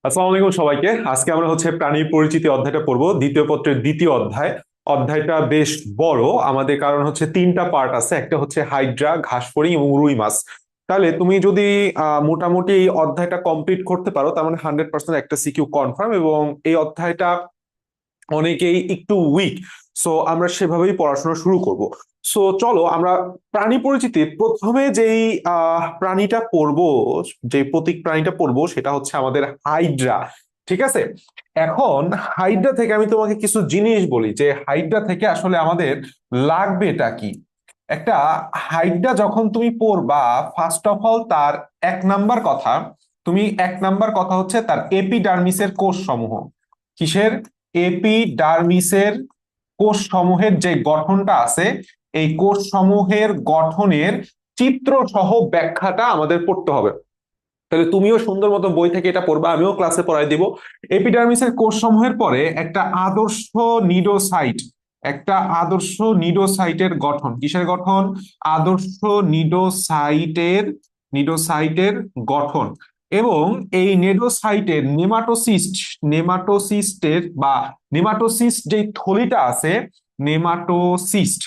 আসসালামু আলাইকুম সবাইকে। আজকে আমরা প্রাণী পরিচিতি অধ্যায়টা পড়বো, দ্বিতীয় পত্রের দ্বিতীয় অধ্যায়। অধ্যায়টা বেশ বড় আমাদের, কারণ তিনটা পার্ট আছে। একটা হাইড্রা, ঘাসফড়িং এবং রুই মাছ। তাহলে তুমি যদি মোটামুটি এই অধ্যায়টা কমপ্লিট করতে পারো, তার মানে 100% একটা সিকিউ কনফার্ম। এবং এই অধ্যায়টা অনেকেই একটু উইক, সো আমরা সেভাবেই পড়াশোনা শুরু করব। সো চলো আমরা প্রাণী পরিচিতির প্রথমে যেই প্রাণীটা পড়বো, যে প্রতীক প্রাণীটা পড়বো সেটা আমাদের হাইড্রা। ঠিক আছে। এখন হাইড্রা থেকে আমি তোমাকে কিছু জিনিস বলি যে হাইড্রা থেকে আসলে আমাদের লাগবেটা কি। একটা হাইড্রা যখন তুমি পড়বা, ফার্স্ট অফ অল তার এক নাম্বার কথা, এক নাম্বার কথা তার এপিডার্মিসের কোষ সমূহ। কিসের? এপিডার্মিসের কোষ সমূহের যে গঠনটা আছে, এই কোষ সমূহের গঠনের চিত্র সহ ব্যাখ্যাটা আমাদের পড়তে হবে। তাহলে তুমিও সুন্দর মতো বই থেকে এটা পড়বা, আমিও ক্লাসে পড়াই দিব। এপিডার্মিসের কোষ সমূহের পরে একটা আদর্শ নিডোসাইট, একটা আদর্শ নিডোসাইটের গঠন। কিসের গঠন? আদর্শ নিডোসাইটের, নিডোসাইটের গঠন। এবং এই নেডোসাইটের নেমাটোসিস্ট, নেমাটোসিস্টের বা নেমাটোসিস্ট যে থলিটা আছে, নেমাটোসিস্ট,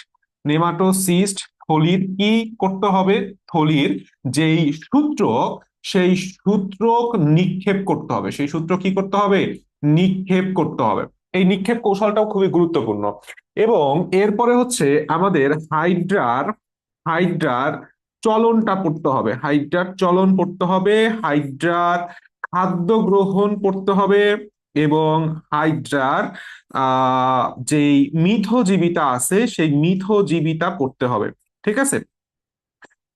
নেমাটোসিস্ট থলির কি করতে হবে? থলির যেই সূত্রক, সেই সূত্রক নিক্ষেপ করতে হবে। সেই সূত্র কি করতে হবে? নিক্ষেপ করতে হবে। এই নিক্ষেপ কৌশলটাও খুবই গুরুত্বপূর্ণ। এবং এরপরে আমাদের হাইড্রার, হাইড্রার চলনটা পড়তে হবে। হাইড্রার চলন পড়তে হবে, হাইড্রার খাদ্য গ্রহণ পড়তে হবে, এবং হাইড্রার যেই মিথজীবিতা আছে সেই মিথজীবিতা পড়তে হবে। ঠিক আছে।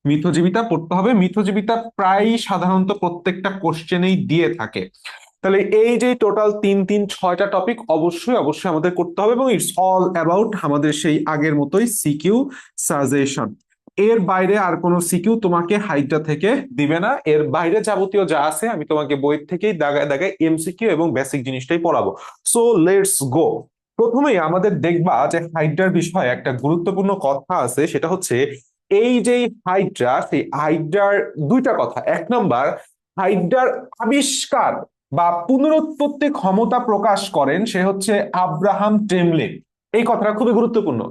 মিথজীবিতা পড়তে হবে। মিথজীবিতা প্রায় সাধারণত প্রত্যেকটা কোশ্চেনেই দিয়ে থাকে। তাহলে এই যে টোটাল তিন তিন ছয়টা টপিক অবশ্যই অবশ্যই আমাদের করতে হবে, এবং ইটস অল অ্যাবাউট আমাদের সেই আগের মতোই সিকিউ সাজেশন। এর বাইরে আর কোনো সিকিউ তোমাকে হাইড্রা থেকে দিবে না। এর বাইরে যাবতীয় যা আছে আমি তোমাকে বই থেকেই দাগায় দাগায় এমসিকিউ এবং বেসিক জিনিসটাই পড়াবো। So let's go. প্রথমেই আমাদের দেখবা যে হাইড্রার বিষয়ে একটা গুরুত্বপূর্ণ কথা আছে, সেটা এই যে হাইড্রা, সেই হাইড্রার দুইটা কথা। এক নাম্বার, হাইড্রার আবিষ্কার বা পুনরুৎপত্তি ক্ষমতা প্রকাশ করেন সে আব্রাহাম টেমলে। এই কথাটা খুবই গুরুত্বপূর্ণ।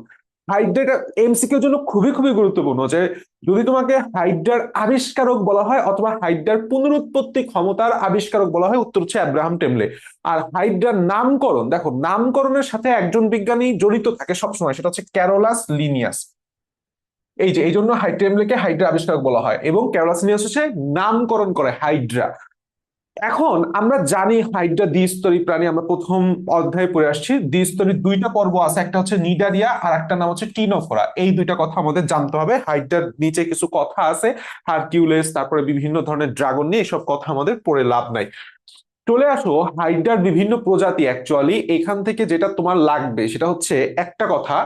হাইড্রাটা এমসিকিউর জন্য খুবই খুবই গুরুত্বপূর্ণ, যে যদি তোমাকে হাইড্রার আবিষ্কারক বলা হয় অথবা হাইড্রার পুনরুৎপত্তি ক্ষমতার আবিষ্কারক বলা হয়, উত্তর আব্রাহাম টেমলে। আর হাইড্রার নামকরণ, দেখো নামকরণের সাথে একজন বিজ্ঞানী জড়িত থাকে সবসময়, সেটা ক্যারোলাস লিনিয়াস। এই যে এই জন্য টেমলেকে হাইড্রা আবিষ্কারক বলা হয়, এবং ক্যারোলাস লিনিয়াস নামকরণ করে হাইড্রা। এখন আমরা জানি হাইড্রা দ্বিস্তরী প্রাণী, আমরা প্রথম অধ্যায়ে পড়ে আসছি। দ্বিস্তরী দুইটা পর্ব আছে, একটা নিডারিয়া আর একটা নাম টিনোফোরা। এই দুইটা কথা আমাদের জানতে হবে। হাইড্রার নিচে কিছু কথা আছে, হারকিউলেস, তারপরে বিভিন্ন ধরনের ড্রাগন নিয়ে, এসব কথা আমাদের পড়ে লাভ নাই। চলে আসো হাইড্রার বিভিন্ন প্রজাতি। অ্যাকচুয়ালি এখান থেকে যেটা তোমার লাগবে সেটা একটা কথা,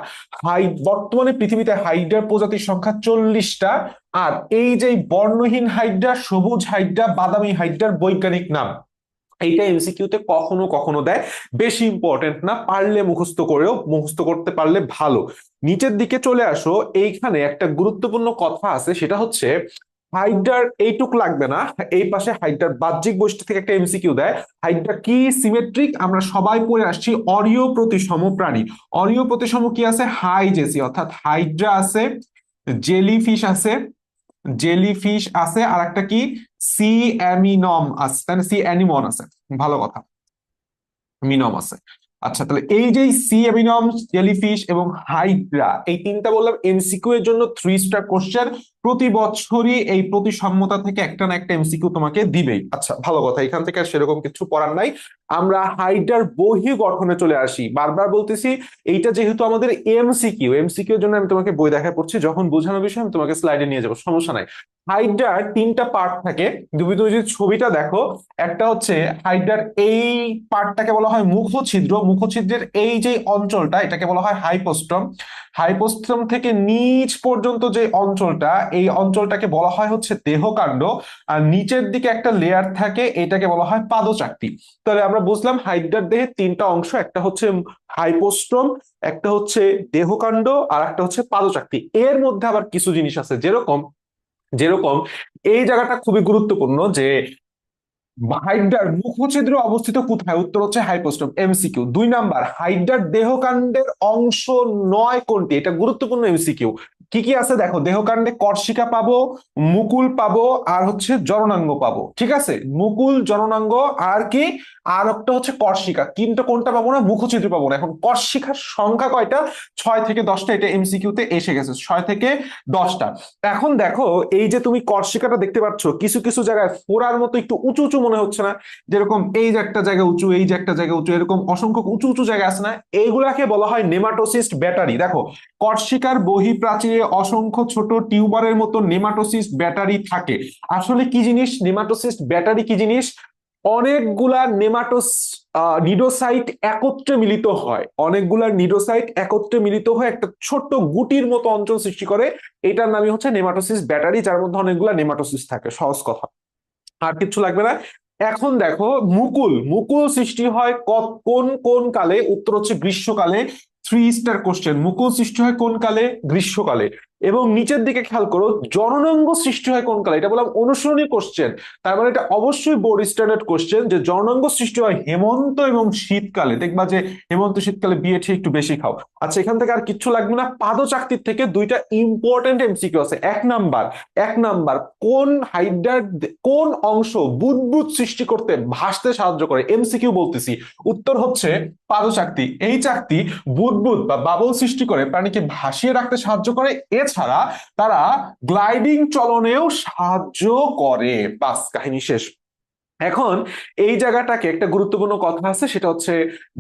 বর্তমানে পৃথিবীতে হাইড্রার প্রজাতির সংখ্যা 40টা। আর এই যে বর্ণহীন হাইড্রা, সবুজ হাইড্রা, বাদামি হাইড্রার বৈজ্ঞানিক নাম, এইটা এমসিকিউ তে কখনো কখনো দেয়। বেশি ইম্পর্টেন্ট না, পারলে মুখস্থ করেও, মুখস্থ করতে পারলে ভালো। নিচের দিকে চলে আসো, এইখানে একটা গুরুত্বপূর্ণ কথা আছে, সেটা হাইড্রার এইটুক লাগবে না। এই পাশে হাইড্রার বাহ্যিক বৈশিষ্ট্য থেকে একটা এমসিকিউ দেয়। হাইড্রা কি সিমেট্রিক? আমরা সবাই পড়ে আসছি অরীয় প্রতিসম প্রাণী। অরীয় প্রতিসম কি আছে? হাইজেসি, অর্থাৎ হাইড্রা আছে, জেলিফিশ আছে, জেলিফিশ আছে, আর একটা কি সি অ্যামিনম আছে, তাই না? সি অ্যানিমন আছে, ভালো কথা, মিনম আছে। আচ্ছা, তাহলে এই যে সি অ্যামিনম, জেলিফিশ এবং হাইড্রা, এই তিনটা বললাম এমসিকিউ এর জন্য 3 স্টার কোশ্চেন। প্রতি বছরই এই প্রতিসাম্যতা থেকে একটা না একটা এমসিকিউ তোমাকে দিবেই। আচ্ছা, ভালো কথা, এখান থেকে আর সেরকম কিছু পড়ার নাই। আমরা হাইড্রার বহি গঠনে চলে আসি। বারবার বলতেছি, এইটা যেহেতু আমাদের এমসিকিউ, এমসিকিউ এর জন্য আমি তোমাকে বই দেখায় পড়ছি, যখন বোঝানোর বিষয় আমি তোমাকে স্লাইডে নিয়ে যাবো, সমস্যা নাই। হাইড্রার তিনটা পার্ট থাকে। তুমি তুমি যদি ছবিটা দেখো, একটা হাইড্রার এই পার্টটাকে বলা হয় মুখছিদ্র। মুখছিদ্রের এই যে অঞ্চলটা, এটাকে বলা হয় হাইপোস্ট্রম। হাইপোস্ট্রম থেকে নিচ পর্যন্ত যে অঞ্চলটা, এই অঞ্চলটাকে বলা হয় দেহকাণ্ড। আর নিচের দিকে একটা লেয়ার থাকে, এটাকে বলা হয় পাদচাকতি। তাহলে আমরা বুঝলাম হাইড্রার দেহে তিনটা অংশ, একটা হাইপোস্ট্রম, একটা দেহকাণ্ড, আর একটা পাদচাকতি। এর মধ্যে আবার কিছু জিনিস আছে, যেরকম যেরকম এই জায়গাটা খুবই গুরুত্বপূর্ণ, যে হাইড্রার মুখছিদ্র অবস্থিত কোথায়? উত্তর হচ্ছে হাইপোস্টোম। এমসিকিউ। 2 নাম্বার, হাইড্রার দেহকাণ্ডের অংশ নয় কোনটি? এটা গুরুত্বপূর্ণ এমসিকিউ। কি কি আছে দেখো, দেহকাণ্ডে কর্ষিকা পাবো, মুকুল পাবো, আর হচ্ছে জননাঙ্গ পাবো। ঠিক আছে, মুকুল, জননাঙ্গ, আর কি, আর একটা হচ্ছে কর্ষিকা। কিন্তু কোনটা পাবো না? মুখছিদ্র পাবো না। এখন কর্ষিকার সংখ্যা কয়টা? 6 থেকে 10টা। এটা এমসিকিউ তে এসে গেছে, 6 থেকে 10টা। এখন দেখো, এই যে তুমি কর্ষিকাটা দেখতে পাচ্ছ, কিছু কিছু জায়গায় ফোড়ার মতো একটু উঁচু উঁচু মনে হচ্ছে না? যেরকম এই যে একটা জায়গা উঁচু, এই যে একটা জায়গা উঁচু, এরকম অসংখ্য উঁচু উঁচু জায়গা আছে না? এইগুলাকে বলা হয় নেমাটোসিস্ট ব্যাটারি। দেখো, কর্ষিকার বহিঃপ্রাচীরে অসংখ্য ছোট টিউবারের মতো নেমাটোসিস্ট ব্যাটারি থাকে। আসলে কি জিনিস নেমাটোসিস্ট ব্যাটারি? কি জিনিস? অনেকগুলা নেমাটোস নিডোসাইট একত্রে মিলিত হয়, অনেকগুলা নিডোসাইট একত্রে মিলিত হয়ে একটা ছোট্ট গুটির মতো অঞ্চল সৃষ্টি করে। এটার নামই হচ্ছে নেমাটোসিস ব্যাটারি, যার মধ্যে অনেকগুলা নেমাটোসিস থাকে। সহজ কথা, আর কিছু লাগবে না। এখন দেখো, মুকুল, মুকুল সৃষ্টি হয় কোন কোন কালে? উত্তর হচ্ছে গ্রীষ্মকালে। 3 স্টার কোশ্চেন। মুকুল সৃষ্টি হয় কোন কালে? গ্রীষ্মকালে। এবং নিচের দিকে খেয়াল করো, জননাঙ্গ সৃষ্টি হয় কোন কালে? এটা বললাম অনুসরণী কোশ্চেন, তার মানে এটা অবশ্যই বোর্ড স্ট্যান্ডার্ড কোশ্চেন, যে জননাঙ্গ সৃষ্টি হয় হেমন্ত এবং শীতকালে। দেখবা যে হেমন্ত শীতকালে বিয়ে ঠিক একটু বেশি খাও। আচ্ছা, এখান থেকে আর কিচ্ছু লাগবে না। পাদচাকতির থেকে 2টা ইম্পর্টেন্ট এমসিকিউ আছে। 1 নাম্বার, কোন হাইড্রার কোন অংশ বুদবুদ সৃষ্টি করতে, ভাসতে সাহায্য করে? এমসিকিউ বলতেছি। উত্তর হচ্ছে পাদচাকতি। এই চাকতি বুদবুদ বা বাবল সৃষ্টি করে প্রাণীকে ভাসিয়ে রাখতে সাহায্য করে। এছাড়া তারা গ্লাইডিং চলনেও সাহায্য করে। বাস, কাহিনী শেষ। এখন এই জায়গাটাকে একটা গুরুত্বপূর্ণ কথা আছে, সেটা হচ্ছে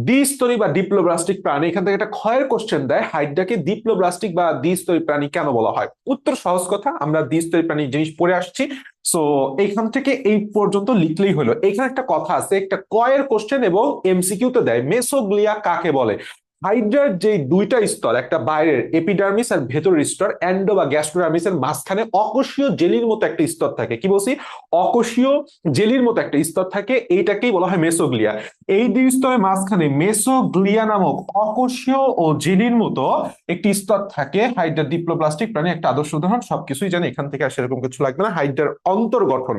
দ্বিস্তরী বা ডিপ্লোব্লাস্টিক প্রাণী। এখান থেকে একটা ক্ষয়ের কোশ্চেন দেয়, হাইড্রাকে ডিপ্লোব্লাস্টিক বা দ্বিস্তরী প্রাণী কেন বলা হয়? উত্তর সহজ কথা, আমরা দ্বিস্তরী প্রাণী জিনিস পড়ে আসছি। সো এইখান থেকে এই পর্যন্ত লিখলেই হলো। এখানে একটা কথা আছে, একটা কয়ের কোশ্চেন এবং এমসিকিউ তে দেয়, মেসোগ্লিয়া কাকে বলে? হাইড্রার যে 2টা স্তর, একটা বাইরের এপিডার্মিস আর ভেতরের স্তর, এন্ডো বা গ্যাস্ট্রোডার্মিসের মাঝখানে অকোষীয় জেলির মতো একটা স্তর থাকে। কি বলছি? অকোষীয় জেলির মতো একটা স্তর থাকে, এইটাকেই বলা হয় মেসোগ্লিয়া। এই 2 স্তরের মাঝখানে মেসোগ্লিয়া নামক অকোষীয় ও জেলির মতো একটি স্তর থাকে। হাইড্রা ডিপ্লোপ্লাস্টিক প্রাণী একটা আদর্শ উদাহরণ। সবকিছুই জানি, এখান থেকে আর সেরকম কিছু লাগবে না। হাইড্রার অন্তর্গঠন,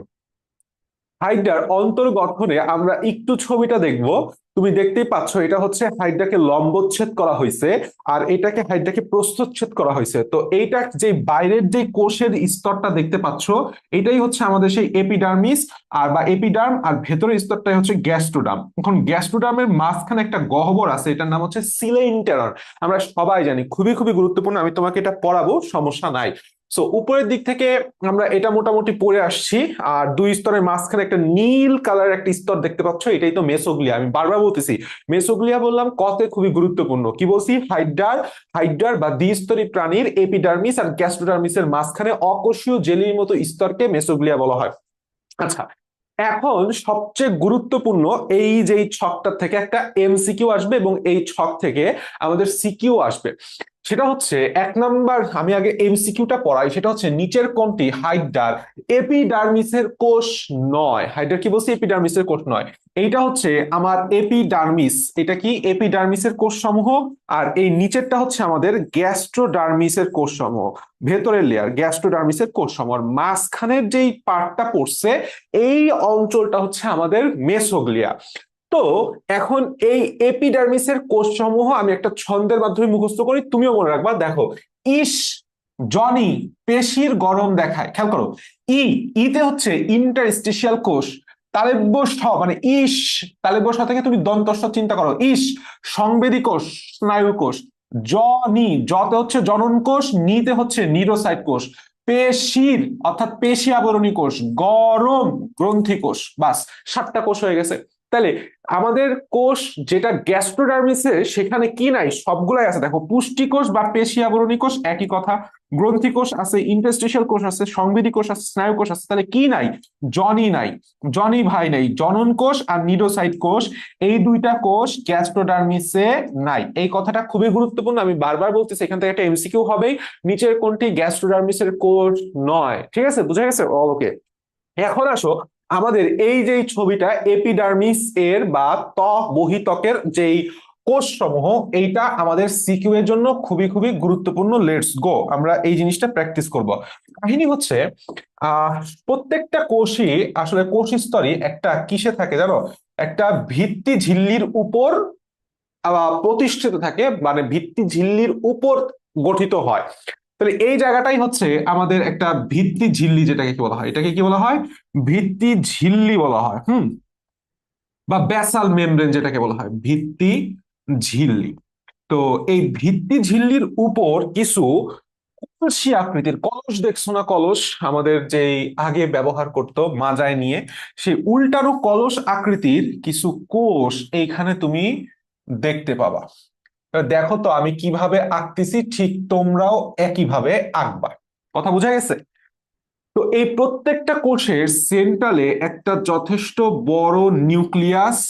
হাইড্রার অন্তর্গঠনে আমরা একটু ছবিটা দেখব। তুমি দেখতেই পাচ্ছ, এটা হচ্ছে হাইড্রাকে লম্বচ্ছেদ করা হয়েছে, আর এটাকে হাইড্রাকে প্রস্থচ্ছেদ করা হয়েছে। তো এইটা যে বাইরের যে কোষের স্তরটা দেখতে পাচ্ছ, এটাই হচ্ছে আমাদের সেই এপিডার্মিস আর বা এপিডার্ম, আর ভেতরের স্তরটাই হচ্ছে গ্যাস্ট্রোডার্ম। এখন গ্যাস্ট্রোডার্মের মাঝখানে একটা গহ্বর আছে, এটার নাম হচ্ছে সিলেইন্টেরন। আমরা সবাই জানি, খুবই খুবই গুরুত্বপূর্ণ, আমি তোমাকে এটা পড়াবো, সমস্যা নাই। সো উপরের দিক থেকে আমরা এটা মোটামুটি পড়ে আসছি। আর 2 স্তরের মাঝখানে একটা নীল কালার একটা স্তর দেখতে পাচ্ছ, এটাই তো মেসোগ্লিয়া। আমি বারবার বলতেছি মেসোগ্লিয়া, বললাম কতে খুবই গুরুত্বপূর্ণ। কি বলছি? হাইড্রার বা দ্বিস্তরী প্রাণীর এপিডার্মিস আর গ্যাস্ট্রোডার্মিসের মাঝখানে অকোষীয় জেলির মতো স্তরকে মেসোগ্লিয়া বলা হয়। আচ্ছা, এখন সবচেয়ে গুরুত্বপূর্ণ, এই যে ছকটা থেকে একটা এমসিকিউ আসবে এবং এই ছক থেকে আমাদের সিকিউ আসবে। সেটা হচ্ছে 1 নাম্বার, আমি আগে এমসিকিউটা পড়াই। সেটা হচ্ছে নিচের কোনটি হাইড্রার এপিডার্মিসের কোষ নয়? হাইড্রার কি বলছি? এপিডার্মিসের কোষ নয়। এইটা হচ্ছে আমার এপিডার্মিস। এটা কি? এপিডার্মিসের কোষ সমূহ। আর এই নিচেরটা হচ্ছে আমাদের গ্যাস্ট্রোডার্মিসের কোষ সমূহ। ভেতরের লেয়ার গ্যাস্ট্রোডার্মিসের কোষ সমূহ, আর মাঝখানের যেই পার্টটা পড়ছে, এই অঞ্চলটা হচ্ছে আমাদের মেসোগ্লিয়া। তো এখন এই এপিডার্মিসের কোষ সমূহ আমি একটা ছন্দের মাধ্যমে মুখস্থ করি, তুমিও মনে রাখবা। দেখো, ইস, জনি পেশির গরম দেখায়। খেয়াল করো, ইতে হচ্ছে ইন্টারস্টিশিয়াল কোষ। তালব্য স মানে ইস, তালব্য স থেকে তুমি দন্তস্ব চিন্তা করো। ইস, সংবেদী কোষ, স্নায়ু কোষ। জতে হচ্ছে জনন কোষ, নিতে হচ্ছে নিউরোসাইট কোষ। পেশির অর্থাৎ পেশি আবরণী কোষ, গরম গ্রন্থি কোষ। বাস, 7টা কোষ হয়ে গেছে। তাহলে আমাদের কোষ যেটা গ্যাস্ট্রোডার্মিসে, সেখানে কি নাই? সবগুলাই আছে। দেখো, পুষ্টি কোষ বা পেশি আবরণী কোষ একই কথা, গ্রন্থি কোষ আছে, ইন্টারস্টিশিয়াল কোষ আছে, সংবেদী কোষ আছে, স্নায়ু কোষ আছে। তাহলে কি নাই? জনি নাই, জনি ভাই নাই। জনন কোষ আর নিডোসাইট কোষ, এই 2টা কোষ গ্যাস্ট্রোডার্মিসে নাই। এই কথাটা খুবই গুরুত্বপূর্ণ, আমি বারবার বলতেছি। এখান থেকে একটা এমসিকিউ হবেই, নিচের কোনটি গ্যাস্ট্রোডার্মিসের কোষ নয়। ঠিক আছে, বুঝা গেছে? ওকে, এখন আসো আমাদের এই যে ছবিটা, এপিডার্মিস এর বা ত্বক বহিত্বকের যেই কোষ সমূহ, এইটা আমাদের সিকিউ এর জন্য খুবই খুবই গুরুত্বপূর্ণ। লেটস গো, আমরা এই জিনিসটা প্র্যাকটিস করব। কাহিনী হচ্ছে আহ প্রত্যেকটা কোষই আসলে কোষ স্তরই একটা কিসে থাকে জানো, একটা ভিত্তি ঝিল্লির উপর প্রতিষ্ঠিত থাকে, মানে ভিত্তি ঝিল্লির উপর গঠিত হয়। তাহলে এই জায়গাটাই হচ্ছে আমাদের একটা ভিত্তি ঝিল্লি, যেটাকে কি বলা হয়, এটাকে কি বলা হয়, ভিত্তি ঝিল্লি বলা হয়। বা ব্যাসাল মেমব্রেন যেটাকে বলা হয়, ভিত্তি ঝিল্লি। তো এই ভিত্তি ঝিল্লির উপর কিছু কলসি আকৃতির কলস, দেখছো না কলস, আমাদের যে আগে ব্যবহার করতো মাজায় নিয়ে, সেই উল্টানো কলস আকৃতির কিছু কোষ এইখানে তুমি দেখতে পাবা। দেখো তো আমি কিভাবে আঁকতেছি, ঠিক তোমরাও একইভাবে আঁকবা। কথা বোঝা গেছে? তো এই প্রত্যেকটা কোষের সেন্ট্রালে একটা যথেষ্ট বড় নিউক্লিয়াস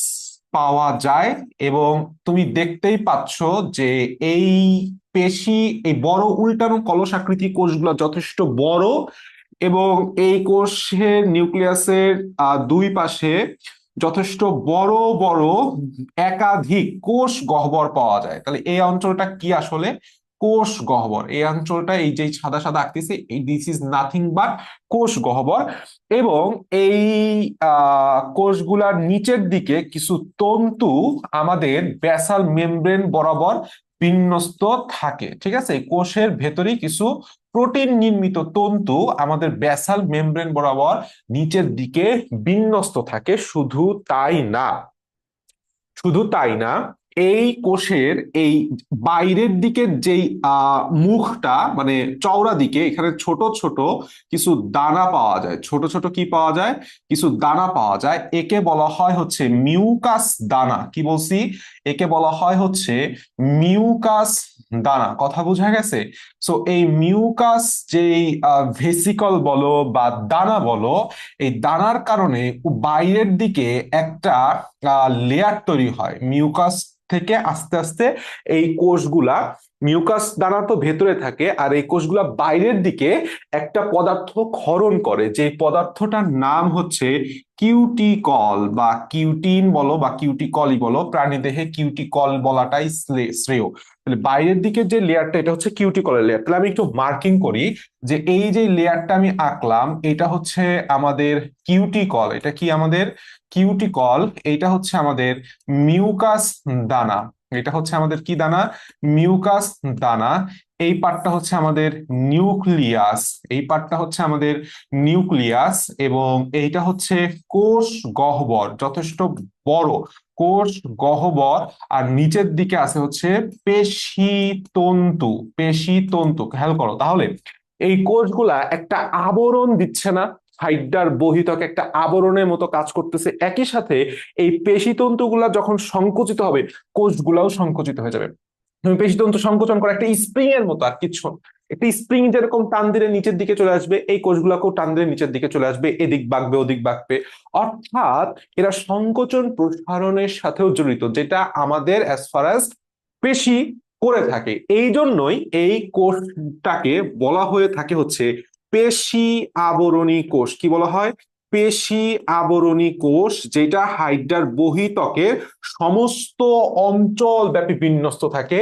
পাওয়া যায়, এবং তুমি দেখতেই পাচ্ছ যে এই পেশি, এই বড় উল্টানো কলস আকৃতি কোষগুলো যথেষ্ট বড়, এবং এই কোষের নিউক্লিয়াসের দুই পাশে যথেষ্ট বড় বড় একাধিক কোষ গহ্বর পাওয়া যায়। তাহলে এই অঞ্চলটা কি আসলে, কোষ গহ্বর। এই অঞ্চলটা, এই যে সাদা সাদা আঁকতেছি, এই দিস ইজ নাথিং বাট কোষ গহ্বর। এবং এই কোষগুলার নিচের দিকে কিছু তন্তু আমাদের ব্যাসাল মেমব্রেন বরাবর বিন্যস্ত থাকে। ঠিক আছে, কোষের ভেতরেই কিছু প্রোটিন নির্মিত তন্তু আমাদের ব্যাসাল মেমব্রেন বরাবর নিচের দিকে বিন্যস্ত থাকে। শুধু তাই না, এই কোষের এই বাইরের দিকের যেই মুখটা, মানে চওড়া দিকে, এখানে ছোট ছোট কিছু দানা পাওয়া যায়। ছোট ছোট কি পাওয়া যায়, কিছু দানা পাওয়া যায়। একে বলা হয় হচ্ছে মিউকাস দানা। কি বলছি, একে বলা হয় হচ্ছে মিউকাস দানা। কথা বোঝা গেছে? সো এই মিউকাস, যেই ভেসিকল বলো বা দানা বলো, এই দানার কারণে বাইরের দিকে একটা লেয়ার তৈরি হয় মিউকাস থেকে। আস্তে আস্তে এই কোষগুলা, মিউকাস দানা তো ভেতরে থাকে, আর এই কোষগুলা বাইরের দিকে একটা পদার্থ ক্ষরণ করে, যে পদার্থটার নাম হচ্ছে কিউটিকল, বা কিউটিন বলো বা কিউটিকলই বলো, প্রাণীদেহে কিউটিকল বলাটাই শ্রেয়। তাহলে বাইরের দিকে যে লেয়ারটা, এটা হচ্ছে কিউটিকলের লেয়ার। তাহলে আমি একটু মার্কিং করি যে এই যে লেয়ারটা আমি আঁকলাম, এটা হচ্ছে আমাদের কিউটিকল। এটা কি আমাদের কিউটিকল। এটা হচ্ছে আমাদের মিউকাস দানা। এটা হচ্ছে আমাদের কি দানা, মিউকাস দানা। এই পার্টটা হচ্ছে আমাদের নিউক্লিয়াস। এই পার্টটা হচ্ছে আমাদের নিউক্লিয়াস। এবং এইটা হচ্ছে কোষ গহ্বর, যথেষ্ট বড় কোষ গহ্বর। আর নিচের দিকে আছে হচ্ছে পেশি তন্তু। পেশি তন্তু, খেয়াল করো তাহলে, এই কোষগুলা একটা আবরণ দিচ্ছে না, ফাইডার বহিতক একটা আবরণের মতো কাজ করতেছে। একই সাথে এই পেশিতন্তুগুলা যখন সংকুচিত হবে, কোষগুলাও সংকুচিত হয়ে যাবে। তুমি পেশিতন্তু সংকোচন করা একটা স্প্রিং এর মতো, আর কিছু না। একটা স্প্রিং যেরকম টান দিলে নিচের দিকে চলে আসবে, এই কোষগুলাকেও টান দিলে নিচের দিকে চলে আসবে, এদিক বাঁকবে ওদিক বাঁকবে। অর্থাৎ এরা সংকোচন প্রসারণের সাথেও জড়িত, যেটা আমাদের অ্যাজ ফার অ্যাজ পেশি করে থাকে। এই জন্যই এই কোষটাকে বলা হয়ে থাকে হচ্ছে পেশি আবরণী কোষ। কি বলা হয়, পেশি আবরণী কোষ, যেটা হাইড্রার বহিতকের সমস্ত অঞ্চল ব্যাপী বিন্যস্ত থাকে।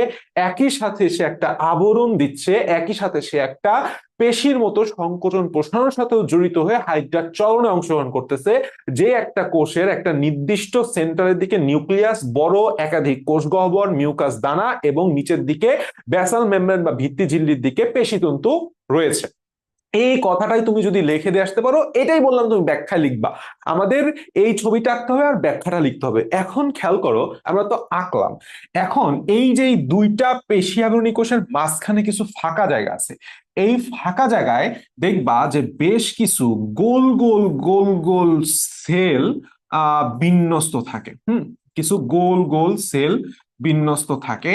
একই সাথে সে একটা আবরণ দিচ্ছে, একই সাথে সে একটা পেশির মতো সংকোচন প্রসারণের সাথেও জড়িত হয়ে হাইড্রার চলনে অংশগ্রহণ করতেছে। যে একটা কোষের একটা নির্দিষ্ট সেন্টারের দিকে নিউক্লিয়াস, বড় একাধিক কোষ গহ্বর, মিউকাস দানা, এবং নিচের দিকে ব্যাসাল মেমব্রেন বা ভিত্তি ঝিল্লির দিকে পেশিতন্তু রয়েছে। এই কথাটাই তুমি যদি লিখে দিয়ে আসতে পারো, এটাই বললাম, তুমি ব্যাখ্যা লিখবা। আমাদের এই ছবিটা আঁকতে হবে আর ব্যাখ্যাটা লিখতে হবে। এখন খেয়াল করো, আমরা তো আঁকলাম, এখন এই যে দুইটা পেশি আবরণী কোষের মাঝখানে কিছু ফাঁকা জায়গা আছে। এই ফাঁকা জায়গায় দেখবা যে বেশ কিছু গোল গোল গোল গোল সেল বিন্যস্ত থাকে। কিছু গোল গোল সেল বিন্যস্ত থাকে।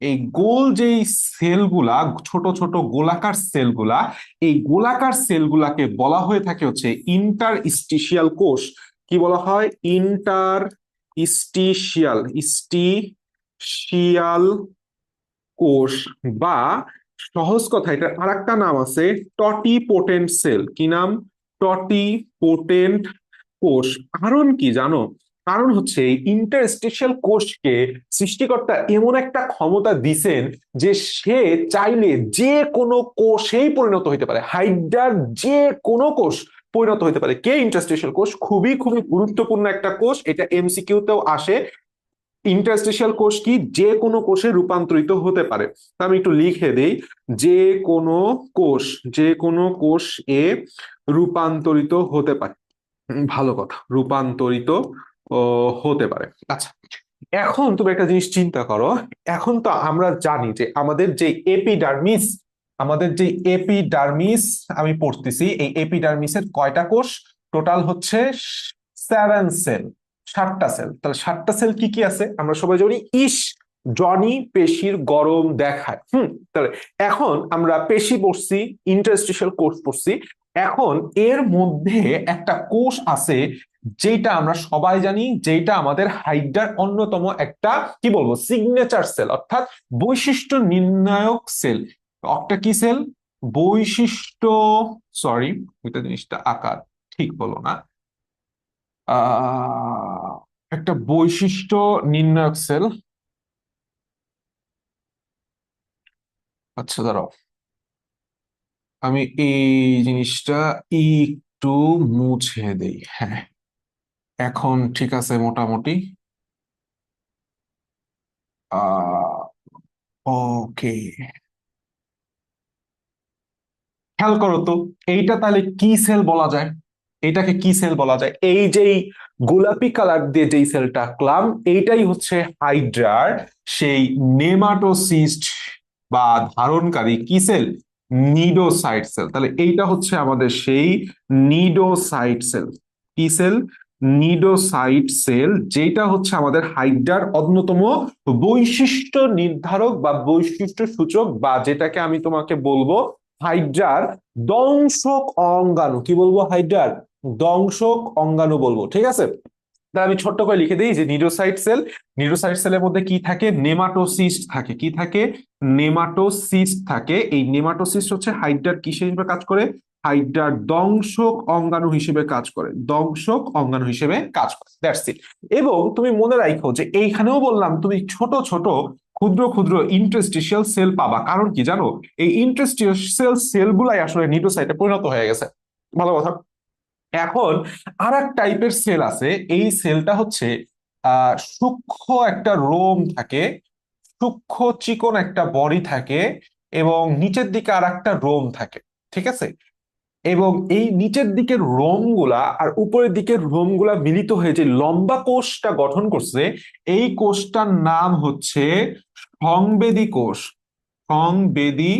এই গোল যেই সেলগুলা, ছোট ছোট গোলাকার সেলগুলা, এই গোলাকার সেলগুলাকে বলা হয়ে থাকে হচ্ছে ইন্টার স্টিশিয়াল কোষ। কি বলা হয়, ইন্টার স্টিশিয়াল, স্টিশিয়াল কোষ। বা সহজ কথা, এটা আরেকটা নাম আছে টটি পোটেন্ট সেল। কি নাম, টটি পোটেন্ট কোষ। কারণ কি জানো, কারণ হচ্ছে ইন্টারস্টেশিয়াল কোষকে সৃষ্টিকর্তা এমন একটা ক্ষমতা দিছেন যে সে চাইলে যে কোনো কোষেই পরিণত হইতে পারে, হাইড্রার যে কোনো কোষ পরিণত হতে পারে। কে? ইন্টারস্টেশিয়াল কোষ। খুবই খুবই গুরুত্বপূর্ণ একটা কোষ, এটা এমসিকিউতেও আসে। ইন্টারস্টেশিয়াল কোষ কি? যে কোনো কোষে রূপান্তরিত হতে পারে। তা আমি একটু লিখে দেই, যে কোনো কোষ, যে কোনো কোষ এ রূপান্তরিত হতে পারে। ভালো কথা, রূপান্তরিত হতে পারে। আচ্ছা, এখন তুমি একটা জিনিস চিন্তা করো। এখন তো আমরা জানি যে আমাদের যে এপিডার্মিস, আমাদের যে এপিডার্মিস আমি পড়তেছি, এই এপিডার্মিসের কয়টা কোষ? টোটাল হচ্ছে 7 সেল, 7টা সেল। তাহলে 7টা সেল কি কি আছে? আমরা সবাই জানি, ইস জনি পেশির গরম দেখায়। তাহলে এখন আমরা পেশি পড়ছি, ইন্টারস্টিশিয়াল কোষ পড়ছি। এখন এর মধ্যে একটা কোষ আছে যেটা আমরা সবাই জানি, যেটা আমাদের হাইড্রার অন্যতম একটা কি বলবো সিগনেচার সেল, অর্থাৎ বৈশিষ্ট্য নির্ণায়ক সেল। একটা কি সেল? বৈশিষ্ট্য, সরি এটা জিনিসটা আকার ঠিক হলো না, একটা বৈশিষ্ট্য নির্ণায়ক সেল। আচ্ছা দাঁড়াও, আমি এই জিনিসটা একটু মুছে দেই। হ্যাঁ, এখন ঠিক আছে মোটামুটি। ওকে, খেয়াল করো তো, এইটা তাহলে কি সেল বলা যায়? এটাকে কি সেল বলা যায়? এই যেই গোলাপি কালার দিয়ে যেই সেলটা আঁকলাম, এইটাই হচ্ছে হাইড্রার সেই নেমাটোসিস্ট বা ধারণকারী কি সেল? Nidocyte sell. তাহলে এইটা হচ্ছে আমাদের সেই নিডোসাইট সেল। কি সেল? নিডোসাইট সেল, যেটা হচ্ছে আমাদের হাইড্রার অন্যতম বৈশিষ্ট্য নির্ধারক বা বৈশিষ্ট্য সূচক, বা যেটাকে আমি তোমাকে বলবো হাইড্রার দংশক অঙ্গাণু। কি বলবো? হাইড্রার দংশক অঙ্গাণু বলবো। ঠিক আছে, তাহলে আমি ছোট্ট করে লিখে দিই যে নিডোসাইট সেল, নিডোসাইট সেলের মধ্যে কি থাকে? নেমাটোসিস্ট থাকে। কি থাকে? নেমাটোসিস্ট থাকে। এই নেমাটোসিস্ট হচ্ছে হাইড্রার কিসের হিসেবে কাজ করে? হাইড্রার দংশক অঙ্গাণু হিসেবে কাজ করে, দংশক অঙ্গাণু হিসেবে কাজ করে। That's it. এবং তুমি মনে রাখো যে এইখানেও বললাম তুমি ছোট ছোট ক্ষুদ্র ক্ষুদ্র ইন্টারস্টিশিয়াল সেল পাবা। কারণ কি জানো? এই ইন্টারস্টিশিয়াল সেলগুলাই আসলে নিউক্লিওসাইটে পরিণত হয়ে গেছে। ভালো কথা। এখন আর এক টাইপের সেল আছে, এই সেলটা হচ্ছে সূক্ষ্ম একটা রোম থাকে, সূক্ষ্ম চিকন একটা বডি থাকে, এবং নিচের দিকে আর একটা রোম থাকে। ঠিক আছে, এবং এই নিচের দিকের রোম গুলা আর উপরের দিকের রোম গুলা মিলিত হয়ে যে লম্বা কোষটা গঠন করছে, এই কোষটার নাম হচ্ছে সংবেদী কোষ। সংবেদী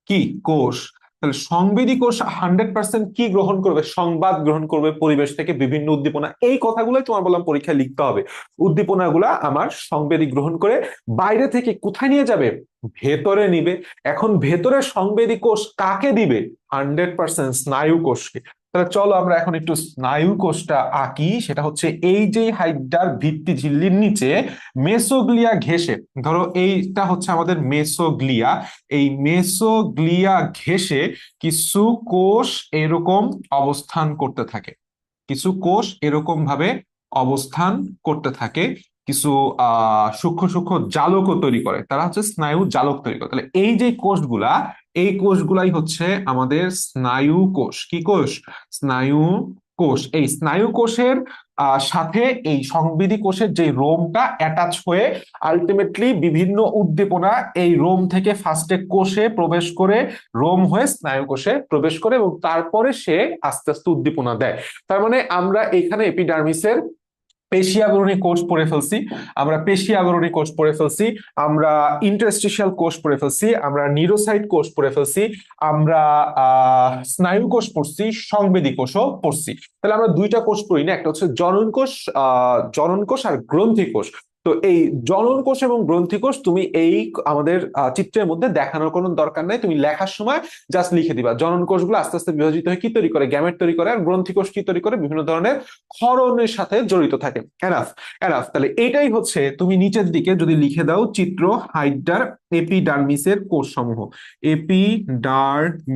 কি কোষ? তাহলে সংবেদী কোষ 100% কি গ্রহণ করবে? সংবাদ গ্রহণ করবে পরিবেশ থেকে, বিভিন্ন উদ্দীপনা। এই কথাগুলোই তোমার বললাম পরীক্ষায় লিখতে হবে। উদ্দীপনাগুলা আমার সংবেদী গ্রহণ করে বাইরে থেকে কোথায় নিয়ে যাবে? ভেতরে নিবে। এখন ভেতরে সংবেদী কোষ কাকে দিবে? 100% স্নায়ু কোষকে। তাহলে চলো আমরা এখন একটু স্নায়ু কোষটা আঁকি। সেটা হচ্ছে এই যে হাইড্রার ভিত্তি ঝিল্লির নিচে মেসোগ্লিয়া ঘেঁষে, ধরো এইটা হচ্ছে আমাদের মেসোগ্লিয়া, এই মেসোগ্লিয়া ঘেঁষে কিছু কোষ এরকম অবস্থান করতে থাকে, কিছু কোষ এরকম ভাবে অবস্থান করতে থাকে, কিছু সূক্ষ্ম সূক্ষ্ম জালকও তৈরি করে, তারা হচ্ছে স্নায়ু জালক তৈরি করে। তাহলে এই যে কোষগুলা, এই কোষগুলাই হচ্ছে আমাদের স্নায়ু কোষ। কি কোষ? স্নায়ু কোষ। এই স্নায়ু কোষের সাথে এই সংবেদী কোষের যে রোমটা অ্যাটাচ হয়ে আলটিমেটলি বিভিন্ন উদ্দীপনা এই রোম থেকে ফার্স্টে কোষে প্রবেশ করে, রোম হয়ে স্নায়ু কোষে প্রবেশ করে, এবং তারপরে সে আস্তে আস্তে উদ্দীপনা দেয়। তার মানে আমরা এখানে এপিডার্মিসের পেশি আবরণী কোষ পড়ে ফেলছি, আমরা পেশি আবরণী কোষ পড়ে ফেলছি, আমরা ইন্টারস্টিশিয়াল কোষ পড়ে ফেলছি, আমরা নিউরোসাইট কোষ পড়ে ফেলছি, আমরা স্নায়ু কোষ পড়ছি, সংবেদী কোষও পড়ছি। তাহলে আমরা দুইটা কোষ পড়ি না, একটা হচ্ছে জনন কোষ, জনন কোষ আর গ্রন্থি কোষ। তো এই জনন কোষ এবং গ্রন্থি কোষ তুমি এই আমাদের চিত্রের মধ্যে দেখানোর কোনো দরকার নাই, তুমি লেখার সময় জাস্ট লিখে দিবা জনন কোষগুলো আস্তে আস্তে বিভাজিত হয়ে কি তৈরি করে, গ্যামেট তৈরি করে, আর গ্রন্থি কোষ কি তৈরি করে, বিভিন্ন ধরনের ক্ষরণের সাথে জড়িত থাকে। এনাফ এনাফ, তাহলে এটাই হচ্ছে, তুমি নিচের দিকে যদি লিখে দাও চিত্র হাইড্রার এপিডার্মিসের কোষ সমূহ, এপিডার্মিসের,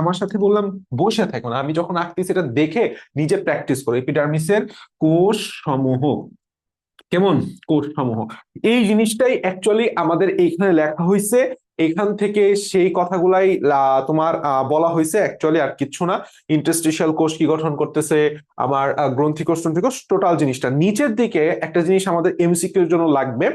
আমার সাথে বললাম বসে থাকো না, আমি যখন আঁকতেছি এটা দেখে নিজে প্র্যাকটিস করো, এপিডার্মিসের কোষ সমূহ, কেমন, কোষ সমূহ, এই জিনিসটাই অ্যাকচুয়ালি আমাদের এইখানে লেখা হয়েছে, এখান থেকে সেই কথাগুলাই তোমার বলা হয়েছে অ্যাকচুয়ালি, আর কিচ্ছু না। ইন্টারস্টিশিয়াল কোষ কি গঠন করতেছে, আমার গ্রন্থি কোষ টন্থি কোষ, টোটাল জিনিসটা। নিচের দিকে একটা জিনিস আমাদের এমসিকিউ এর জন্য লাগবে,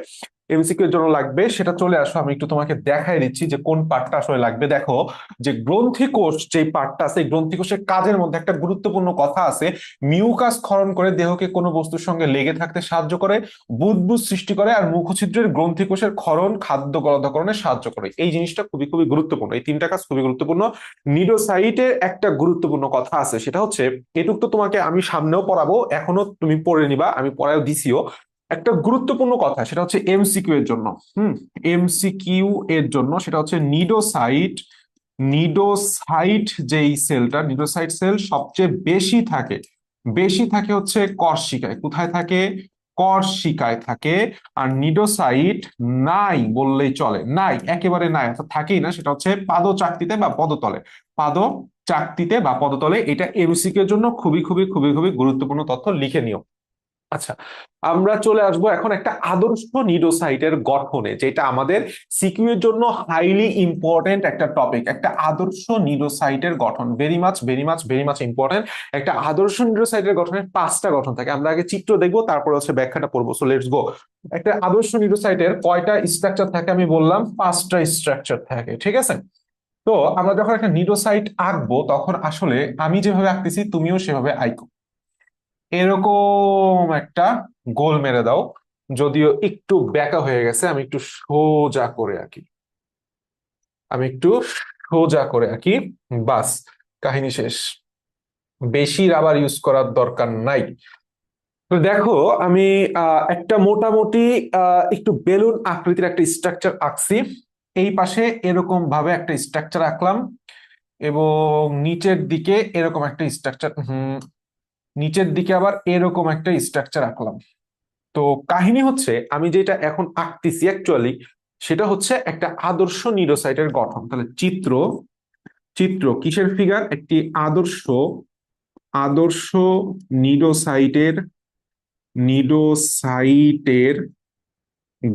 এমসিকিউ এর জন্য লাগবে, সেটা চলে আসো, আমি একটু তোমাকে দেখাই দিচ্ছি যে কোন পার্টটা আসলে লাগবে। দেখো যে গ্রন্থি কোষ যে পার্টটা আছে, গ্রন্থি কোষের কাজের মধ্যে একটা গুরুত্বপূর্ণ কথা আছে, মিউকাস ক্ষরণ করে দেহকে কোনো বস্তুর সঙ্গে লেগে থাকতে সাহায্য করে, বুদবুদ সৃষ্টি করে, আর মুখছিদ্রের গ্রন্থি কোষের ক্ষরণ খাদ্য গলদাকরণে সাহায্য করে। এই জিনিসটা খুবই খুবই গুরুত্বপূর্ণ, এই তিনটা কাজ খুবই গুরুত্বপূর্ণ। নিডোসাইটের একটা গুরুত্বপূর্ণ কথা আছে, সেটা হচ্ছে, এটুক তো তোমাকে আমি সামনেও পড়াবো, এখনো তুমি পড়ে নিবা, আমি পড়াও দিছিও। একটা গুরুত্বপূর্ণ কথা সেটা হচ্ছে এমসিকিউ এর জন্য, এমসিকিউ এর জন্য, সেটা হচ্ছে নিডোসাইট, নিডোসাইট যেই সেলটা, নিডোসাইট সেল সবচেয়ে বেশি থাকে, বেশি থাকে হচ্ছে কর্ষিকায়। কোথায় থাকে, কর্ষিকায় থাকে। আর নিডোসাইট নাই বললেই চলে, নাই একেবারে নাই, অর্থাৎ থাকেই না, সেটা হচ্ছে পাদচাকতিতে বা পদতলে, পাদ চাকতিতে বা পদতলে। এটা এমসিকিউ এর জন্য খুবই খুবই খুবই খুবই গুরুত্বপূর্ণ তথ্য, লিখে নিও। আচ্ছা, আমরা চলে আসবো এখন একটা আদর্শ নিডোসাইটের গঠনে, যেটা আমাদের সিকিউ এর জন্য হাইলি ইম্পর্টেন্ট একটা টপিক। একটা আদর্শ নিডোসাইটের গঠন very much very much very much important. একটা আদর্শ নিডোসাইটের গঠনের 5টা গঠন থাকে, আমরা আগে চিত্র দেখবো, তারপর হচ্ছে ব্যাখ্যাটা পড়বো। So let's go. একটা আদর্শ নিডোসাইটের কয়টা স্ট্রাকচার থাকে আমি বললাম, 5টা স্ট্রাকচার থাকে, ঠিক আছে। তো আমরা যখন একটা নিডোসাইট আঁকবো, তখন আসলে আমি যেভাবে আঁকতেছি তুমিও সেভাবে আঁকো। এরকম একটা গোল মেরে দাও, যদিও একটু ব্যাকা হয়ে গেছে, আমি একটু সোজা করে আঁকি, আমি একটু সোজা করে আঁকি, বাস, কাহিনী শেষ, বেশি রাবার ইউজ করার দরকার নাই। তো দেখো আমি একটা মোটামুটি একটু বেলুন আকৃতির একটা স্ট্রাকচার আঁকছি, এই পাশে এরকম ভাবে একটা স্ট্রাকচার আঁকলাম, এবং নিচের দিকে এরকম একটা স্ট্রাকচার, নিচের দিকে আবার এরকম একটা স্ট্রাকচার আঁকলাম। তো কাহিনী হচ্ছে, আমি যেটা এখন আঁকতেছি অ্যাকচুয়ালি, সেটা হচ্ছে একটা আদর্শ নিডোসাইটের গঠন। তাহলে চিত্র, চিত্র কিসের ফিগার, একটি আদর্শ, আদর্শ নিডোসাইটের, নিডোসাইটের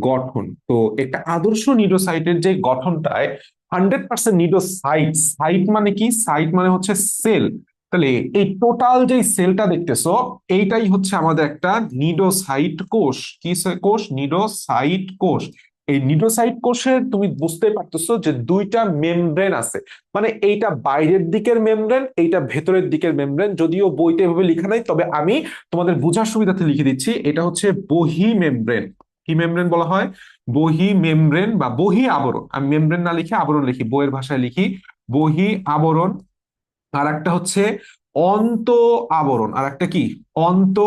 গঠন। তো একটা আদর্শ নিডোসাইটের যে গঠনটায় 100% নিডোসাইট, সাইট মানে কি, সাইট মানে হচ্ছে সেল। তাহলে এই টোটাল যে সেলটা দেখতেছো, এইটাই হচ্ছে আমাদের একটা নিডোসাইট কোষ। কি কোষ, নিডোসাইট কোষ। এই নিডোসাইট কোষের তুমি বুঝতে পারতেছো যে দুইটা মেমব্রেন আছে, মানে এইটা বাইরের দিকের মেমব্রেন, এইটা ভেতরের দিকের মেমব্রেন। যদিও বইতে এভাবে লেখা নাই, তবে আমি তোমাদের বোঝার সুবিধার্থে লিখে দিচ্ছি, এটা হচ্ছে বহি মেমব্রেন। কি মেমব্রেন বলা হয়, বহি মেমব্রেন বা বহি আবরণ। আমি মেমব্রেন না লিখে আবরণ লিখি, বইয়ের ভাষায় লিখি বহি আবরণ। আর একটা হচ্ছে অন্ত আবরণ, আর একটা কি, অন্ত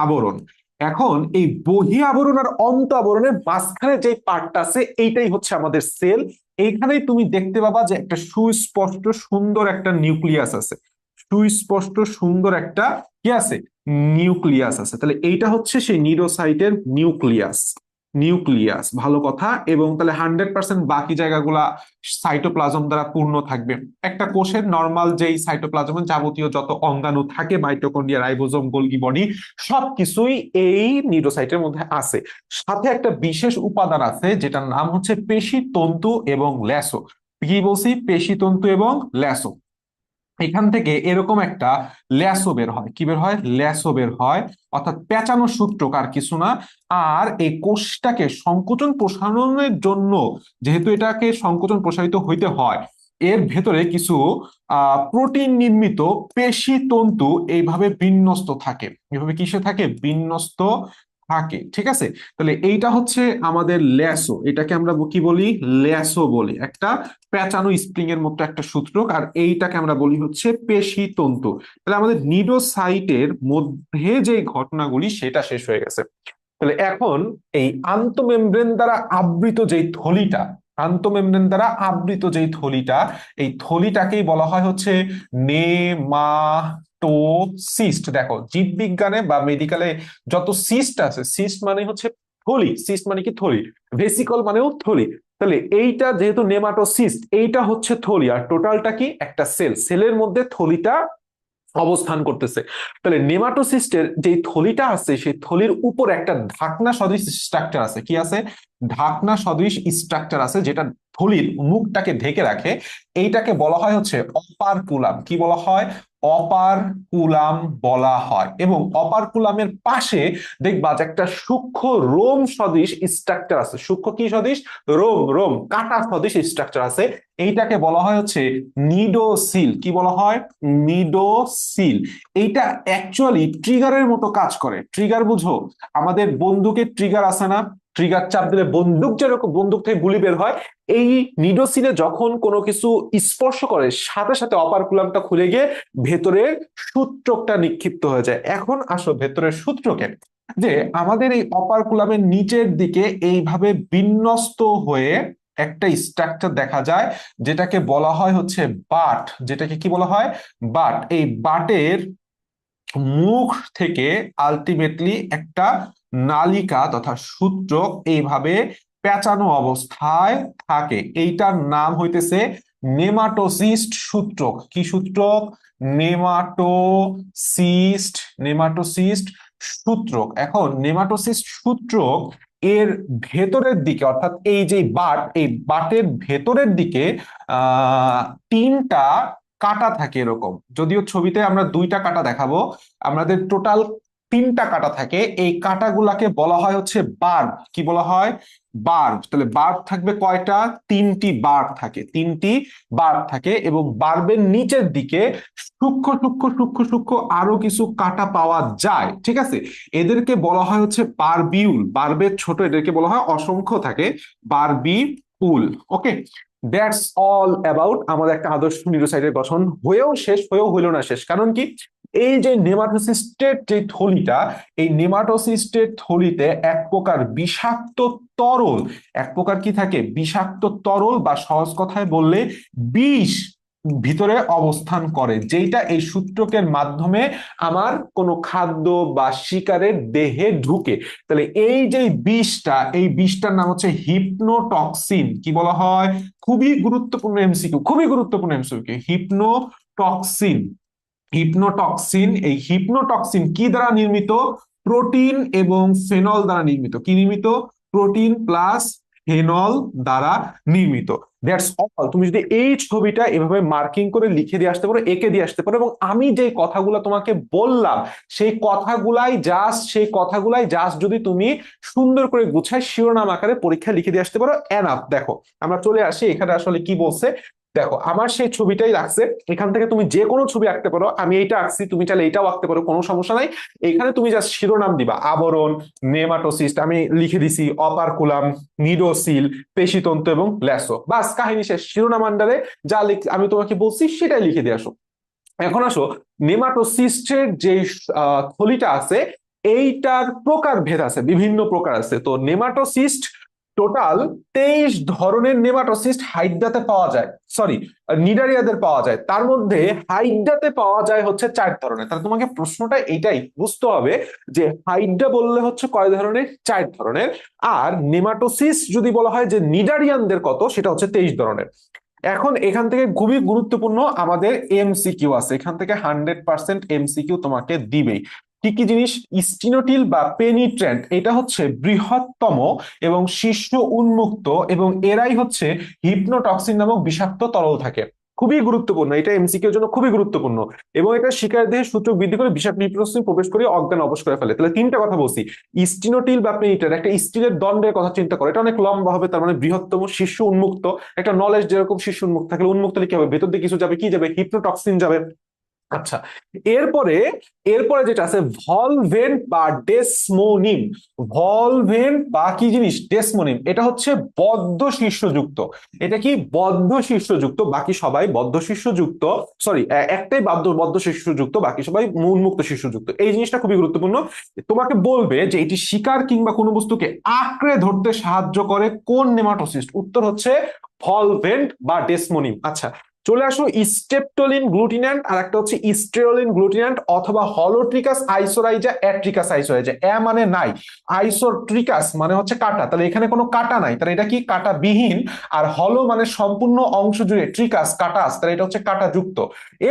আবরণ। এখন এই বহি আবরণ আর অন্ত আবরণের মাঝখানে যে পার্টটা আছে, এইটাই হচ্ছে আমাদের সেল। এইখানেই তুমি দেখতে পাবা যে একটা সুস্পষ্ট সুন্দর একটা নিউক্লিয়াস আছে, সুস্পষ্ট সুন্দর একটা কি আছে, নিউক্লিয়াস আছে। তাহলে এইটা হচ্ছে সেই নিডোসাইটের নিউক্লিয়াস, নিউক্লিয়াস, ভালো কথা। এবং তাহলে 100% বাকি জায়গাগুলা সাইটোপ্লাজম দ্বারা পূর্ণ থাকবে। একটা কোষের নর্মাল যেই সাইটোপ্লাজমের যাবতীয় যত অঙ্গাণু থাকে, মাইটোকন্ড্রিয়া, রাইবোজোম, গোলগি বডি, সবকিছুই এই নিউরোসাইটের মধ্যে আছে। সাথে একটা বিশেষ উপাদান আছে যেটার নাম হচ্ছে পেশি তন্তু এবং ল্যাসো। কি বলছি, পেশি তন্তু এবং ল্যাসো। এখান থেকে এরকম একটা ল্যাসো বের হয়, কি বের হয়, ল্যাসো বের হয়, অর্থাৎ পেঁচানো সূত্রক আর কিছু না। আর এই কোষটাকে সংকোচন প্রসারণের জন্য, যেহেতু এটাকে সংকোচন প্রসারিত হইতে হয়, এর ভেতরে কিছু প্রোটিন নির্মিত পেশি তন্তু এইভাবে বিন্যস্ত থাকে, এভাবে কিসে থাকে, বিন্যস্ত থাকে, ঠিক আছে। তাহলে এইটা হচ্ছে আমাদের ল্যাসো, এটাকে আমরা কি বলি, ল্যাসো বলি, একটা পেঁচানো স্প্রিং এর মতো একটা সূত্রক। আর এইটাকে আমরা বলি হচ্ছে পেশি তন্তু। তাহলে আমাদের নিডোসাইটের মধ্যে যে ঘটনাগুলি, সেটা শেষ হয়ে গেছে। তাহলে এখন এই আন্তঃমেমব্রেন দ্বারা আবৃত যেই থলিটা, আন্তঃমেমব্রেন দ্বারা আবৃত যেই থলিটা, এই থলিটাকেই বলা হয় হচ্ছে নেমাটোসিস্ট। দেখো জীববিজ্ঞানে বা মেডিকেলে যত সিস্ট আছে, সিস্ট মানে হচ্ছে থলি, সিস্ট মানে কি থলি, ভেসিকল মানেও থলি। তাহলে এইটা যেহেতু নেমাটোসিস্ট, এইটা হচ্ছে থলি, আর টোটালটা কি একটা সেল, সেলের মধ্যে থলিটা অবস্থান করতেছে। তাহলে নেমাটোসিস্টের যে থলিটা আছে, সেই থলির উপর একটা ঢাকনা সদৃশ স্ট্রাকচার আছে। কি আছে? ঢাকনা সদৃশ স্ট্রাকচার আছে, যেটা থলির মুখটাকে ঢেকে রাখে। এইটাকে বলা হয় হচ্ছে অপারকুলাম। কি বলা হয়? অপারকুলাম বলা হয়। এবং অপারকুলামের পাশে দেখবা যে একটা সূক্ষ্ম রোম সদৃশ স্ট্রাকচার আছে। সূক্ষ্ম কি সদৃশ? রোম, রোম কাটা সদৃশ স্ট্রাকচার আছে। এইটাকে বলা হয় হচ্ছে নিডোসিল। কি বলা হয়? নিডোসিল। এইটা অ্যাকচুয়ালি ট্রিগারের মতো কাজ করে। ট্রিগার বুঝো? আমাদের বন্দুকের ট্রিগার আছে না? ট্রিগার চাপ দিলে বন্দুক যেরকম, বন্দুক থেকে গুলি বের হয়, এই নিডোসিলে যখন কোনো কিছু স্পর্শ করে, সাথে সাথে অপারকুলামটা খুলে গিয়ে ভেতরের সূত্রকটা নিক্ষিপ্ত হয়ে যায়। এখন আসো ভেতরের সূত্রকে, যে আমাদের এই অপারকুলামের নিচের দিকে এইভাবে বিন্যস্ত হয়ে একটা স্ট্রাকচার দেখা যায়, যেটাকে বলা হয় হচ্ছে বাট। যেটাকে কি বলা হয়? বাট। এই বাটের মুখ থেকে আলটিমেটলি একটা নালিকা তথা সূত্রক এইভাবে পেঁচানো অবস্থায় থাকে। এইটার নাম হইতেছে নেমাটোসিস্ট সূত্রক। কি সূত্রক? Nematocyst, nematocyst সূত্রক। এখন নেমাটোসিস্ট সূত্রক এর ভেতরের দিকে, অর্থাৎ এই যে বাট, এই বাটের ভেতরের দিকে তিনটা কাটা থাকে এরকম। যদিও ছবিতে আমরা দুইটা কাটা দেখাবো, আমাদের টোটাল তিনটা কাটা থাকে। এই কাটাগুলাকে বলা হয় হচ্ছে বার্ব। কি বলা হয়? বার্ব। তাহলে বার্ব থাকবে কয়টা? তিনটি বার্ব থাকে, তিনটি বার্ব থাকে। এবং বার্বের নিচের দিকে সূক্ষ্ম সূক্ষ্ম সূক্ষ্ম সূক্ষ্ম আরো কিছু কাটা পাওয়া যায়। ঠিক আছে? এদেরকে বলা হয় হচ্ছে বারবিউল। বার্বের ছোট, এদেরকে বলা হয় অসংখ্য থাকে, বারবিউল। ওকে, দ্যাটস অল অ্যাবাউট আমাদের একটা আদর্শ নিউরোসাইটের গঠন। হয়েও শেষ, হয়েও হইল না শেষ। কারণ কি? এই যে নেমাটোসিস্টের যে থলিটা, এই নেমাটোসিস্টের থলিতে এক প্রকার বিষাক্ত তরল, এক প্রকার কি থাকে? বিষাক্ত তরল, বা সহজ কথায় বললে বিষ ভিতরে অবস্থান করে, যেটা এই সূত্রকের মাধ্যমে আমার কোনো খাদ্য বা শিকারের দেহে ঢুকে। তাহলে এই যে বিষটা, এই বিষটার নাম হচ্ছে হিপনোটক্সিন। কি বলা হয়? খুবই গুরুত্বপূর্ণ এমসিকিউ, খুবই গুরুত্বপূর্ণ এমসিকিউ, হিপনোটক্সিন। হিপনোটক্সিন, এই হিপনোটক্সিন কি দ্বারা নির্মিত? প্রোটিন এবং ফেনল দ্বারা নির্মিত। কি নির্মিত? প্রোটিন প্লাস ফেনল দ্বারা নির্মিত। That's all. তুমি যদি এই ছবিটা এভাবে মার্কিং করে লিখে দিয়ে আসতে পারো, এঁকে দিয়ে আসতে পারো, এবং আমি যে কথাগুলো তোমাকে বললাম সেই কথাগুলাই জাস্ট যদি তুমি সুন্দর করে গুছায় শিরোনাম আকারে পরীক্ষা লিখে দিয়ে আসতে পারো, এনাফ। দেখো আমরা চলে আসি এখানে আসলে কি বলছে। দেখো আমার সেই ছবিটাই লাগছে, এখান থেকে তুমি যে কোনো ছবি আঁকতে পারো। আমি এইটা আঁকছি, তুমি চাইলে এইটাও আঁকতে পারো, কোনো সমস্যা নাই। এখানে তুমি জাস্ট শিরোনাম দিবা, আবরণ, নেমাটোসিস্ট, আমি লিখে দিছি অপারকুলাম, নিডোসিল, পেশিতন্তু এবং ল্যাসো। বাস, কাহিনী শেষ। শিরোনাম আন্ডারে যা আমি তোমাকে বলছি সেটাই লিখে দিয়ে আসো। এখন আসো নেমাটোসিস্টের যে থলিটা আছে, এইটার প্রকার ভেদ আছে, বিভিন্ন প্রকার আছে। তো নেমাটোসিস্ট টোটাল 23 ধরনের নেমাটোসিস্ট হাইড্রাতে পাওয়া যায়, সরি নিডারিয়াদের পাওয়া যায়। তার মধ্যে হাইড্রাতে পাওয়া যায় হচ্ছে 4 ধরনের। তাহলে তোমাকে প্রশ্নটা এইটাই বুঝতে হবে যে হাইড্রা বললে হচ্ছে কয় ধরনের? 4 ধরনের। আর নেমাটোসিস্ট যদি বলা হয় যে নিডারিয়ানদের কত, সেটা হচ্ছে 23 ধরনের। এখন এখান থেকে খুবই গুরুত্বপূর্ণ আমাদের এমসিকিউ আছে, এখান থেকে 100% এমসিকিউ তোমাকে দিবেই। কি কি জিনিস? স্টিনোটিল বা পেনিট্রেন্ট, এটা হচ্ছে বৃহত্তম এবং শীর্ষ উন্মুক্ত, এবং এরাই হচ্ছে হিপনোটক্সিন নামক বিষাক্ত তরল থাকে। খুবই গুরুত্বপূর্ণ, এটা এমসিকিউ এর জন্য খুবই গুরুত্বপূর্ণ। এবং এটা শিকারের দেহে সূচক বৃদ্ধি করে বিষাক্ত নিউট্রোসিন প্রবেশ করে অজ্ঞান অবশ করে ফেলে। তাহলে তিনটা কথা বলছি। স্টিনোটিল বা পেনিট্রেন্ট, একটা স্টিলের দণ্ডের কথা চিন্তা করো, এটা অনেক লম্বা হবে, তার মানে বৃহত্তম, শীর্ষ উন্মুক্ত। একটা নলেজ যেরকম শীর্ষ উন্মুক্ত থাকলে, উন্মুক্ত কি হবে? ভেতর দিয়ে কিছু যাবে, কি যাবে? হিপনোটক্সিন যাবে। আচ্ছা, এরপরে এরপরে যেটা আছে ভলভেন্ট বা ডেসমোনিম। ভলভেন্ট বা কি জিনিস? ডেসমোনিম। এটা হচ্ছে বদ্ধ শীর্ষযুক্ত। এটা কি? বদ্ধ শীর্ষযুক্ত, বাকি সবাই বদ্ধ শীর্ষযুক্ত। সরি, একটাই বদ্ধ বদ্ধ শীর্ষযুক্ত, বাকি সবাই উন্মুক্ত শীর্ষযুক্ত। এই জিনিসটা খুবই গুরুত্বপূর্ণ। তোমাকে বলবে যে এটি শিকার কিংবা কোনো বস্তুকে আঁকড়ে ধরতে সাহায্য করে কোন নেমাটোসিস্ট? উত্তর হচ্ছে ভলভেন্ট বা ডেসমোনিম। আচ্ছা, চলে আসো স্টেপটোলিন গ্লুটিন্যান্ট, আর একটা হচ্ছে স্টেরোলিন গ্লুটিন্যান্ট অথবা হলোট্রিকাস আইসোরাইজা, অ্যাট্রিকাস আইসোরাইজা। এ মানে নাই, আইসোট্রিকাস মানে হচ্ছে কাটা, তাহলে এখানে কোনো কাটা নাই, তাহলে এটা কি? কাটা বিহীন। আর হলো মানে সম্পূর্ণ অংশ জুড়ে, ট্রিকাস কাটাস, তাহলে এটা হচ্ছে কাটা যুক্ত।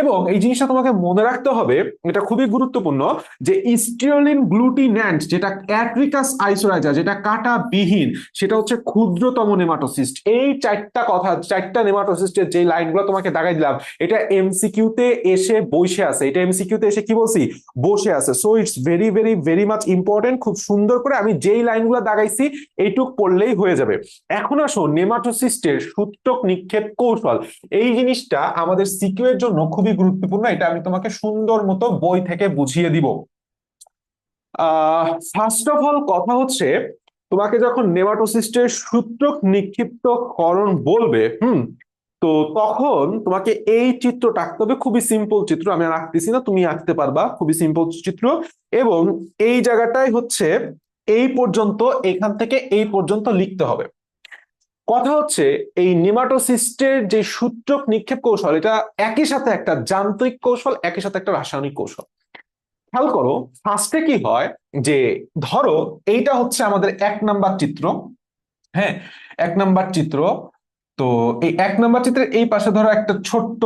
এবং এই জিনিসটা তোমাকে মনে রাখতে হবে, এটা খুবই গুরুত্বপূর্ণ, যে স্টেরোলিন গ্লুটিন্যান্ট যেটা অ্যাট্রিকাস আইসোরাইজা, যেটা কাটা বিহীন, সেটা হচ্ছে ক্ষুদ্রতম নেমাটোসিস্ট। এই চারটা কথা, চারটা নেমাটোসিস্টের যে লাইনগুলো তোমাকে দাগাই দিলাম, এটা এমসিকিউ তে এসে বসে আছে। এটা এমসিকিউ তে এসে কি বলছি? বসে আছে। So it's very very very much important. খুব সুন্দর করে আমি যেই লাইনগুলো দাগাইছি এইটুক পড়লেই হয়ে যাবে। এখন আসো নেমাটোসিস্টের সূত্রক নিক্ষেপ কৌশল। এই জিনিসটা আমাদের সিকিউ এর জন্য খুবই গুরুত্বপূর্ণ। এটা আমি তোমাকে সুন্দর মতো বই থেকে বুঝিয়ে দিব। ফার্স্ট অফ অল কথা হচ্ছে, তোমাকে যখন নেমাটোসিস্টের সূত্রক নিক্ষিপ্ত করণ বলবে, তো তখন তোমাকে এই চিত্রটা আঁকতে হবে। খুবই সিম্পল চিত্র, আমি আর আঁকতেছি না, তুমি আঁকতে পারবা। খুবই সিম্পল চিত্র। এবং এই জায়গাটাই হচ্ছে এই পর্যন্ত, এখান থেকে এই পর্যন্ত লিখতে হবে। কথা হচ্ছে এই নেমাটোসিস্টের যে সূত্রক নিক্ষেপ কৌশল, এটা একই সাথে একটা যান্ত্রিক কৌশল, একই সাথে একটা রাসায়নিক কৌশল। খেয়াল করো, ফার্স্টে কি হয়, যে ধরো এইটা হচ্ছে আমাদের 1 নাম্বার চিত্র। হ্যাঁ, 1 নাম্বার চিত্র। তো এই 1 নাম্বার চিত্রের এই পাশে ধরো একটা ছোট্ট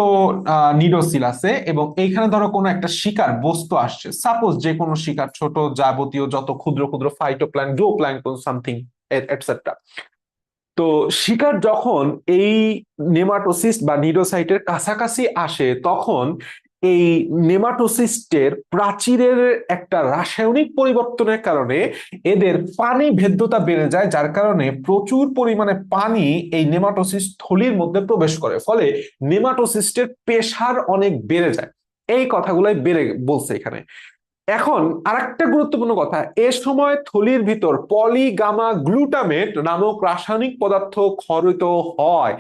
নিডোসিল আছে, এবং এইখানে ধরো কোনো একটা শিকার বস্তু আসছে, সাপোজ যে কোনো শিকার, ছোট যাবতীয় যত ক্ষুদ্র ক্ষুদ্র ফাইটোপ্ল্যাঙ্ক, জুওপ্ল্যাঙ্কটন সামথিং এটসেট্রা। তো শিকার যখন এই নেমাটোসিস্ট বা নিডোসাইটের কাছাকাছি আসে, তখন এই নেমাটোসিস্টের প্রাচীরের একটা রাসায়নিক পরিবর্তনের কারণে এদের পানি ভেদ্যতা বেড়ে যায়, যার কারণে প্রচুর পরিমাণে পানি এই নেমাটোসিস্ট থলির মধ্যে প্রবেশ করে, ফলে নেমাটোসিস্টের প্রেসার অনেক বেড়ে যায়। এই কথাগুলাই বেড়ে বলছে এখানে। এখন আরেকটা গুরুত্বপূর্ণ কথা, এ সময় থলির ভিতর পলিগামা গ্লুটামেট নামক রাসায়নিক পদার্থ ক্ষরিত হয়,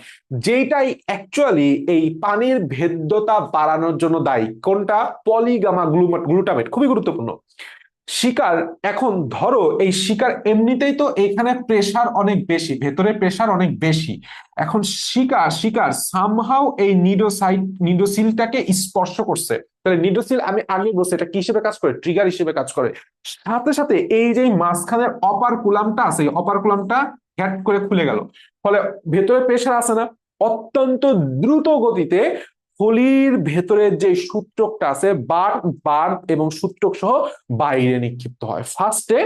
যেটাই অ্যাকচুয়ালি এই পানির ভেদ্যতা বাড়ানোর জন্য দায়ী। কোনটা? পলিগামা গ্লুটামেট। খুবই গুরুত্বপূর্ণ। শিকার, এখন ধরো এই শিকার এমনিতেই তো এখানে প্রেসার অনেক বেশি, ভেতরে প্রেসার অনেক বেশি। এখন শিকার শিকার সামহাও এই নিডোসিলটাকে স্পর্শ করছে। তাহলে নিডোসিল, আমি আগে বলছি, এটা কি হিসেবে কাজ করে? ট্রিগার হিসেবে কাজ করে। সাথে সাথে এই যে মাঝখানের অপারকুলামটা আছে, অপারকুলামটা হ্যাট করে খুলে গেল, ফলে ভেতরে প্রেসার আছে না, অত্যন্ত দ্রুত গতিতে থলির ভেতরের যে সূত্রকটা আছে, বার্ব এবং সূত্রক সহ বাইরে নিক্ষিপ্ত হয়। ফার্স্টে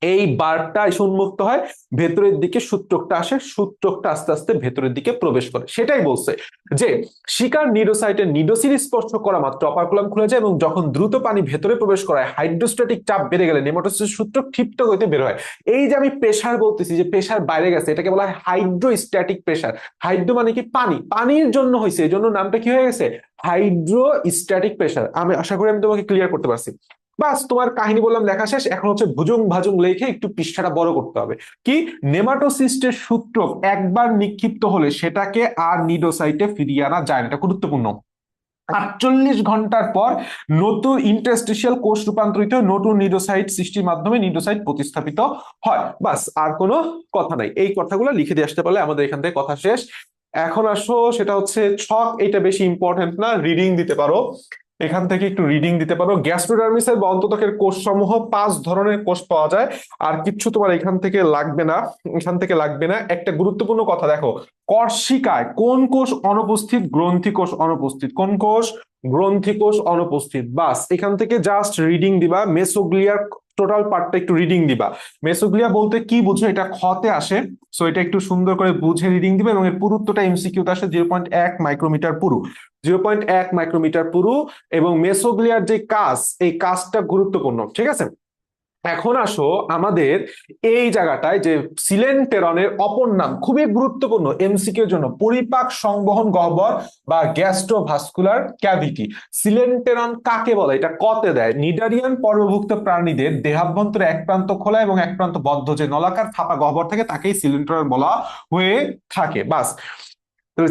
এই বার্বটা এসে উন্মুক্ত হয়, ভেতরের দিকে সূত্রকটা আসে, সূত্রকটা আস্তে আস্তে ভেতরের দিকে প্রবেশ করে। সেটাই বলছে যে শিকার নিডোসাইটের নিডোসিল স্পর্শ করা মাত্র অপারকুলাম খুলে যায়, এবং যখন দ্রুত পানি ভেতরে প্রবেশ করায় হাইড্রোস্ট্যাটিক চাপ বেড়ে গেলে নেমাটোসিস সূত্রক ক্ষিপ্ত হইতে বের হয়। এই যে আমি প্রেসার বলতেছি, যে প্রেসার বাইরে গেছে, এটাকে বলা হয় হাইড্রোস্ট্যাটিক প্রেসার। হাইড্রো মানে কি? পানি, পানির জন্য হয়েছে, এই জন্য নামটা কি হয়ে গেছে? Hydrostatic pressure. আমি আশা করি আমি তোমাকে ক্লিয়ার করতে পারছি। বাস, তোমার কাহিনী বললাম, লেখা শেষ। এখন হচ্ছে ভুজুং ভাজুং লিখে একটু পৃষ্ঠাটা বড় করতে হবে। কি? নেমাটোসিস্টের সূত্রক একবার নিক্ষিপ্ত হলে সেটাকে আর নিডোসাইটে ফিরিয়ে আনা যায় না। এটা গুরুত্বপূর্ণ। 48 ঘন্টার পর নতুন ইন্টারস্টিশিয়াল কোষ রূপান্তরিত নতুন নিডোসাইট সৃষ্টির মাধ্যমে নিডোসাইট প্রতিস্থাপিত হয়। বাস, আর কোনো কথা নাই। এই কথাগুলো লিখে দিয়ে আসতে পারলে আমাদের এখান থেকে কথা শেষ। এখন আসো, সেটা হচ্ছে ছক। এটা বেশি ইম্পর্টেন্ট না, রিডিং দিতে পারো। এখান থেকে একটু রিডিং দিতে পারো। গ্যাস্ট্রোডার্মিসের বা অন্তত্বকের কোষ সমূহ 5 ধরনের কোষ পাওয়া যায়। আর কিচ্ছু তোমার এখান থেকে লাগবে না, এখান থেকে লাগবে না। একটা গুরুত্বপূর্ণ কথা দেখো, কর্ষিকায় কোন কোষ অনুপস্থিত? গ্রন্থি কোষ অনুপস্থিত। কোন কোষ? গ্রন্থি কোষ অনুপস্থিত। বাস, এখান থেকে জাস্ট রিডিং দিবা। মেসোগ্লিয়ার টোটাল পার্টটা একটু রিডিং দিবা। মেসোগ্লিয়া বলতে কি বুঝো? এটা খতে আসে, সো এটা একটু সুন্দর করে বুঝে রিডিং দিবে। এবং এর পুরুত্বটা এমসিকিউতে আসে 0.1 মাইক্রোমিটার পুরু। 0.1 মাইক্রোমিটার পুরু। এবং মেসোগ্লিয়ার যে কাজ, এই কাজটা গুরুত্বপূর্ণ, ঠিক আছে? এখন আসো আমাদের এই জায়গাটায় যে সিলেন্টেরনের অপর নাম, খুবই গুরুত্বপূর্ণ এমসিকিউ এর জন্য, পরিপাক সংবহন গহ্বর বা গ্যাস্ট্রোভাস্কুলার ক্যাভিটি। সিলেন্টেরন কাকে বলে, এটা কতে দেয়? নিডারিয়ান পর্বভুক্ত প্রাণীদের দেহাভ্যন্তরে এক প্রান্ত খোলা এবং এক প্রান্ত বদ্ধ যে নলাকার ফাঁপা গহ্বর থাকে তাকেই সিলেন্টেরন বলা হয়ে থাকে। বাস। তো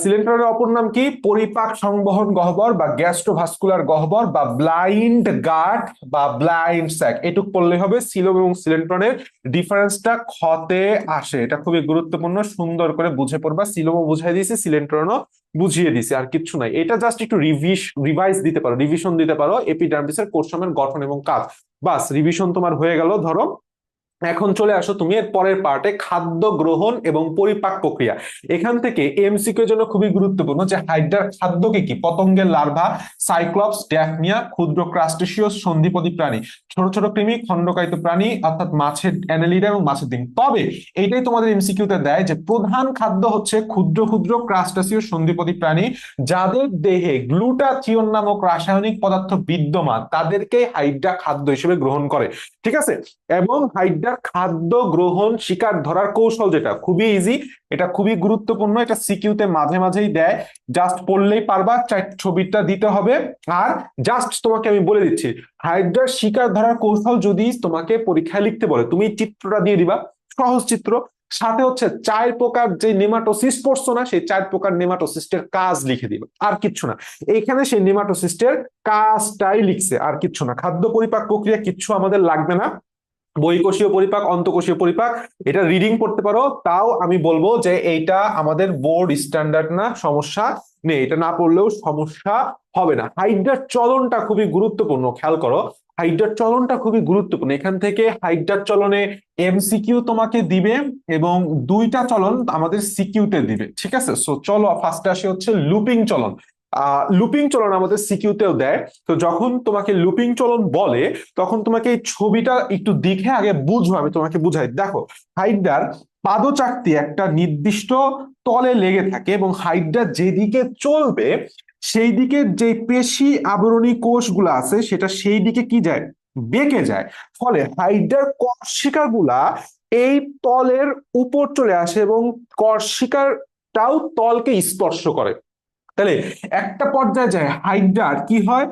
সিলেন্টেরনের অপর নাম কি? পরিপাক সংবহন গহ্বর বা গ্যাস্ট্রোভাস্কুলার গহ্বর বা ব্লাইন্ড গার্ড বা ব্লাইন্ড স্যাক। এটুক পড়লে হবে। সিলোম এবং সিলেন্ট্রনের ডিফারেন্সটা ক্ষতে আসে, এটা খুবই গুরুত্বপূর্ণ, সুন্দর করে বুঝে পড়বা। সিলোমও বুঝাই দিয়েছি, সিলেন্ট্রনও বুঝিয়ে দিয়েছি, আর কিচ্ছু নাই। এটা জাস্ট একটু রিভাইজ দিতে পারো, রিভিশন দিতে পারো এপিডার্মিসের কোষসমূহের গঠন এবং কাজ। বাস, রিভিশন তোমার হয়ে গেল। ধরো এখন চলে আসো তুমি এর পরের পার্টে, খাদ্য গ্রহণ এবং পরিপাক প্রক্রিয়া। এখান থেকে এমসিকিউ এর জন্য খুবই গুরুত্বপূর্ণ যে হাইড্রার খাদ্য কি কি? পতঙ্গের লার্ভা, সাইক্লপস, ড্যাফনিয়া, ক্ষুদ্র ক্রাস্টেসিয়াস সন্ধিপদী প্রাণী, ছোট ছোট কৃমি, খণ্ডকায়িত প্রাণী অর্থাৎ মাছের অ্যানেলিডা এবং মাছের ডিম। তবে এইটাই তোমাদের এমসিকিউ তে দেয় যে প্রধান খাদ্য হচ্ছে ক্ষুদ্র ক্ষুদ্র ক্রাস্টেসিয়াস সন্ধিপদী প্রাণী, যাদের দেহে গ্লুটাথিয়ন নামক রাসায়নিক পদার্থ বিদ্যমান, তাদেরকে হাইড্রা খাদ্য হিসেবে গ্রহণ করে। ঠিক আছে? এবং হাইড্রার খাদ্য গ্রহণ শিকার ধরার কৌশল যেটা খুবই ইজি, এটা খুবই গুরুত্বপূর্ণ, এটা সিকিউতে মাঝে মাঝেই দেয়, জাস্ট পড়লেই পারবা। ছবিটা দিতে হবে। আর জাস্ট তোমাকে আমি বলে দিচ্ছি, হাইড্রার শিকার ধরার কৌশল যদি তোমাকে পরীক্ষায় লিখতে বলে, তুমি চিত্রটা দিয়ে দিবা, সহজ চিত্র। সাথে হচ্ছে 4 প্রকার যে নেমাটোসিস পড়ছো না, সেই 4 প্রকার নেমাটোসিস্টের কাজ লিখে দিবা, আর কিচ্ছু না। এইখানে সেই নেমাটোসিস্টের কাজটাই লিখছে, আর কিচ্ছু না। খাদ্য পরিপাক প্রক্রিয়া কিচ্ছু আমাদের লাগবে না। বহিঃকোষীয় পরিপাক, অন্তঃকোষীয় পরিপাক, এটা রিডিং করতে পারো। তাও আমি বলবো যে এইটা আমাদের বোর্ড স্ট্যান্ডার্ড না, সমস্যা নেই, এটা না পড়লেও সমস্যা হবে না। হাইড্রার চলনটা খুবই গুরুত্বপূর্ণ, খেয়াল করো। হাইড্রার চলনটা খুবই গুরুত্বপূর্ণ। এখান থেকে হাইড্রার চলনে এমসিকিউ তোমাকে দিবে এবং 2টা চলন আমাদের সিকিউতে দিবে। ঠিক আছে? সো চলো ফার্স্টে আসে হচ্ছে লুপিং চলন। লুপিং চলন আমাদের সিকিউতেও দেয়। তো যখন তোমাকে লুপিং চলন বলে, তখন তোমাকে এই ছবিটা একটু দেখে আগে বুঝো, আমি তোমাকে বুঝাই। দেখো, হাইড্রার পাদচাকতি একটা নির্দিষ্ট তলে লেগে থাকে এবং হাইড্রা যেদিকে চলবে সেই দিকে যে পেশি আবরণী কোষগুলো আছে সেটা সেই দিকে কি যায়? বেঁকে যায়। ফলে হাইড্রার কর্ষিকা গুলা এই তলের উপর চলে আসে এবং কর্ষিকাটাও তলকে স্পর্শ করে। তাহলে একটা পর্যায়ে যায় হাইড্রার কি হয়,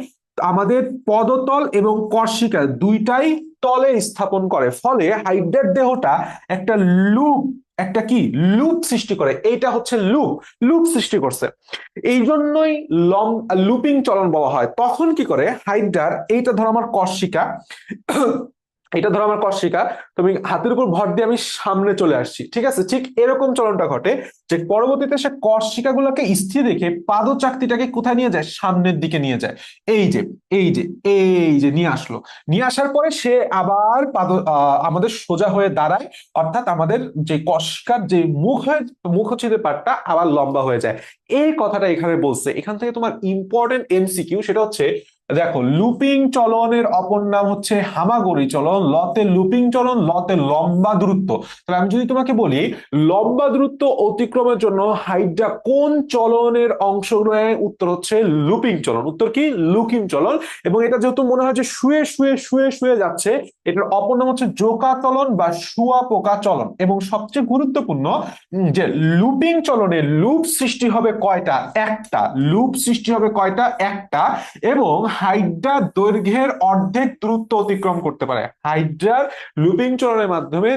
আমাদের পদতল এবং কর্ষিকা দুইটাই তলে স্থাপন করে। ফলে হাইড্রার দেহটা একটা লুপ, একটা কি লুপ সৃষ্টি করে। এইটা হচ্ছে লুপ, লুপ সৃষ্টি করছে। এই জন্যই লুপিং চলন বলা হয়। তখন কি করে হাইড্রার, এইটা ধরো আমার কর্ষিকা, এটা ধরো আমার কর্ষিকা, তুমি হাতের উপর ভর দিয়ে আমি সামনে চলে আসছি। ঠিক আছে? ঠিক এরকম চলনটা ঘটে যে পরবর্তীতে সে কর্ষিকা গুলোকে স্থির রেখে পাদচাকতিটাকে কোথায় নিয়ে যায়? সামনের দিকে নিয়ে যায়। এই যে এই যে এই যে নিয়ে আসলো। নিয়ে আসার পরে সে আবার আমাদের সোজা হয়ে দাঁড়ায়, অর্থাৎ আমাদের যে কর্ষিকার যে মুখচ্ছেদের পাটটা আবার লম্বা হয়ে যায়। এই কথাটা এখানে বলছে। এখান থেকে তোমার ইম্পর্টেন্ট এমসিকিউ সেটা হচ্ছে, দেখো, লুপিং চলনের অপর নাম হচ্ছে হামাগুড়ি চলন। লতে লুপিং চলন, লতে লম্বা দূরত্ব। তাহলে আমি যদি তোমাকে বলি লম্বা দূরত্ব অতিক্রমের জন্য হাইড্রা কোন চলনের অংশ নেয়, উত্তর হচ্ছে লুপিং চলন। উত্তর কি? লুপিং চলন। এবং এটা যেহেতু মনে হয় যে শুয়ে শুয়ে শুয়ে শুয়ে যাচ্ছে, এটার অপর নাম হচ্ছে জোকা চলন বা শুয়া পোকা চলন। এবং সবচেয়ে গুরুত্বপূর্ণ যে লুপিং চলনে লুপ সৃষ্টি হবে কয়টা? একটা। লুপ সৃষ্টি হবে কয়টা? একটা। এবং হাইড্রা দৈর্ঘ্যের অর্ধেক দূরত্ব অতিক্রম করতে পারে। হাইড্রার লুপিং চলনের মাধ্যমে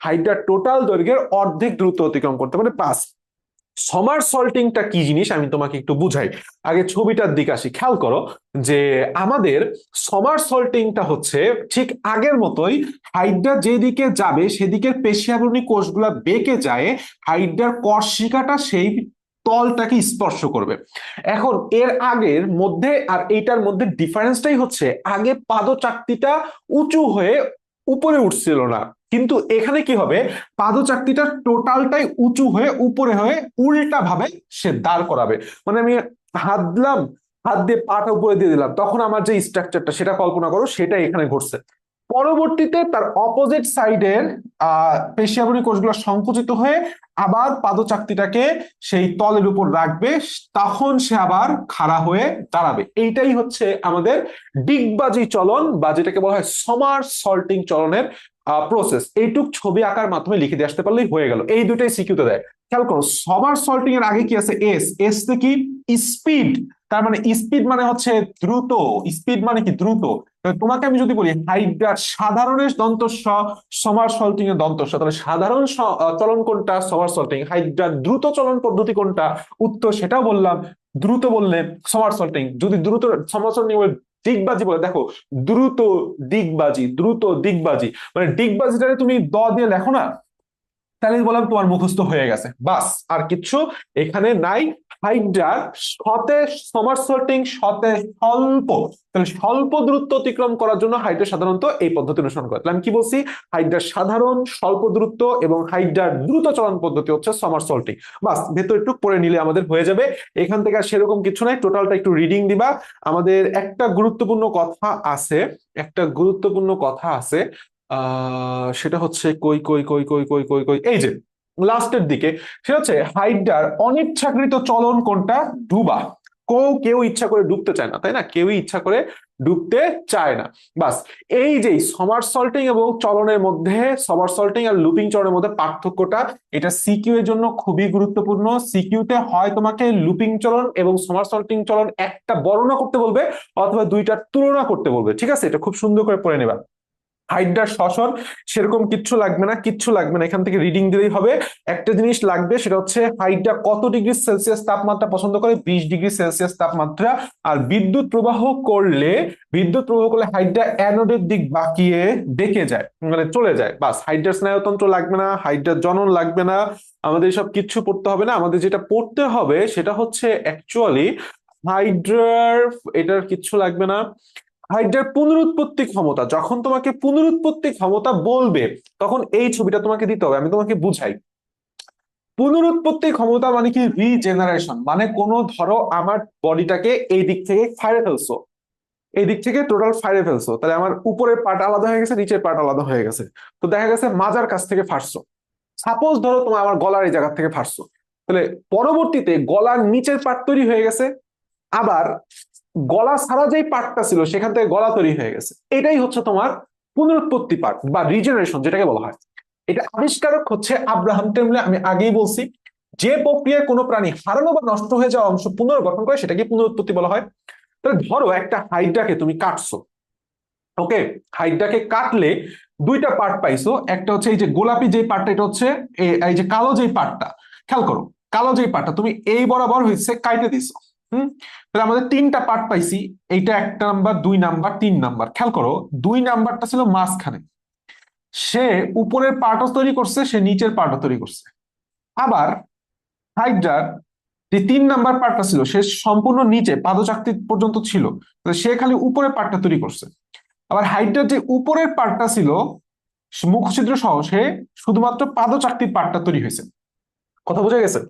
হাইড্রার টোটাল দৈর্ঘ্যের অর্ধেক দূরত্ব অতিক্রম করতে পারে। পাস। সমারসল্টিংটা কি জিনিস আমি তোমাকে একটু বুঝাই। আগে ছবিটার দিকে আসি, খেয়াল করো যে আমাদের সমারসল্টিংটা হচ্ছে ঠিক আগের মতোই। হাইড্রা যেদিকে যাবে সেদিকের পেশি আবরণী কোষগুলা বেঁকে যায়, হাইড্রার কর্ষিকাটা সেই তলটাকে স্পর্শ করবে। এখন এর আগের মধ্যে আর এইটার মধ্যে ডিফারেন্সটাই হচ্ছে, আগে পাদচাকতিটা উঁচু হয়ে উপরে উঠছিল না, কিন্তু এখানে কি হবে, পাদচাকতিটা টোটালটাই উঁচু হয়ে উপরে হয়ে উল্টা ভাবে সে দাঁড় করাবে। মানে আমি হাত দিলাম, হাত দিয়ে পাটা উপরে দিয়ে দিলাম, তখন আমার যে স্ট্রাকচারটা সেটা কল্পনা করো, সেটা এখানে ঘটছে। পরবর্তীতে তার অপোজিট সাইডের পেশিয়াবরী কোষগুলো সংকুচিত হয়ে আবার পাদচাকতিটাকে সেই তলের উপর রাখবে, তখন সে আবার খাড়া হয়ে দাঁড়াবে। এইটাই হচ্ছে আমাদের ডিগবাজি চলন বা যেটাকে বলা হয় সমারসল্টিং চলনের প্রসেস। এইটুক ছবি আঁকার মাধ্যমে লিখে দিয়ে আসতে পারলেই হয়ে গেল। এই দুটাই সিকিউতে দেয়। খেয়াল করো, সমারসল্টিং এর আগে কি আছে? এস। এস তে কি? স্পিড। তার মানে স্পিড মানে হচ্ছে দ্রুত। স্পিড মানে কি? দ্রুত। তোমাকে আমি যদি বলি হাইড্রার সাধারণের দন্তস্ব, সমারসল্টিং এর দন্তস্ব, তাহলে সাধারণ চলন কোনটা? সমারসল্টিং। হাইড্রার দ্রুত চলন পদ্ধতি কোনটা? উত্তর সেটাও বললাম, দ্রুত বললে সমারসল্টিং। যদি দ্রুত সমারসল্টিং বলে ডিগবাজি বলে, দেখো দ্রুত ডিগবাজি, দ্রুত ডিগবাজি, মানে ডিগবাজিটারে তুমি দ দিয়ে লেখো না, তাহলে বললাম তোমার মুখস্থ হয়ে গেছে, বাস আর কিচ্ছু এখানে নাই। হাইড্রার শতে সমারসল্টিং, শতে স্বল্প, তাহলে স্বল্প দূরত্ব অতিক্রম করার জন্য হাইড্রা সাধারণত এই পদ্ধতি অনুসরণ করে। তাহলে আমি কি বলছি? হাইড্রার সাধারণ, স্বল্প দূরত্ব এবং হাইড্রার দ্রুত চলন পদ্ধতি হচ্ছে সমারসল্টিং। বাস ভেতর একটু পড়ে নিলে আমাদের হয়ে যাবে। এখান থেকে আর সেরকম কিছু নাই, টোটালটা একটু রিডিং দিবা। আমাদের একটা গুরুত্বপূর্ণ কথা আছে, একটা গুরুত্বপূর্ণ কথা আছে, সেটা হচ্ছে কই কই কই কই কই কই কই এই যে লাস্টের দিকে, সেটা হচ্ছে হাইড্রার অনিচ্ছাকৃত চলন কোনটা? ডুবা। কেউ ইচ্ছা করে ডুবতে চায় না, তাই না? কেউই ইচ্ছা করে ডুবতে চায় না। বাস এই যে সমারসল্টিং এবং চলনের মধ্যে, সমারসল্টিং আর লুপিং চলনের মধ্যে পার্থক্যটা, এটা সিকিউ এর জন্য খুবই গুরুত্বপূর্ণ। সিকিউতে হয় তোমাকে লুপিং চলন এবং সমারসল্টিং চলন একটা বর্ণনা করতে বলবে অথবা দুইটার তুলনা করতে বলবে, ঠিক আছে? এটা খুব সুন্দর করে পড়ে নেবা। হাইড্রার শ্বসন সেরকম কিচ্ছু লাগবে না, কিচ্ছু লাগবে না, এখান থেকে রিডিং দিলেই হবে। একটা জিনিস লাগবে, সেটা হচ্ছে হাইড্রা কত ডিগ্রি সেলসিয়াস তাপমাত্রা পছন্দ করে? 20 ডিগ্রি সেলসিয়াস তাপমাত্রা। আর বিদ্যুৎ প্রবাহ করলে হাইড্রা অ্যানোডের দিক বাঁকিয়ে বেঁকে যায়, মানে চলে যায়। বাস হাইড্রার স্নায়ুতন্ত্র লাগবে না, হাইড্রার জনন লাগবে না, আমাদের সব কিচ্ছু পড়তে হবে না। আমাদের যেটা পড়তে হবে সেটা হচ্ছে অ্যাকচুয়ালি হাইড্রার, এটার কিচ্ছু লাগবে না। হাইড্রার পুনরুৎপত্তি ক্ষমতা, যখন তোমাকে পুনরুৎপত্তি ক্ষমতা বলবে তখন এই ছবিটা তোমাকে দিতে হবে। আমি তোমাকে বুঝাই। পুনরুৎপত্তি ক্ষমতা মানে কি? রিজেনারেশন, মানে কোনো ধরো আমার বডিটাকে এই দিক থেকে ফাইরে ফেলছো, এই দিক থেকে টোটাল ফাইরে ফেলছো, তাহলে আমার উপরের পার্ট আলাদা হয়ে গেছে, নিচের পার্ট আলাদা হয়ে গেছে। তো দেখা গেছে মাজার কাছ থেকে ফাটছো, সাপোজ ধরো তোমার আমার গলার এই জায়গা থেকে ফাটছো, তাহলে পরবর্তীতে গলার নিচের পার্ট তৈরি হয়ে গেছে, আবার গলা ছাড়া যেই পার্টটা ছিল সেখান থেকে গলা তৈরি হয়ে গেছে। এটাই হচ্ছে তোমার পুনরুৎপত্তি পার্ট বা রিজেনারেশন যেটাকে বলা হয়। এটা আবিষ্কারক হচ্ছে আব্রাহাম টেমলে। আমি আগেই বলছি, যে প্রক্রিয়ায় কোনো প্রাণী হারানো বা নষ্ট হয়ে যাওয়া অংশ পুনর্গঠন করে সেটাকে পুনরুৎপত্তি বলা হয়। তাহলে ধরো একটা হাইড্রাকে তুমি কাটছো, ওকে, হাইড্রাকে কাটলে দুইটা পার্ট পাইছো। একটা হচ্ছে এই যে গোলাপি যে পার্টটা, এটা হচ্ছে এই যে কালো যে পার্টটা। খেয়াল করো, কালো যে পার্টটা তুমি এই বরাবর হয়েছে কাইটে দিছো। তাহলে আমাদের তিনটা পার্ট পাইছি। এইটা 1 নাম্বার, 2 নাম্বার, 3 নাম্বার। খেয়াল করো, 2 নাম্বারটা ছিল মাঝখানে, সে উপরের পার্টও তৈরি করছে, সে নিচের পার্টও তৈরি করছে। আবার হাইড্রার যে 3 নাম্বার পার্টটা ছিল সে সম্পূর্ণ নিচে পাদচাকতি পর্যন্ত ছিল, সে খালি উপরের পার্টটা তৈরি করছে। আবার হাইড্রার যে উপরের পার্টটা ছিল মুখ ছিদ্র সহ, সে শুধুমাত্র পাদচাকতির পার্টটা তৈরি হয়েছে। কথা বোঝা গেছে?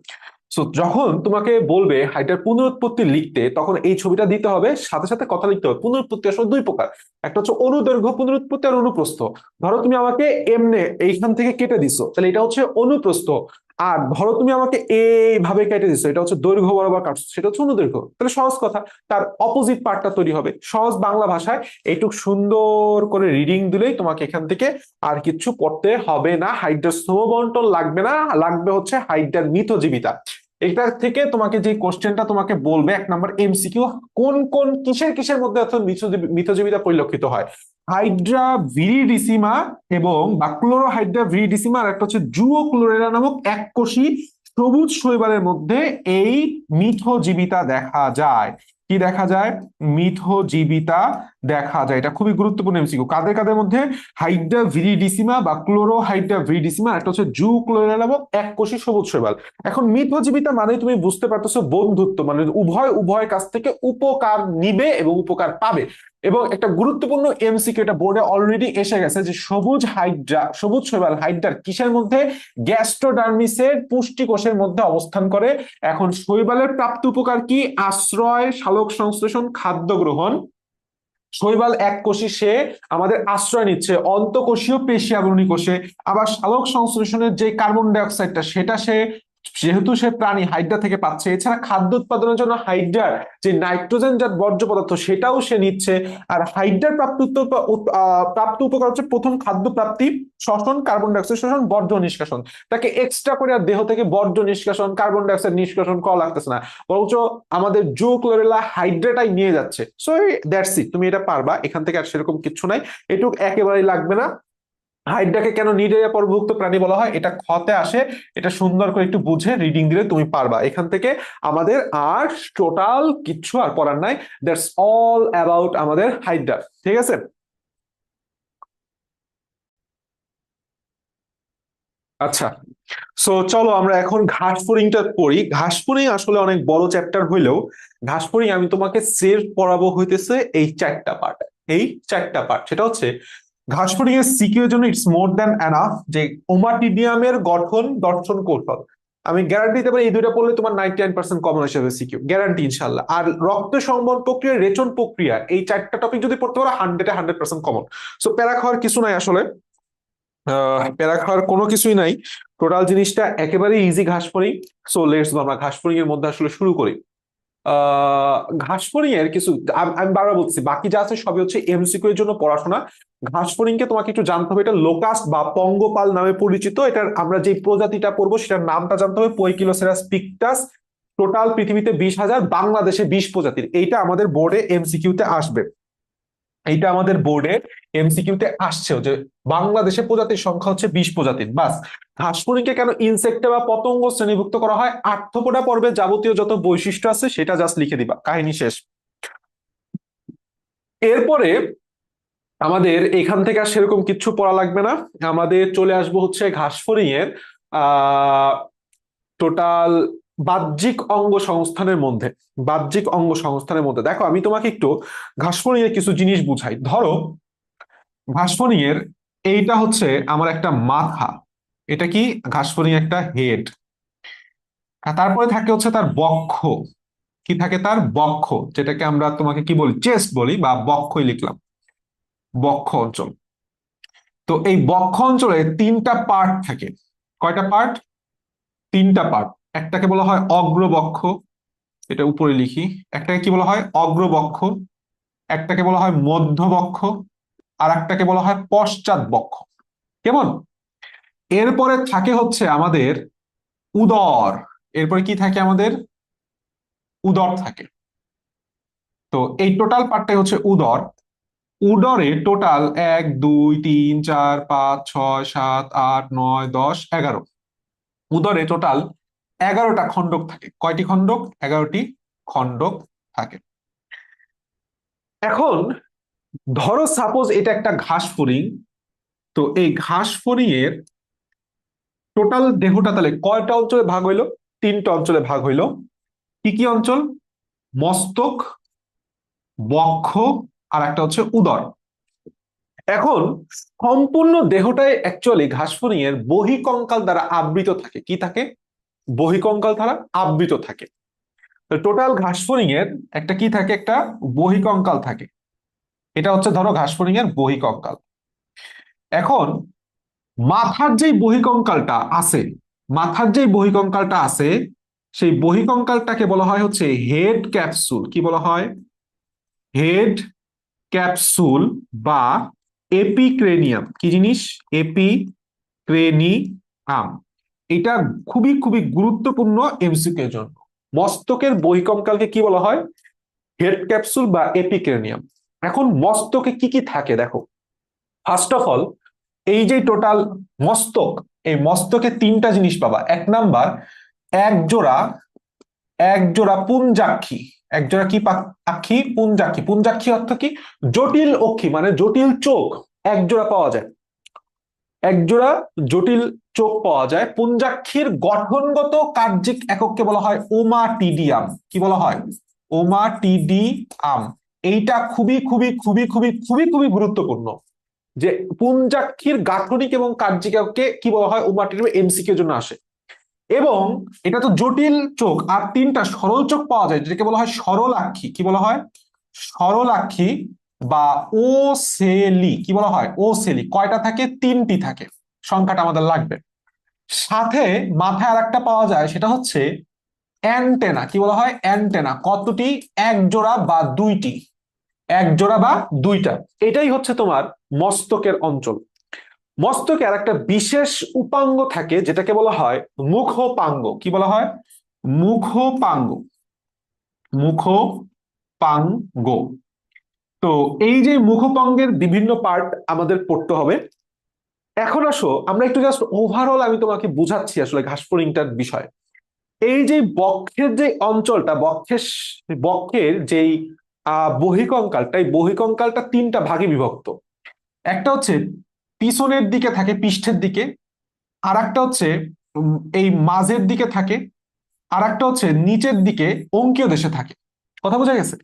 সো যখন তোমাকে বলবে হাইড্রার পুনরুৎপত্তি লিখতে, তখন এই ছবিটা দিতে হবে, সাথে সাথে কথা লিখতে হবে। পুনরুৎপত্তি আসলে দুই প্রকার, একটা হচ্ছে অনুদৈর্ঘ্য পুনরুৎপত্তি আর অনুপ্রস্থ। ধরো তুমি আমাকে এমনে এইখান থেকে কেটে দিছো, তাহলে এটা হচ্ছে অনুপ্রস্থ। আর ধরো তুমি আমাকে এইভাবে কেটে দিছো, এটা হচ্ছে দৈর্ঘ্য বরাবর কাটছো, সেটা হচ্ছে অনুদৈর্ঘ্য। তাহলে সহজ কথা, তার অপোজিট পার্টটা তৈরি হবে। সহজ বাংলা ভাষায় এইটুক সুন্দর করে রিডিং দিলেই তোমাকে এখান থেকে আর কিছু পড়তে হবে না। হাইড্রার স্তম্ভবন্টন লাগবে না, লাগবে হচ্ছে হাইড্রার মিথজীবিতা। এটা থেকে তোমাকে যে কোশ্চেনটা তোমাকে বলবে 1 নাম্বার এমসিকিউ, কোন কোন কিসের কিসের মধ্যে অর্থাৎ মিথজীবিতা পরিলক্ষিত হয়? হাইড্রা ভিরিডিসিমা এবং বা ক্লোরোহাইড্রা ভিরিডিসিমা, আর একটা হচ্ছে জুও ক্লোরেরা নামক এককোষী সবুজ শৈবালের মধ্যে এই মিথজীবিতা দেখা যায়। কি দেখা যায়? মিথজীবিতা দেখা যায়। এটা খুবই গুরুত্বপূর্ণ এমসিকিউ। কাদের কাদের মধ্যে? হাইড্রা ভিরিডিসিমা বা ক্লোরোহাইড্রা ভিরিডিসিমা, একটা হচ্ছে জু ক্লোরেরা নামক এককোষী সবুজ শৈবাল। এখন মিথজীবিতা মানে তুমি বুঝতে পারতেছো বন্ধুত্ব, মানে উভয় কাছ থেকে উপকার নিবে এবং উপকার পাবে। এবং একটা গুরুত্বপূর্ণ এমসিকিউ, এটা বোর্ডে অলরেডি এসে গেছে, যে সবুজ শৈবাল হাইড্রার কিসের মধ্যে? গ্যাস্ট্রোডার্মিসের পুষ্টি কোষের মধ্যে অবস্থান করে। এখন শৈবালের প্রাপ্ত উপকার কি? আশ্রয়, সালোক সংশ্লেষণ, খাদ্য গ্রহণ। শৈবাল এককোষী, সে আমাদের আশ্রয় নিচ্ছে অন্তঃকোষীয় পেশি আবরণী কোষে। আবার সালোক সংশ্লেষণের যে কার্বন ডাই অক্সাইডটা সেটা সে, যেহেতু সে প্রাণী, হাইড্রা থেকে পাচ্ছে। এছাড়া খাদ্য উৎপাদনের জন্য হাইড্রার যে নাইট্রোজেন জাত বর্জ্য পদার্থ সেটাও সে নিচ্ছে। আর হাইড্রার প্রাপ্ত উপকার হচ্ছে প্রথম খাদ্য প্রাপ্তি, শ্বসন, কার্বন ডাই অক্সাইড শোষণ, বর্জ্য নিষ্কাশন। তাকে এক্সট্রা করে আর দেহ থেকে বর্জ্য নিষ্কাশন, কার্বন ডাই অক্সাইড নিষ্কাশন করা লাগতেছে না, বরঞ্চ আমাদের জুক্লোরেলা হাইড্রাটাই নিয়ে যাচ্ছে। সো দ্যাটস ইট, তুমি এটা পারবা, এখান থেকে আর সেরকম কিছু নাই, এটুক একেবারেই লাগবে না। হাইড্রাকে কেন নিডাইয়া পর্বভুক্ত প্রাণী বলা হয় এটা খতে আসে, এটা সুন্দর করে একটু বুঝে রিডিং দিলে তুমি পারবা। এখান থেকে আমাদের আর টোটাল কিচ্ছু আর পড়ার নাই, দ্যাটস অল অ্যাবাউট আমাদের হাইড্রা। ঠিক আছে, আচ্ছা। সো চলো আমরা এখন ঘাসফড়িংটা পড়ি। ঘাসফড়িং আসলে অনেক বড় চ্যাপ্টার হইলেও ঘাসফড়িং আমি তোমাকে সেভ পড়াবো হইতেছে এই চারটা পার্ট। এই চারটা পার্ট সেটা হচ্ছে ঘাসফড়িং এর সিকিউ এর জন্য ইটস মোর দ্যান এনাফ যে ওমাটিডিয়ামের গঠন দর্শন কৌশল। আমি গ্যারান্টি দিতে পারি এই দুইটা পড়লে তোমার 99% কমন হিসেবে সিকিউ, গ্যারান্টি ইনশাল্লাহ। আর রক্ত সংবহন প্রক্রিয়া, রেচন প্রক্রিয়া, এই চারটা টপিক যদি পড়তে পারো 100% কমন। সো প্যারা খাওয়ার কিছু নাই আসলে, প্যারা খাওয়ার কোনো কিছুই নাই, টোটাল জিনিসটা একেবারে ইজি ঘাসফড়িং। সো লেটস আমরা ঘাসফড়িং এর মধ্যে আসলে শুরু করি। ঘাসফড়িং এর কিছু আমি বারবার বলছি, বাকি যা আছে সবই হচ্ছে এমসিকিউ এর জন্য পড়াশোনা। ঘাসফড়িং কে তোমাকে একটু জানতে হবে, এটা লোকাস্ট বা পঙ্গপাল নামে পরিচিত। এটার আমরা যে প্রজাতিটা পড়বো সেটার নামটা জানতে হবে, পৈকিলোসেরাস পিকটাস। টোটাল পৃথিবীতে 20,000, বাংলাদেশে 20 প্রজাতির। এইটা আমাদের বোর্ডে এমসিকিউ তে আসবে, এইটা আমাদের বোর্ডে এমসিকিউ তে আসছেও যে বাংলাদেশে প্রজাতির সংখ্যা হচ্ছে 20 প্রজাতির। বাস, ঘাসফড়িংকে কেন ইনসেক্টে বা পতঙ্গ শ্রেণীভুক্ত করা হয়, আর্থ্রোপোডা পর্বে যাবতীয় যত বৈশিষ্ট্য আছে সেটা জাস্ট লিখে দিবা, কাহিনী শেষ। এরপরে আমাদের এখান থেকে আর সেরকম কিছু পড়া লাগবে না, আমাদের চলে আসবো হচ্ছে ঘাসফড়িং এর টোটাল বাহ্যিক অঙ্গ সংস্থানের মধ্যে। বাহ্যিক অঙ্গ সংস্থানের মধ্যে দেখো, আমি তোমাকে একটু ঘাসফড়িং এর কিছু জিনিস বুঝাই। ধরো ঘাসফড়িং এর এইটা হচ্ছে আমার একটা মাথা, এটা কি ঘাসফড়িং একটা হেড। আর তারপরে থাকে হচ্ছে তার বক্ষ, কি থাকে তার বক্ষ, যেটাকে আমরা তোমাকে কি বলি, চেস্ট বলি বা বক্ষই লিখলাম, বক্ষ অঞ্চল। তো এই বক্ষ অঞ্চলে তিনটা পার্ট থাকে। কয়টা পার্ট? তিনটা পার্ট। একটাকে বলা হয় অগ্রবক্ষ, এটা উপরে লিখি। একটাকে কি বলা হয়? অগ্রবক্ষ। একটাকে বলা হয় মধ্যবক্ষ, আর একটাকে বলা হয় পশ্চাৎ বক্ষ। কেমন? এরপরে থাকে হচ্ছে আমাদের উদর। এরপরে কি থাকে আমাদের? উদর থাকে। তো এই টোটাল পার্টটাই হচ্ছে উদর। উদরে টোটাল 1 2 3 4 5 6 7 8 9 10 11। উদরে টোটাল 11টা খণ্ডক থাকে। কয়টি খণ্ডক? 11টি খণ্ডক থাকে। এখন ধরো সাপোজ এটা একটা ঘাসফড়িং, তো এই ঘাসফড়িং এর টোটাল দেহটা তাহলে কয়টা অঞ্চলে ভাগ হইলো? তিনটা অঞ্চলে ভাগ হইলো। কি কি অঞ্চল? মস্তক, বক্ষ, আর একটা হচ্ছে উদর। এখন সম্পূর্ণ দেহটাই অ্যাকচুয়ালি ঘাসফড়িং এর বহিকঙ্কাল দ্বারা আবৃত থাকে। কি থাকে? বহিকঙ্কাল দ্বারা আবৃত থাকে। টোটাল ঘাসফড়িং এর একটা কি থাকে? একটা বহিকঙ্কাল থাকে। এটা হচ্ছে ধরো ঘাসফড়িং এর বহিকঙ্কাল। এখন মাথার যেই বহিকঙ্কালটা আছে, মাথার যেই বহিকঙ্কালটা আছে, সেই বহিকঙ্কালটাকে বলা হয় হচ্ছে হেড ক্যাপসুল। কি বলা হয়? হেড ক্যাপসুল বা এপিক্রেনিয়াম। কি জিনিস? এপিক্রেনিয়াম। এটা খুবই খুবই গুরুত্বপূর্ণ এমসিকিউ এর জন্য। মস্তকের বহিকঙ্কালকে কি বলা হয়? হেড ক্যাপসুল বা এপিক্রেনিয়াম। এখন মস্তকে কি কি থাকে দেখো। ফার্স্ট অফ অল, এই যে টোটাল মস্তক, এই মস্তকে তিনটা জিনিস পাবা। এক নাম্বার, এক জোড়া, এক জোড়া পুঞ্জাক্ষী। এক জোড়া কি আক্ষী? পুঞ্জাক্ষী। পুঞ্জাক্ষী অর্থ কি? জটিল অক্ষী, মানে জটিল চোখ এক জোড়া পাওয়া যায়। এক জোড়া জটিল চোখ পাওয়া যায়। পুঞ্জাক্ষীর গঠনগত কার্যিক একককে বলা হয় ওমাটিডিয়াম। কি বলা হয়? ওমাটিডিয়াম। এইটা খুবই খুবই খুবই খুবই খুবই খুবই গুরুত্বপূর্ণ যে পুঞ্জাক্ষীর গাঠনিক এবং কার্যিক এককে কি বলা হয়? ওমাটিডিয়াম। এমসিকিউ এর জন্য আসে। এবং এটা তো জটিল চোখ, আর তিনটা সরল চোখ পাওয়া যায় যেটাকে বলা হয় সরলাক্ষী। কি বলা হয়? সরলাক্ষী বা ওসেলি, কি বলা হয়, ওসেলি কয়টা থাকে? তিনটি থাকে। সংখ্যাটা আমাদের লাগবে। সাথে মাথায় আর একটা পাওয়া যায়, সেটা হচ্ছে অ্যান্টেনা। কি বলা হয়? অ্যান্টেনা। কতটি? এক জোড়া বা দুইটি, এক জোড়া বা দুইটা। এটাই হচ্ছে তোমার মস্তকের অঞ্চল। মস্তকে আর একটা বিশেষ উপাঙ্গ থাকে যেটাকে বলা হয় মুখপাঙ্গ। কি বলা হয়? মুখপাঙ্গ। মুখপাঙ্গ। তো এই যে মুখপাঙ্গের বিভিন্ন পার্ট আমাদের পড়তে হবে। এখন আসো আমরা একটু জাস্ট ওভারঅল আমি তোমাকে বুঝাচ্ছি আসলে ঘাসফড়িংটার বিষয়। এই যে বক্ষের যে অঞ্চলটা, বক্ষের যেই বহিকঙ্কালটা, এই বহিকঙ্কালটা তিনটা ভাগে বিভক্ত। একটা হচ্ছে পিছনের দিকে থাকে, পৃষ্ঠের দিকে। আর একটা হচ্ছে এই মাঝের দিকে থাকে। আর একটা হচ্ছে নিচের দিকে অঙ্কীয় দেশে থাকে। কথা বোঝা গেছে?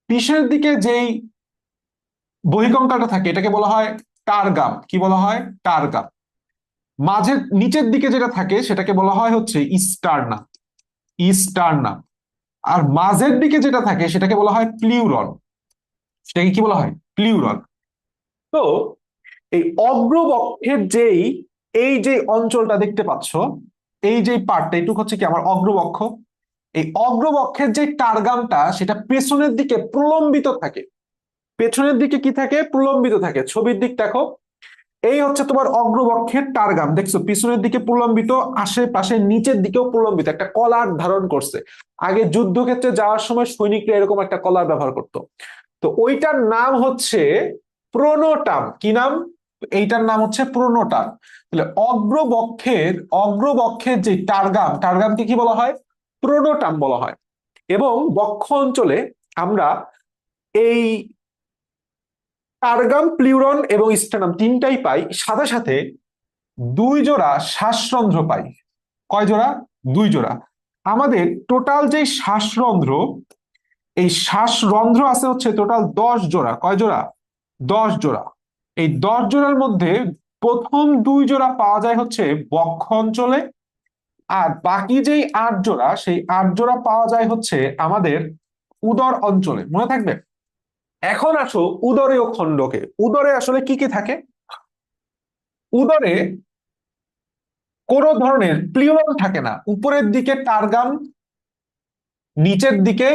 পিছনের দিকে যেই বহিকঙ্কালটা থাকে এটাকে বলা হয় টারগাম। কি বলা হয়? টারগাম। মাঝের নিচের দিকে যেটা থাকে সেটাকে বলা হয় হচ্ছে ইস্টার্না। ইস্টার্না। আর মাঝের দিকে যেটা থাকে সেটাকে বলা হয় প্লিউরন। সেটাকে কি বলা হয়? প্লিউরন। তো এই অগ্রবক্ষের যেই এই যে অঞ্চলটা দেখতে পাচ্ছ, এই যে পার্টটা, এইটুকু হচ্ছে কি আমার অগ্রবক্ষ। এই অগ্রবক্ষের যে টারগামটা সেটা পেছনের দিকে প্রলম্বিত থাকে। পেছনের দিকে কি থাকে? প্রলম্বিত থাকে। ছবির দিক দেখো, এই হচ্ছে তোমার অগ্রবক্ষের টারগাম। দেখছো পিছনের দিকে প্রলম্বিত, আশেপাশে নিচের দিকেও প্রলম্বিত, একটা কলার ধারণ করছে। আগে যুদ্ধক্ষেত্রে যাওয়ার সময় সৈনিকরা এরকম একটা কলার ব্যবহার করতো। তো ওইটার নাম হচ্ছে প্রোনোটাম। কি নাম? এইটার নাম হচ্ছে প্রোনোটাম। তাহলে অগ্রবক্ষের যে টারগাম, টারগামকে কি বলা হয়? প্রোনোটাম বলা হয়। এবং বক্ষ অঞ্চলে আমরা এই টারগাম, প্লিউরন এবং স্টেনাম তিনটাই পাই। সাথে সাথে দুই জোড়া শ্বাসরন্ধ্র পাই। কয় জোড়া? দুই জোড়া। আমাদের টোটাল যে শ্বাসরন্ধ্র, এই শ্বাসরন্ধ্র আছে হচ্ছে টোটাল 10 জোড়া। কয় জোড়া? 10 জোড়া। এই 10 জোড়ার মধ্যে প্রথম দুই জোড়া পাওয়া যায় হচ্ছে বক্ষ অঞ্চলে। আর বাকি যেই 8 জোড়া, সেই 8 জোড়া পাওয়া যায় হচ্ছে আমাদের উদর অঞ্চলে। মনে থাকবে? এখন আসো উদরীয় খণ্ডকে। উদরে আসলে কি কি থাকে? উদরে কোনো ধরনের প্লিউরাল থাকে না। উপরের দিকে টারগাম, নিচের দিকে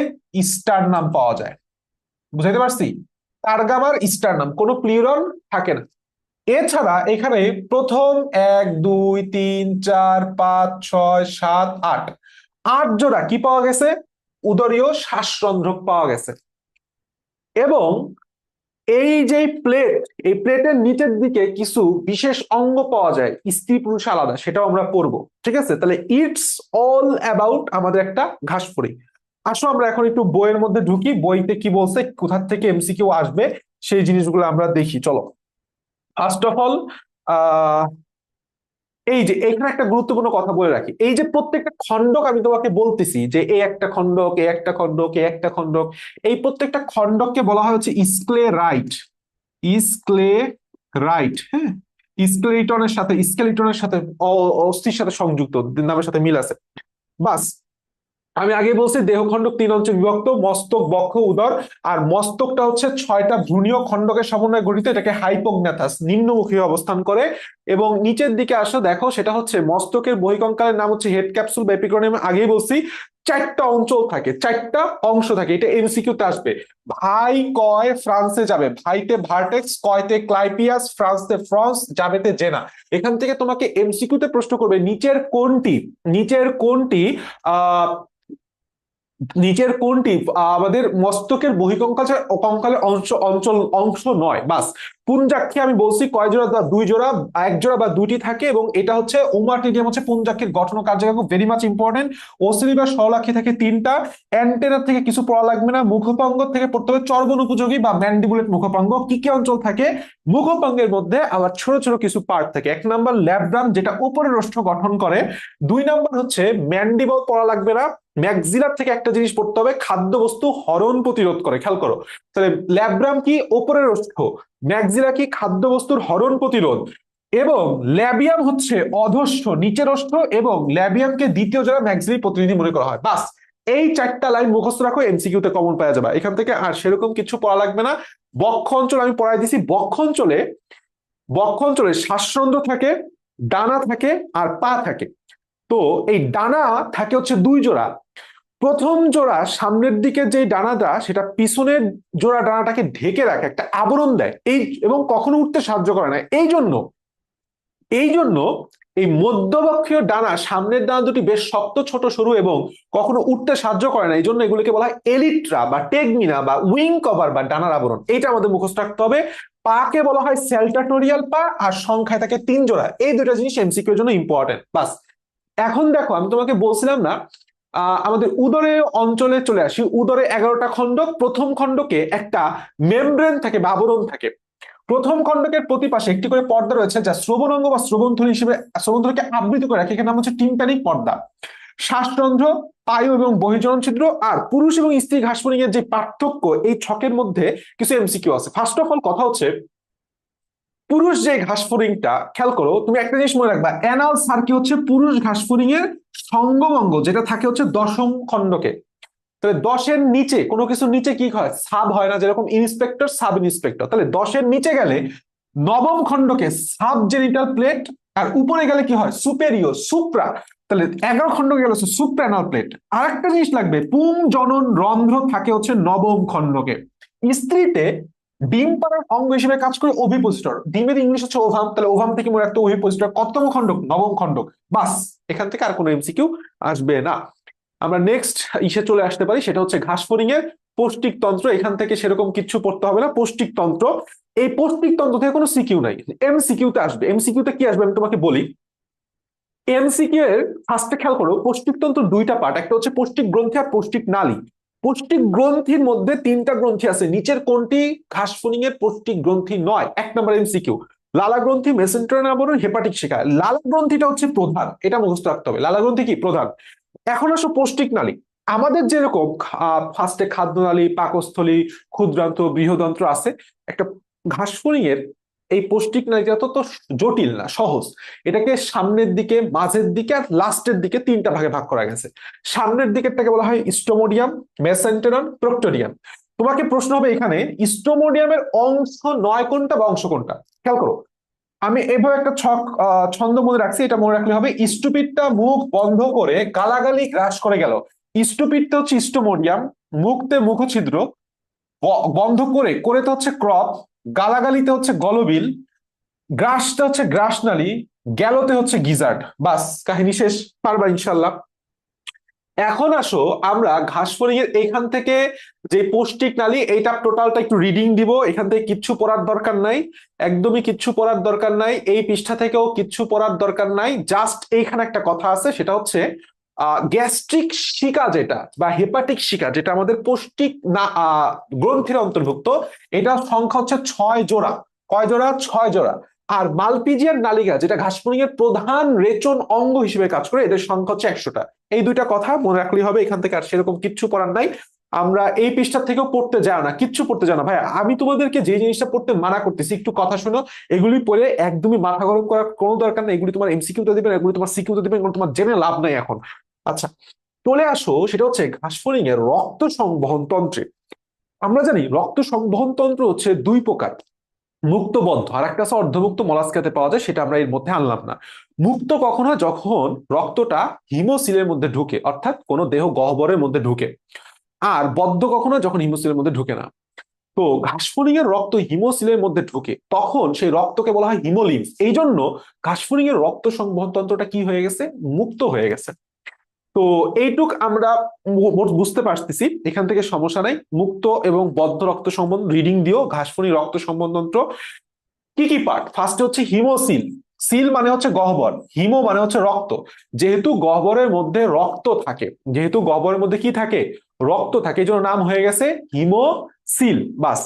স্টারনাম পাওয়া যায়। বুঝাইতে পারছি? টারগাম আর স্টারনাম, কোনো প্লিউরাল থাকে না। এছাড়া এখানে প্রথম 1 2 3 4 5 6 7 8, 8 জোড়া কি পাওয়া গেছে? উদরীয় শ্বাসরন্ধ্র পাওয়া গেছে। এবং এই যে প্লেট, এই প্লেটের নিচের দিকে কিছু বিশেষ অঙ্গ পাওয়া যায়, স্ত্রী পুরুষ আলাদা, সেটাও আমরা পড়বো। ঠিক আছে? তাহলে ইটস অল অ্যাবাউট আমাদের একটা ঘাসফড়িং। আসো আমরা এখন একটু বইয়ের মধ্যে ঢুকি, বইতে কি বলছে, কোথা থেকে এমসিকিউ আসবে সেই জিনিসগুলো আমরা দেখি। চলো, ফার্স্ট অফ অল এই যে এখানে একটা গুরুত্বপূর্ণ কথা বলে রাখি। এই যে প্রত্যেকটা খণ্ডক আমি তোমাকে বলতেছি যে এ একটা খণ্ডক, এ একটা খণ্ডক, এ একটা খণ্ডক, এই প্রত্যেকটা খণ্ডককে বলা হয় হচ্ছে স্ক্লেরাইট। স্ক্লেরাইট, হ্যাঁ। স্কেলিটনের সাথে অস্থির সাথে সংযুক্ত, নামের সাথে মিল আছে। বাস। আমি আগে বলছি দেহখণ্ডক 3 অংশে বিভক্ত: মস্তক, বক্ষ, উদর। আর মস্তকটা হচ্ছে 6টা ভ্রূণীয় খণ্ডকের সমন্বয়ে গঠিত, এটাকে হাইপোগনাথাস, নিম্নমুখী অবস্থান করে। এবং নিচের দিকে আসো, দেখো সেটা হচ্ছে মস্তকের বহিকঙ্কালের নাম হচ্ছে হেড ক্যাপসুল বা এপিক্রোনিয়াম। আগেই বলছি 4টা অঞ্চল থাকে, 4টা অংশ থাকে। এটা এমসিকিউ তে আসবে। ভাই কয় ফ্রান্সে যাবে? ভাইতে ভার্টেক্স, কয়তে ক্লাইপিয়াস, ফ্রান্সতে ফ্রান্স, যাবেতে জেনা। এখান থেকে তোমাকে এমসিকিউ তে প্রশ্ন করবে নিচের কোনটি আহ নিচের কোনটি আমাদের মস্তকের বহিকঙ্কাল কঙ্কালের অংশ নয়। বাস। পুঞ্জাক্ষী আমি বলছি কয় জোড়া? 2 জোড়া, 1 জোড়া বা 2টি থাকে। এবং এটা হচ্ছে ওমাটিডিয়াম, হচ্ছে পুঞ্জাক্ষীর গঠন ও কার্যকলাপ ভেরি মাচ ইম্পর্টেন্ট। ওসিলি বা সরলাক্ষী থাকে 3টা। অ্যান্টেনা থেকে কিছু পড়া লাগবে না। মুখপাঙ্গ থেকে পড়তে হবে চর্বণ উপযোগী বা ম্যান্ডিবুলেট মুখপাঙ্গ। কি কি অঞ্চল থাকে? মুখপাঙ্গের মধ্যে আবার ছোট ছোট কিছু পার্ট থাকে। 1 নম্বর ল্যাব্রাম, যেটা উপরের ওষ্ঠ গঠন করে। 2 নম্বর হচ্ছে ম্যান্ডিবল, পড়া লাগবে না। ম্যাক্সিলার থেকে একটা জিনিস পড়তে হবে, খাদ্যবস্তু হরণ প্রতিরোধ করে। খেয়াল করো, তাহলে ল্যাব্রাম কি? উপরের ওষ্ঠ। ম্যাক্সিলা কি? খাদ্যবস্তুর হরণ প্রতিরোধ। এবং ল্যাবিয়াম হচ্ছে অধস্থ, নিচের ওষ্ঠ। এবং ল্যাবিয়ামকে দ্বিতীয় যারা ম্যাক্সিলি প্রতিনিধি মনে করা হয়। বাস। এই 4টা লাইন মুখস্থ রাখো, এমসিকিউ তে কমন পাওয়া যাবে এখান থেকে। আর সেরকম কিছু পড়া লাগবে না। বক্ষ অঞ্চল আমি পড়াই দিছি। বক্ষ অঞ্চলে শ্বাসরন্ধ্র থাকে, ডানা থাকে আর পা থাকে। তো এই ডানা থাকে হচ্ছে 2 জোড়া। প্রথম জোড়া সামনের দিকে যে ডানাটা, সেটা পিছনের জোড়া ডানাটাকে ঢেকে রাখে, একটা আবরণ দেয় এই, এবং কখনো উঠতে সাহায্য করে না। এই জন্য এই মধ্যবক্ষীয় ডানা, সামনের ডানা দুটি বেশ শক্ত, ছোট, সরু এবং কখনো উঠতে সাহায্য করে না। এই জন্য এগুলোকে বলা হয় এলিট্রা বা টেগমিনা বা উইং কভার বা ডানার আবরণ। এটা আমাদের মুখস্থ রাখতে হবে। পাকে বলা হয় সেলটাটোরিয়াল পা, আর সংখ্যায় থাকে 3 জোড়া। এই দুটো জিনিস এমসিকিউ এর জন্য ইম্পর্টেন্ট। বাস। এখন দেখো, আমি তোমাকে বলছিলাম না, আমাদের উদরে অঞ্চলে চলে আসি। উদরে 11টা খণ্ডক। প্রথম খণ্ডকে একটা মেমব্রেন থাকে বা আবরণ থাকে। প্রথম খণ্ডকের প্রতি পাশে একটি করে পর্দা রয়েছে, যা শ্রবণাঙ্গ বা শ্রবণথলি হিসেবে শ্রবণথলিকে আবৃত করে রাখে। এখানে নাম হচ্ছে টিম্প্যানিক পর্দা। শ্বাসরন্ধ্র, পায়ু এবং বহির্জনন ছিদ্র। আর পুরুষ এবং স্ত্রী ঘাসফড়িং এর যে পার্থক্য, এই ছকের মধ্যে কিছু এমসিকিউ আছে। ফার্স্ট অফ অল কথা হচ্ছে, পুরুষ যে ঘাসফড়িংটা, খেয়াল করো, তুমি একটা জিনিস মনে রাখবা, অ্যানাল সার্কি হচ্ছে পুরুষ ঘাসফড়িং এর সঙ্গমঙ্গ, যেটা থাকে হচ্ছে 10ম খণ্ডকে। তাহলে 10-এর নিচে কোনো কিছুর নিচে কি হয়, সাব হয় না, যেরকম ইন্সপেক্টর, সাব ইন্সপেক্টর। তাহলে 10-এর নিচে গেলে 9ম খণ্ডকে সাব জেনিটাল প্লেট, আর উপরে গেলে কি হয়, সুপেরিয়র, সুপ্রা। তাহলে 11 খণ্ডকে গেলে সুপ্রানাল প্লেট। আর একটা জিনিস লাগবে, পুং জনন রন্ধ্র থাকে হচ্ছে 9ম খণ্ডকে। স্ত্রীতে ডিম পাড়ার অঙ্গ হিসেবে কাজ করে ওভিপোজিটর। ডিমের ইংলিশ হচ্ছে ওভাম, তাহলে ওভাম থেকে মনে রাখতে ওভিপোজিটর কততম খণ্ডক, 9ম খণ্ডক। বাস, এখান থেকে আর কোনো এমসিকিউ আসবে না। আমরা নেক্সট ইসে চলে আসতে পারি, সেটা হচ্ছে ঘাসফড়িং এর পৌষ্টিক তন্ত্র। এখান থেকে সেরকম কিছু পড়তে হবে না। পৌষ্টিক তন্ত্র, এই পৌষ্টিক তন্ত্র থেকে কোনো সিকিউ নাই, এমসিকিউ তে আসবে। এমসিকিউ তে কি আসবে আমি তোমাকে বলি। এমসিকিউ এর ফার্স্টে খেয়াল করো, পৌষ্টিক তন্ত্র 2টা পার্ট, একটা হচ্ছে পৌষ্টিক গ্রন্থি আর পৌষ্টিক নালী। পৌষ্টিক গ্রন্থির মধ্যে 3টা গ্রন্থি আছে, নিচের কোনটি ঘাসফড়িং এর পৌষ্টিক গ্রন্থি নয়? 1 নম্বর এমসিকিউ, লালা গ্রন্থি, মেসেন্টেরিয়ান আবরণ, হেপাটিক শিখা। লালা গ্রন্থিটা হচ্ছে প্রধান, এটা মুখস্থ রাখতে হবে। লালা গ্রন্থি কি প্রধান। এখন আসো পৌষ্টিক নালী। আমাদের যেরকম ফার্স্টে খাদ্যনালী, পাকস্থলী, ক্ষুদ্রান্ত, বৃহদন্ত্র আছে, একটা ঘাসফড়িং এর এই পৌষ্টিক নালীটা তো জটিল না, সহজ। এটাকে সামনের দিকে, মাঝের দিকে আর লাস্টের দিকে 3টা ভাগে ভাগ করা গেছে। সামনের দিকেরটাকে বলা হয় স্টোমোডিয়াম, মেসেন্টেরন, প্রক্টোডিয়াম। তোমাকে প্রশ্ন হবে এখানে, স্টোমোডিয়ামের অংশ 9 কোনটা বা অংশ কোনটা? খেয়াল করো, আমি এভাবে একটা ছন্দ মনে রাখছি, এটা মনে রাখলে হবে। স্টুপিডটা মুখ বন্ধ করে গালাগালি গ্রাস করে গেল। স্টুপিডটা হচ্ছে স্টোমোডিয়াম, মুখতে মুখছিদ্র, বন্ধ করে করেতে হচ্ছে ক্রপ, গালাগালিতে হচ্ছে গলবিল, গ্রাসটা হচ্ছে গ্রাসনালী, গেলোতে হচ্ছে গিজার্ড। বাস, কাহিনী শেষ। পারবা ইনশাল্লাহ। এখন আসো আমরা ঘাসফড়িং এর এখান থেকে যে পৌষ্টিক নালী, এইটা টোটালটা একটু রিডিং দিব। এখান থেকে কিচ্ছু পড়ার দরকার নাই, একদমই কিচ্ছু পড়ার দরকার নাই। এই পৃষ্ঠা থেকেও কিচ্ছু পড়ার দরকার নাই। জাস্ট এইখানে একটা কথা আছে, সেটা হচ্ছে গ্যাস্ট্রিক শিকা যেটা বা হেপাটিক শিকা, যেটা আমাদের পৌষ্টিক না গ্রন্থির অন্তর্ভুক্ত, এটা সংখ্যা হচ্ছে 6 জোড়া। কয় জোড়া? 6 জোড়া। আর মালপিজিয়ান নালিকা, যেটা ঘাসফড়িং এর প্রধান রেচন অঙ্গ হিসেবে কাজ করে, এদের সংখ্যা হচ্ছে 100টা। এই 2টা কথা মনে রাখলেই হবে। এখান থেকে আর সেরকম কিচ্ছু পড়ার নাই। আমরা এই পৃষ্ঠা থেকেও পড়তে যাও না, কিচ্ছু পড়তে যাও না ভাই। আমি তোমাদেরকে যে জিনিসটা পড়তে মানা করতেছি, একটু কথা শোনো। এগুলি পড়ে একদমই মাথা গরম করার কোনো দরকার নেই। এগুলি তোমার এমসিকিউ তে দিবেন, এগুলি তোমার সিকিউ তে দিবেন, এগুলো তোমার জেনে লাভ নাই এখন। আচ্ছা, চলে আসো, সেটা হচ্ছে ঘাসফড়িং এর রক্ত সংবহন তন্ত্রে। আমরা জানি রক্ত সংবহন তন্ত্র হচ্ছে 2 প্রকার, মুক্তবদ্ধ আর একটা আছে অর্ধমুক্ত, মলাস্কাতে পাওয়া যায়, সেটা আমরা এর মধ্যে আনলাম না। মুক্ত কখন হয়? যখন রক্তটা হিমোসিলের মধ্যে ঢুকে, অর্থাৎ কোনো দেহ গহ্বরের মধ্যে ঢুকে। আর বদ্ধ কখন হয়? যখন হিমোসিলের মধ্যে ঢুকে না। তো ঘাসফড়িং এর রক্ত হিমোসিলের মধ্যে ঢুকে, তখন সেই রক্তকে বলা হয় হিমোলিম্ফ। এই জন্য ঘাসফড়িং এর রক্ত সংবহন তন্ত্রটা কি হয়ে গেছে? মুক্ত হয়ে গেছে। তো এইটুক আমরা বুঝতে পারতেছি, এখান থেকে সমস্যা নাই। মুক্ত এবং বদ্ধ রক্ত সম্বন্ধ রিডিং দিও। ঘাসফড়িং রক্ত সম্বন্ধ কি কি পার্ট? ফার্স্টে হচ্ছে হিমোসিল। সিল মানে হচ্ছে গহ্বর, হিমো মানে হচ্ছে রক্ত। যেহেতু গহ্বরের মধ্যে রক্ত থাকে, যেহেতু গহ্বরের মধ্যে কি থাকে? রক্ত থাকে, এই জন্য নাম হয়ে গেছে হিমোসিল। বাস।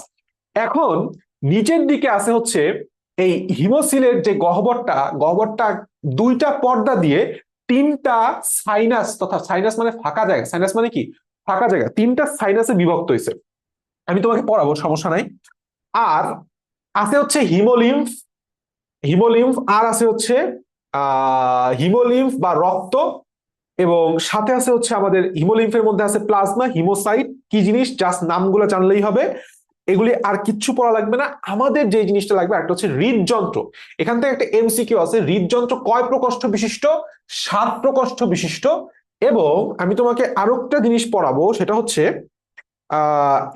এখন নিচের দিকে আছে হচ্ছে এই হিমোসিলের যে গহ্বরটা 2টা পর্দা দিয়ে 3টা সাইনাস, তথা সাইনাস মানে ফাঁকা জায়গা, সাইনাস মানে কি? ফাঁকা জায়গা। 3টা সাইনাসে বিভক্ত হয়েছে। আমি তোমাকে পড়াবো, সমস্যা নাই। আর আছে হচ্ছে হিমোলিম্ফ, আর আছে হচ্ছে হিমোলিম্ফ বা রক্ত, এবং সাথে আছে হচ্ছে আমাদের হিমোলিম্ফের মধ্যে আছে প্লাজমা, হিমোসাইট। কি জিনিস, জাস্ট নামগুলো জানলেই হবে, এগুলি আর কিচ্ছু পড়া লাগবে না। আমাদের যে জিনিসটা লাগবে একটা হচ্ছে হৃদযন্ত্র। এখান থেকে একটা এমসিকিউ আছে, হৃদযন্ত্র কয় প্রকোষ্ঠ বিশিষ্ট? 7 প্রকোষ্ঠ বিশিষ্ট। এবং আমি তোমাকে আরো একটা জিনিস পড়াবো, সেটা হচ্ছে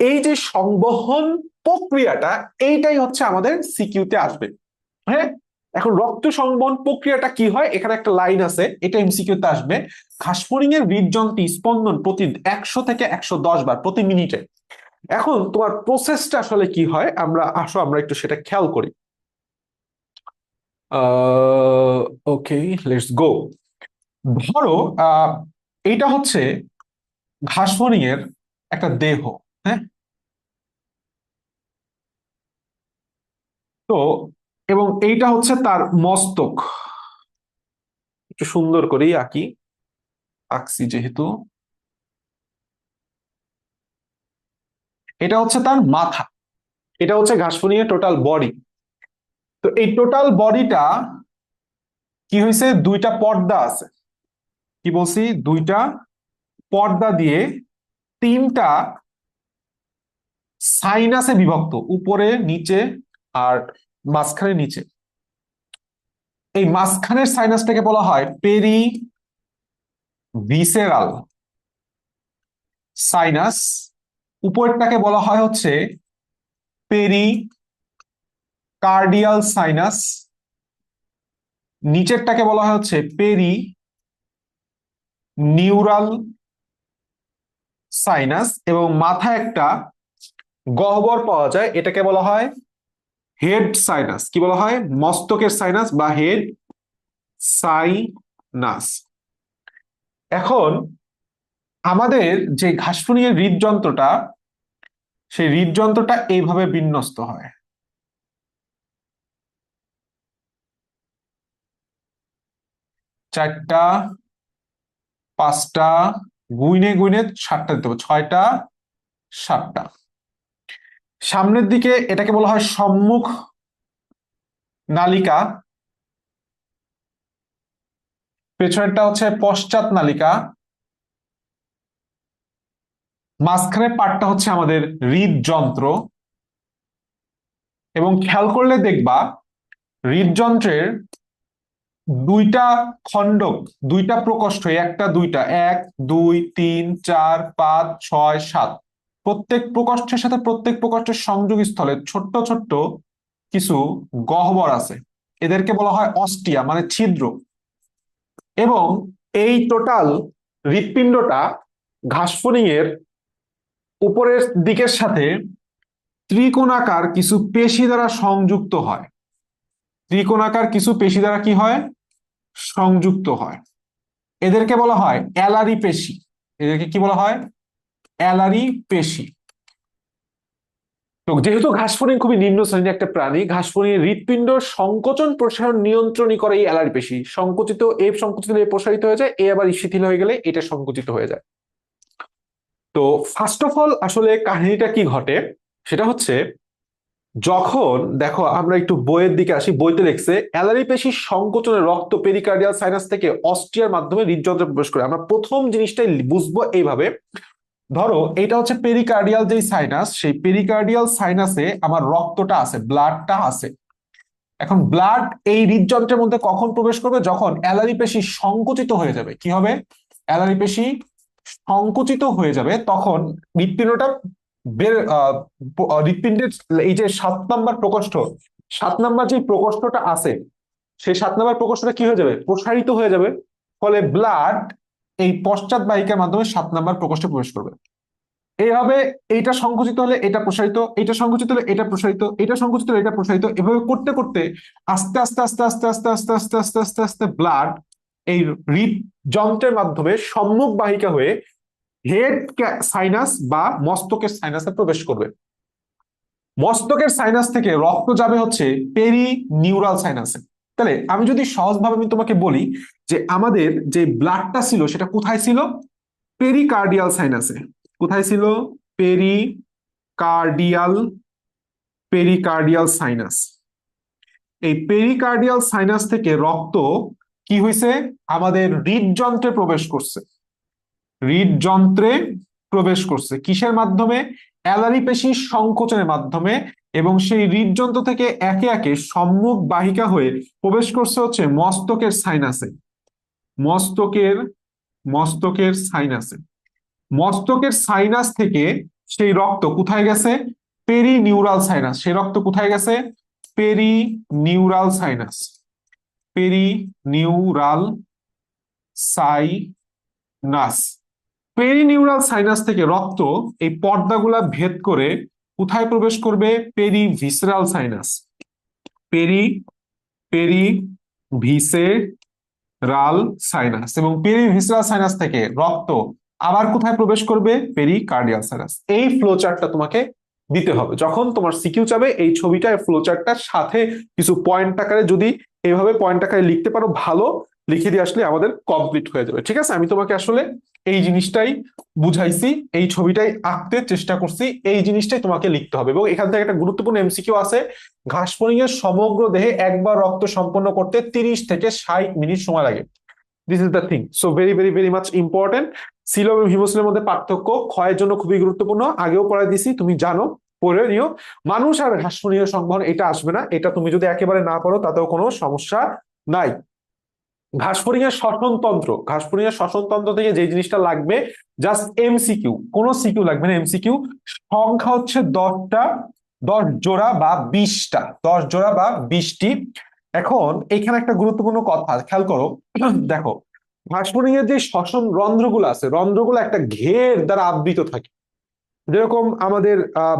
এই যে সংবহন প্রক্রিয়াটা, এইটাই হচ্ছে আমাদের সিকিউতে আসবে। হ্যাঁ, এখন রক্ত সংবহন প্রক্রিয়াটা কি হয়, এখানে একটা লাইন আছে, এটা এমসিকিউতে আসবে। ঘাসফড়িং এর হৃদযন্ত্রে স্পন্দন প্রতি 100 থেকে 110 বার প্রতি মিনিটে। এখন তোমার প্রসেসটা আসলে কি হয়, আমরা একটু সেটা খেয়াল করি। ওকে, লেটস গো। ধরো এইটা হচ্ছে ঘাসফড়িং এর একটা দেহ। হ্যাঁ, তো এবং এইটা হচ্ছে তার মস্তক। একটু সুন্দর করেই আঁকছি যেহেতু। এটা হচ্ছে তার মাথা, এটা হচ্ছে ঘাসফড়িং এর টোটাল বডি। তো এই টোটাল বডিটা কি হয়েছে, দুইটা পর্দা আছে। কি বলছি, দুইটা পর্দা দিয়ে তিনটা সাইনাসে বিভক্ত, উপরে নিচে আর মাঝখানে নিচে। এই মাঝখানের সাইনাসটাকে বলা হয় পেরি ভিসেরাল সাইনাস। উপরটাকে বলা হয় হচ্ছে পেরি কার্ডিয়াল সাইনাস। নিচেরটাকে বলা হয় হচ্ছে পেরি নিউরাল সাইনাস। এবং মাথায় একটা গহ্বর পাওয়া যায়, এটাকে বলা হয় হেড সাইনাস। কি বলা হয়, মস্তকের সাইনাস বা হেড সাইনাস। এখন আমাদের যে ঘাসফড়িং এর হৃদযন্ত্রটা, সেই হৃদযন্ত্রটা এইভাবে বিন্যস্ত হয়। চারটা, পাঁচটা, গুইনে গুইনে 7টা দিতে হবে, 6টা, 7টা। সামনের দিকে এটাকে বলা হয় সম্মুখ নালিকা, পেছনেরটা হচ্ছে পশ্চাৎ নালিকা, মাঝখানের পার্টটা হচ্ছে আমাদের হৃদযন্ত্র। এবং খেয়াল করলে দেখবা হৃদযন্ত্রের দুইটা খণ্ডক, দুইটা প্রকোষ্ঠ, একটা দুইটা, 1 2 3 4 5 6 7। প্রত্যেক প্রকোষ্ঠের সাথে প্রত্যেক প্রকোষ্ঠের সংযোগ স্থলে ছোট্ট ছোট্ট কিছু গহ্বর আছে, এদেরকে বলা হয় অস্টিয়া মানে ছিদ্র। এবং এই টোটাল হৃৎপিণ্ডটা ঘাসফড়িং এর উপরের দিকের সাথে ত্রিকোণাকার কিছু পেশি দ্বারা সংযুক্ত হয়। ত্রিকোণাকার কিছু পেশি দ্বারা কি হয়, সংযুক্ত হয়। এদেরকে বলা হয় অ্যালারি পেশি। এদেরকে কি বলা হয়, অ্যালারি পেশি। তো যেহেতু ঘাসফড়িং খুবই নিম্ন শ্রেণীর একটা প্রাণী, ঘাসফড়িং এর হৃৎপিণ্ড সংকোচন প্রসারণ নিয়ন্ত্রণই করে এই অ্যালারি পেশি। সংকুচিত এ সংকুচিত হলে এ প্রসারিত হয়ে যায়, এ আবার শিথিল হয়ে গেলে এটা সংকুচিত হয়ে যায়। তো ফার্স্ট অফ অল আসলে কাহিনীটা কি ঘটে, সেটা হচ্ছে যখন দেখো আমরা একটু বইয়ের দিকে আসি, বইতে লিখছে অ্যালারি পেশির সংকোচনে রক্ত পেরিকার্ডিয়াল সাইনাস থেকে অস্ট্রিয়ার মাধ্যমে হৃদযন্ত্রে প্রবেশ করে। আমরা প্রথম জিনিসটাই বুঝবো এইভাবে। ধরো এটা হচ্ছে পেরিকার্ডিয়াল যেই সাইনাস, সেই পেরিকার্ডিয়াল সাইনাসে আমার রক্তটা আছে, ব্লাডটা আছে। এখন ব্লাড এই হৃদযন্ত্রের মধ্যে কখন প্রবেশ করবে, যখন অ্যালারি পেশি সংকুচিত হয়ে যাবে। কি হবে, অ্যালারি পেশি সংকুচিত হয়ে যাবে, তখন হৃৎপিণ্ডটা বের হৃৎপিণ্ডের এই যে 7 নম্বর প্রকোষ্ঠ, 7 নম্বর যে প্রকোষ্ঠটা আছে, সেই 7 নম্বর প্রকোষ্ঠটা কি হয়ে যাবে, প্রসারিত হয়ে যাবে। ফলে ব্লাড এই পশ্চাৎ বাহিকার মাধ্যমে 7 নম্বর প্রকোষ্ঠে প্রবেশ করবে। এইভাবে এইটা সংকুচিত হলে এটা প্রসারিত, এটা সংকুচিত হলে এটা প্রসারিত, এটা সংকুচিত হলে এটা প্রসারিত, এভাবে করতে করতে আস্তে আস্তে আস্তে আস্তে আস্তে আস্তে আস্তে আস্তে আস্তে আস্তে ব্লাড এই হৃদযন্ত্রের মাধ্যমে সম্মুখ বাহিকা হয়ে হেড সাইনাস বা মস্তকের সাইনাসে প্রবেশ করবে। মস্তকের সাইনাস থেকে রক্ত যাবে হচ্ছে পেরি নিউরাল সাইনাসে। তাহলে আমি যদি সহজভাবে আমি তোমাকে বলি যে আমাদের যে ব্লাডটা ছিল সেটা কোথায় ছিল, পেরিকার্ডিয়াল সাইনাসে। কোথায় ছিল, পেরিকার্ডিয়াল, পেরিকার্ডিয়াল সাইনাস। এই পেরিকার্ডিয়াল সাইনাস থেকে রক্ত কি হয়েছে? আমাদের হৃদযন্ত্রে প্রবেশ করছে। হৃদযন্ত্রে প্রবেশ করছে কিসের মাধ্যমে? অ্যালারি পেশির সংকোচনের মাধ্যমে। এবং সেই হৃদযন্ত্র থেকে একে একে সম্মুখ বাহিকা হয়ে প্রবেশ করছে হচ্ছে মস্তকের সাইনাসে। মস্তকের মস্তকের সাইনাসে। মস্তকের সাইনাস থেকে সেই রক্ত কোথায় গেছে? Perineural sinus. সেই রক্ত কোথায় গেছে? Perineural sinus. Perineural sinus. Perineural sinus থেকে রক্ত এই পর্দাগুলা ভেদ করে কোথায় প্রবেশ করবে? Perivisceral sinus. Peri perivisceral sinus. এবং পেরিভিসেরাল সাইনাস থেকে রক্ত আবার কোথায় প্রবেশ করবে? Pericardial sinus. এই ফ্লো চার্টটা তোমাকে দিতে হবে যখন তোমার সিকিউ চাবে। এই ছবিটা ফ্লো চার্টটার সাথে কিছু পয়েন্ট আকারে যদি এইভাবে পয়েন্ট আকারে লিখতে পারো, ভালো লিখে দিয়ে আসলে আমাদের কমপ্লিট হয়ে যাবে। ঠিক আছে, আমি তোমাকে আসলে এই জিনিসটাই বুঝাইছি, এই ছবিটাই আঁকতে চেষ্টা করছি, এই জিনিসটাই তোমাকে লিখতে হবে। এবং এখান থেকে একটা গুরুত্বপূর্ণ এমসিকিউ আছে, ঘাসফড়িং এর সমগ্র দেহে একবার রক্ত সম্পন্ন করতে 30 থেকে 60 মিনিট সময় লাগে। This is the thing. So very very very much important. Coelom এবং হিমোসিলের মধ্যে পার্থক্য ক্ষয়ের জন্য খুবই গুরুত্বপূর্ণ, আগেও পড়াই দিছি, তুমি জানো, পড়ে নিও। মানুষ আর ঘাসফড়িং এর সংবহন এটা আসবে না, এটা তুমি যদি একেবারে না পারো তাতেও কোনো সমস্যা নাই। ঘাসফড়িং এর শ্বসনতন্ত্র, ঘাসফড়িং এর শ্বসনতন্ত্র থেকে যে জিনিসটা লাগবে, জাস্ট এমসিকিউ, কোনো সিকিউ লাগবে না, এমসিকিউ। সংখ্যা হচ্ছে 10টা, 10 জোড়া বা 20টা, 10 জোড়া বা 20টি। এখন এখানে একটা গুরুত্বপূর্ণ কথা খেয়াল করো, দেখো ঘাসফড়িং এর যে শ্বসন রন্ধ্রগুলো আছে, রন্ধ্রগুলো একটা ঘের দ্বারা আবৃত থাকে। যেরকম আমাদের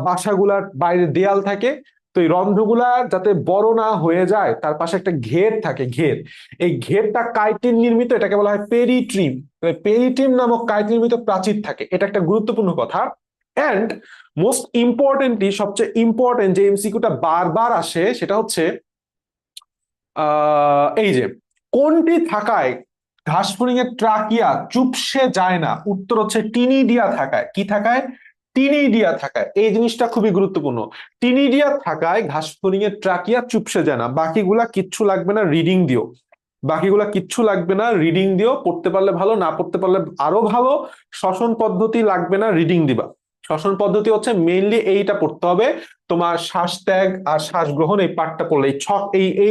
বাসাগুলার বাইরে দেয়াল থাকে, তো এই রন্ধ্রগুলা যাতে বড় না হয়ে যায় তার পাশে একটা ঘের থাকে, ঘের। এই ঘেরটা কাইটিন নির্মিত, এটাকে বলা হয় পেরিট্রিম। পেরিট্রিম নামক কাইটিন নির্মিত প্রাচীর থাকে, এটা একটা গুরুত্বপূর্ণ কথা। এন্ড মোস্ট ইম্পর্টেন্টলি, সবচেয়ে ইম্পর্টেন্ট যে এমসিকিউটা বারবার আসে সেটা হচ্ছে এই যে কোনটি থাকায় ঘাসফড়িং এর ট্রাকিয়া চুপসে যায় না? উত্তর হচ্ছে টিনিডিয়া থাকায়। কি থাকায়? টিনিডিয়া থাকায়। এই জিনিসটা খুবই গুরুত্বপূর্ণ। টিনিডিয়া থাকায় ঘাসফড়িং এর ট্রাকিয়া চুপসে যায় না। বাকিগুলা কিচ্ছু লাগবে না, রিডিং দিও। বাকিগুলা কিচ্ছু লাগবে না, রিডিং দিও। পড়তে পারলে ভালো, না পড়তে পারলে আরো ভালো। শ্বসন পদ্ধতি লাগবে না, রিডিং দিবা। শ্বসন পদ্ধতি হচ্ছে মেইনলি এইটা পড়তে হবে, তোমার শ্বাস ত্যাগ আর শ্বাস গ্রহণ, এই পার্টটা পড়লে, এই ছক,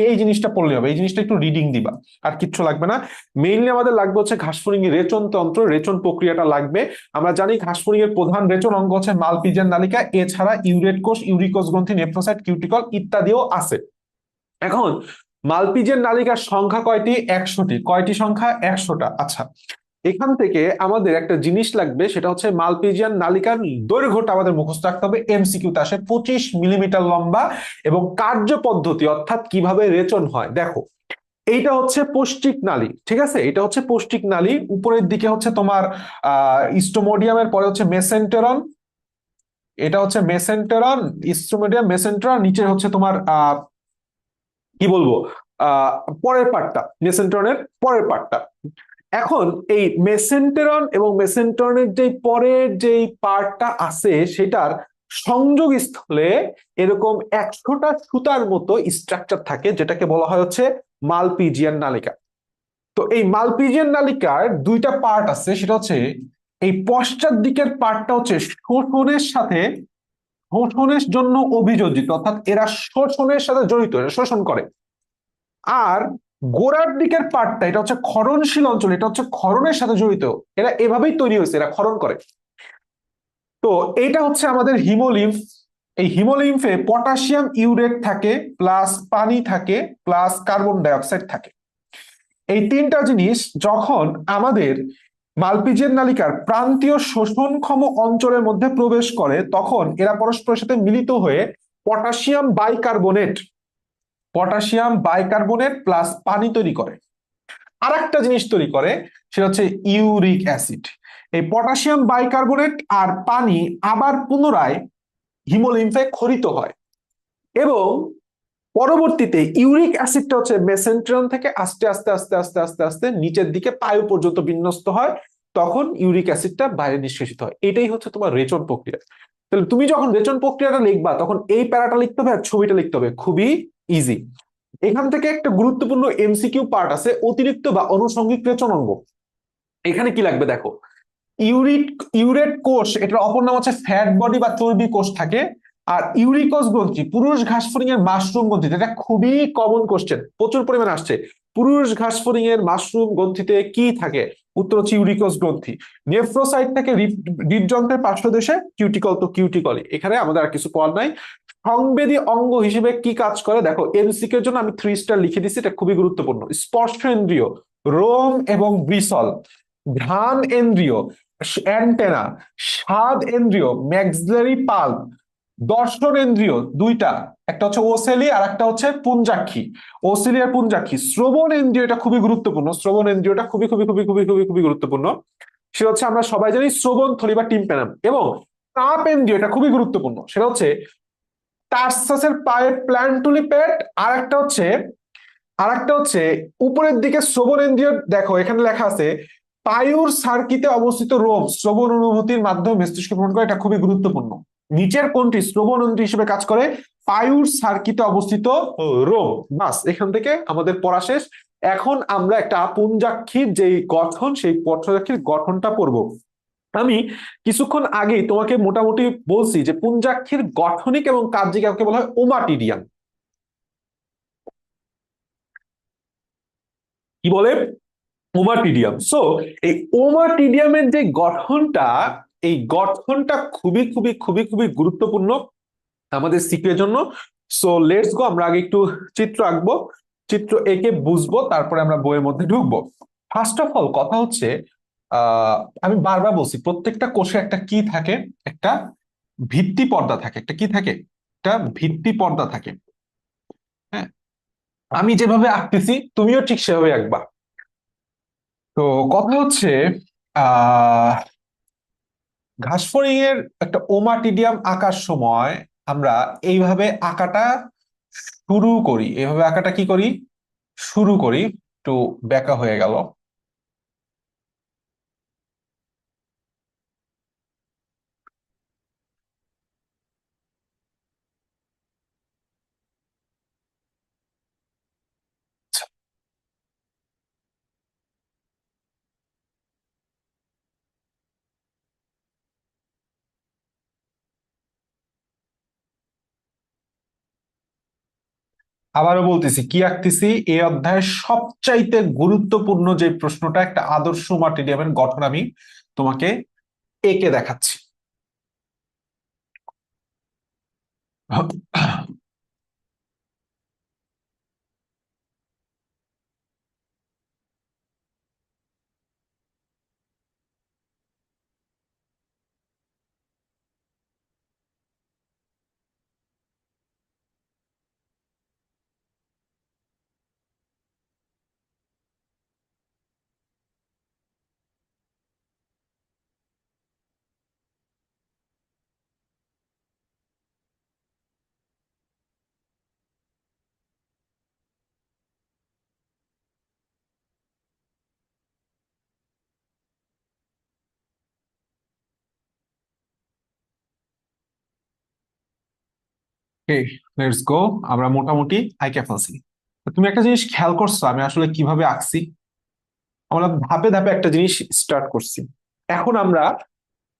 এই জিনিসটা পড়লে হবে। এই জিনিসটা একটু রিডিং দিবা, আর কিচ্ছু লাগবে না। মেইনলি আমাদের লাগবে হচ্ছে ঘাসফড়িং এর রেচন তন্ত্র, রেচন প্রক্রিয়াটা লাগবে। আমরা জানি ঘাসফড়িং এর প্রধান রেচন অঙ্গ হচ্ছে মালপিজিয়ান নালিকা, এছাড়া ইউরেট কোষ, ইউরিকোষ গ্রন্থি, নেফ্রোসাইট, কিউটিকল ইত্যাদিও আছে। এখন মালপিজিয়ান নালিকার সংখ্যা কয়টি? 100টি। কয়টি সংখ্যা? 100টা। আচ্ছা, এখান থেকে আমাদের একটা জিনিস লাগবে, সেটা হচ্ছে মালপিজিয়ান নালিকার দৈর্ঘ্যটা আমাদের মুখস্থ রাখতে হবে। এমসিকিউতে আসে 25 মিলিমিটার লম্বা। এবং কার্য পদ্ধতি অর্থাৎ কিভাবে রেচন হয়, দেখো এইটা হচ্ছে পৌষ্টিক নালী, ঠিক আছে, এটা হচ্ছে পৌষ্টিক নালী। উপরের দিকে হচ্ছে তোমার স্টোমোডিয়ামের, পরে হচ্ছে মেসেন্টেরন, এটা হচ্ছে মেসেন্টেরন, স্টোমোডিয়াম, মেসেন্টেরন, নিচে হচ্ছে তোমার কি বলবো, আহ পরের পার্টটা, মেসেন্টেরনের পরের পার্টটা। এখন এই মেসেন্টেরন এবং মেসেন্টেরনের যে পরের যে পার্টটা আছে সেটার সংযোগ স্থলে এরকম 100টা সুতার মতো স্ট্রাকচার থাকে, যেটাকে বলা হয় হচ্ছে মালপিজিয়ান নালিকা। তো এই মালপিজিয়ান নালিকার দুইটা পার্ট আছে, সেটা হচ্ছে এই পশ্চাৎ দিকের পার্টটা হচ্ছে শোষণের সাথে, শোষণের জন্য অভিযোজিত, অর্থাৎ এরা শোষণের সাথে জড়িত, এরা শোষণ করে। আর গোড়ার দিকের পার্টটা, এটা হচ্ছে ক্ষরণশীল অঞ্চল, এটা হচ্ছে ক্ষরণের সাথে জড়িত, এরা এভাবেই তৈরি হয়েছে, এরা ক্ষরণ করে। তো এটা হচ্ছে আমাদের হিমোলিম্ফ। এই হিমোলিম্ফে পটাশিয়াম ইউরেট থাকে, প্লাস পানি থাকে, প্লাস কার্বন ডাইঅক্সাইড থাকে। এই তিনটা জিনিস যখন আমাদের মালপিজিয়ান নালিকার প্রান্তীয় শোষণক্ষম অঞ্চলের মধ্যে প্রবেশ করে, তখন এরা পরস্পরের সাথে মিলিত হয়ে potassium bicarbonate, potassium bicarbonate plus পানি তৈরি করে। আর একটা জিনিস তৈরি করে, সেটা হচ্ছে ইউরিক অ্যাসিড। এই পটাশিয়াম বাইকার্বনেট আর পানি আবার পুনরায় হিমোলিম্ফে ক্ষরিত হয়, এবং পরবর্তীতে ইউরিক অ্যাসিডটা হচ্ছে মেসেন্টেরন থেকে আস্তে আস্তে আস্তে আস্তে আস্তে আস্তে নিচের দিকে পায়ু পর্যন্ত বিন্যস্ত হয়, তখন ইউরিক অ্যাসিডটা বাইরে নিষ্কাশিত হয়। এটাই হচ্ছে তোমার রেচন প্রক্রিয়া। তাহলে তুমি যখন রেচন প্রক্রিয়াটা লিখবা তখন এই প্যারাটা লিখতে হবে আর ছবিটা লিখতে হবে, খুবই ইজি। এখান থেকে একটা গুরুত্বপূর্ণ এমসিকিউ পার্ট আছে, অতিরিক্ত বা আনুষঙ্গিক রেচন অঙ্গ। এখানে কি লাগবে দেখো, ইউরিক ইউরেট কোষ, এটার অপর নাম হচ্ছে ফ্যাট বডি বা চর্বি কোষ থাকে। আর ইউরিকস গ্রন্থি, পুরুষ ঘাসফড়িং এর মাশরুম গ্রন্থিতে, এটা খুবই কমন কোশ্চেন, প্রচুর পরিমাণে আসছে। পুরুষ ঘাসফড়িং এর মাশরুম গ্রন্থিতে কি থাকে? উত্তর হচ্ছে ইউরিকস গ্রন্থি। নেফ্রোসাইট থাকে হৃদযন্ত্রের পার্শ্বদেশে, কিউটিকল তো কিউটিকলই, এখানে আমাদের আর কিছু করার নাই। সংবেদী অঙ্গ হিসেবে কি কাজ করে দেখো, এমসিকিউ এর জন্য আমি 3 স্টার লিখে দিচ্ছি, এটা খুবই গুরুত্বপূর্ণ। স্পর্শেন্দ্রিয়, রোম এবং ব্রিসল। ঘ্রাণেন্দ্রিয়, অ্যান্টেনা। স্বাদ ইন্দ্রিয়, ম্যাক্সিলারি পাল্প। দর্শনেন্দ্রিয় দুইটা, একটা হচ্ছে ওসেলি আর একটা হচ্ছে পুঞ্জাক্ষী। ওসেলি আর পুঞ্জাক্ষী। শ্রবণ ইন্দ্রিয়, এটা খুবই গুরুত্বপূর্ণ, শ্রবণ ইন্দ্রিয়টা খুবই খুবই খুবই খুবই খুবই খুবই গুরুত্বপূর্ণ। সেটা হচ্ছে আমরা সবাই জানি শ্রবণ থলি বা টিম্প্যানাম। এবং তাপ ইন্দ্রিয়, এটা খুবই গুরুত্বপূর্ণ, সেটা হচ্ছে টার্সাসের পায়ে প্ল্যান্টুলি পেট। আর একটা হচ্ছে উপরের দিকে শ্রবণেন্দ্রিয়, দেখো এখানে লেখা আছে পায়ুর সার্কিতে অবস্থিত রোম শ্রবণ অনুভূতির মাধ্যমে মস্তিষ্কে ভ্রমণ করে, এটা খুবই গুরুত্বপূর্ণ। নিচের কোনটি শ্রবণেন্দ্রিয় হিসেবে কাজ করে? পায়ুর সার্কিতে অবস্থিত রোম। বাস, এখান থেকে আমাদের পড়া শেষ। এখন আমরা একটা পুঞ্জাক্ষীর যে গঠন, সেই পুঞ্জাক্ষীর গঠনটা পড়বো। আমি কিছুক্ষণ আগেই তোমাকে মোটামুটি বলছি যে পুঞ্জাক্ষীর গঠনিক এবং কার্যিক এককে বলা হয় ওমাটিডিয়াম। কি বলে? ওমাটিডিয়াম। সো এই ওমাটিডিয়ামের যে গঠনটা, এই গঠনটা খুবই খুবই খুবই খুবই গুরুত্বপূর্ণ আমাদের সিকিউর জন্য। সো লেটস গো, আমরা আগে একটু চিত্র আঁকবো, চিত্র এঁকে বুঝবো, তারপরে আমরা বইয়ের মধ্যে ঢুকবো। ফার্স্ট অফ অল কথা হচ্ছে, আহ আমি বারবার বলছি, প্রত্যেকটা কোষে একটা কি থাকে? একটা ভিত্তি পর্দা থাকে। একটা কি থাকে? একটা ভিত্তি পর্দা থাকে। হ্যাঁ, আমি যেভাবে আঁকতেছি তুমিও ঠিক সেভাবে আঁকবা। তো কথা হচ্ছে, আহ ঘাসফড়িং এর একটা ওমাটিডিয়াম আঁকার সময় আমরা এইভাবে আঁকাটা শুরু করি। এইভাবে আঁকাটা কি করি? শুরু করি। একটু ব্যাকা হয়ে গেল। আবারও বলতেছি, কি আঁকতেছি? এই অধ্যায়ের সবচাইতে গুরুত্বপূর্ণ যে প্রশ্নটা, একটা আদর্শ ওমাটিডিয়ামের গঠন আমি তোমাকে এঁকে দেখাচ্ছি। লেটস গো, আমরা মোটামুটি আইকে ফেলছি। তুমি একটা জিনিস খেয়াল করছো আমি আসলে কিভাবে আঁকছি? আমরা ধাপে ধাপে একটা জিনিস স্টার্ট করছি। এখন আমরা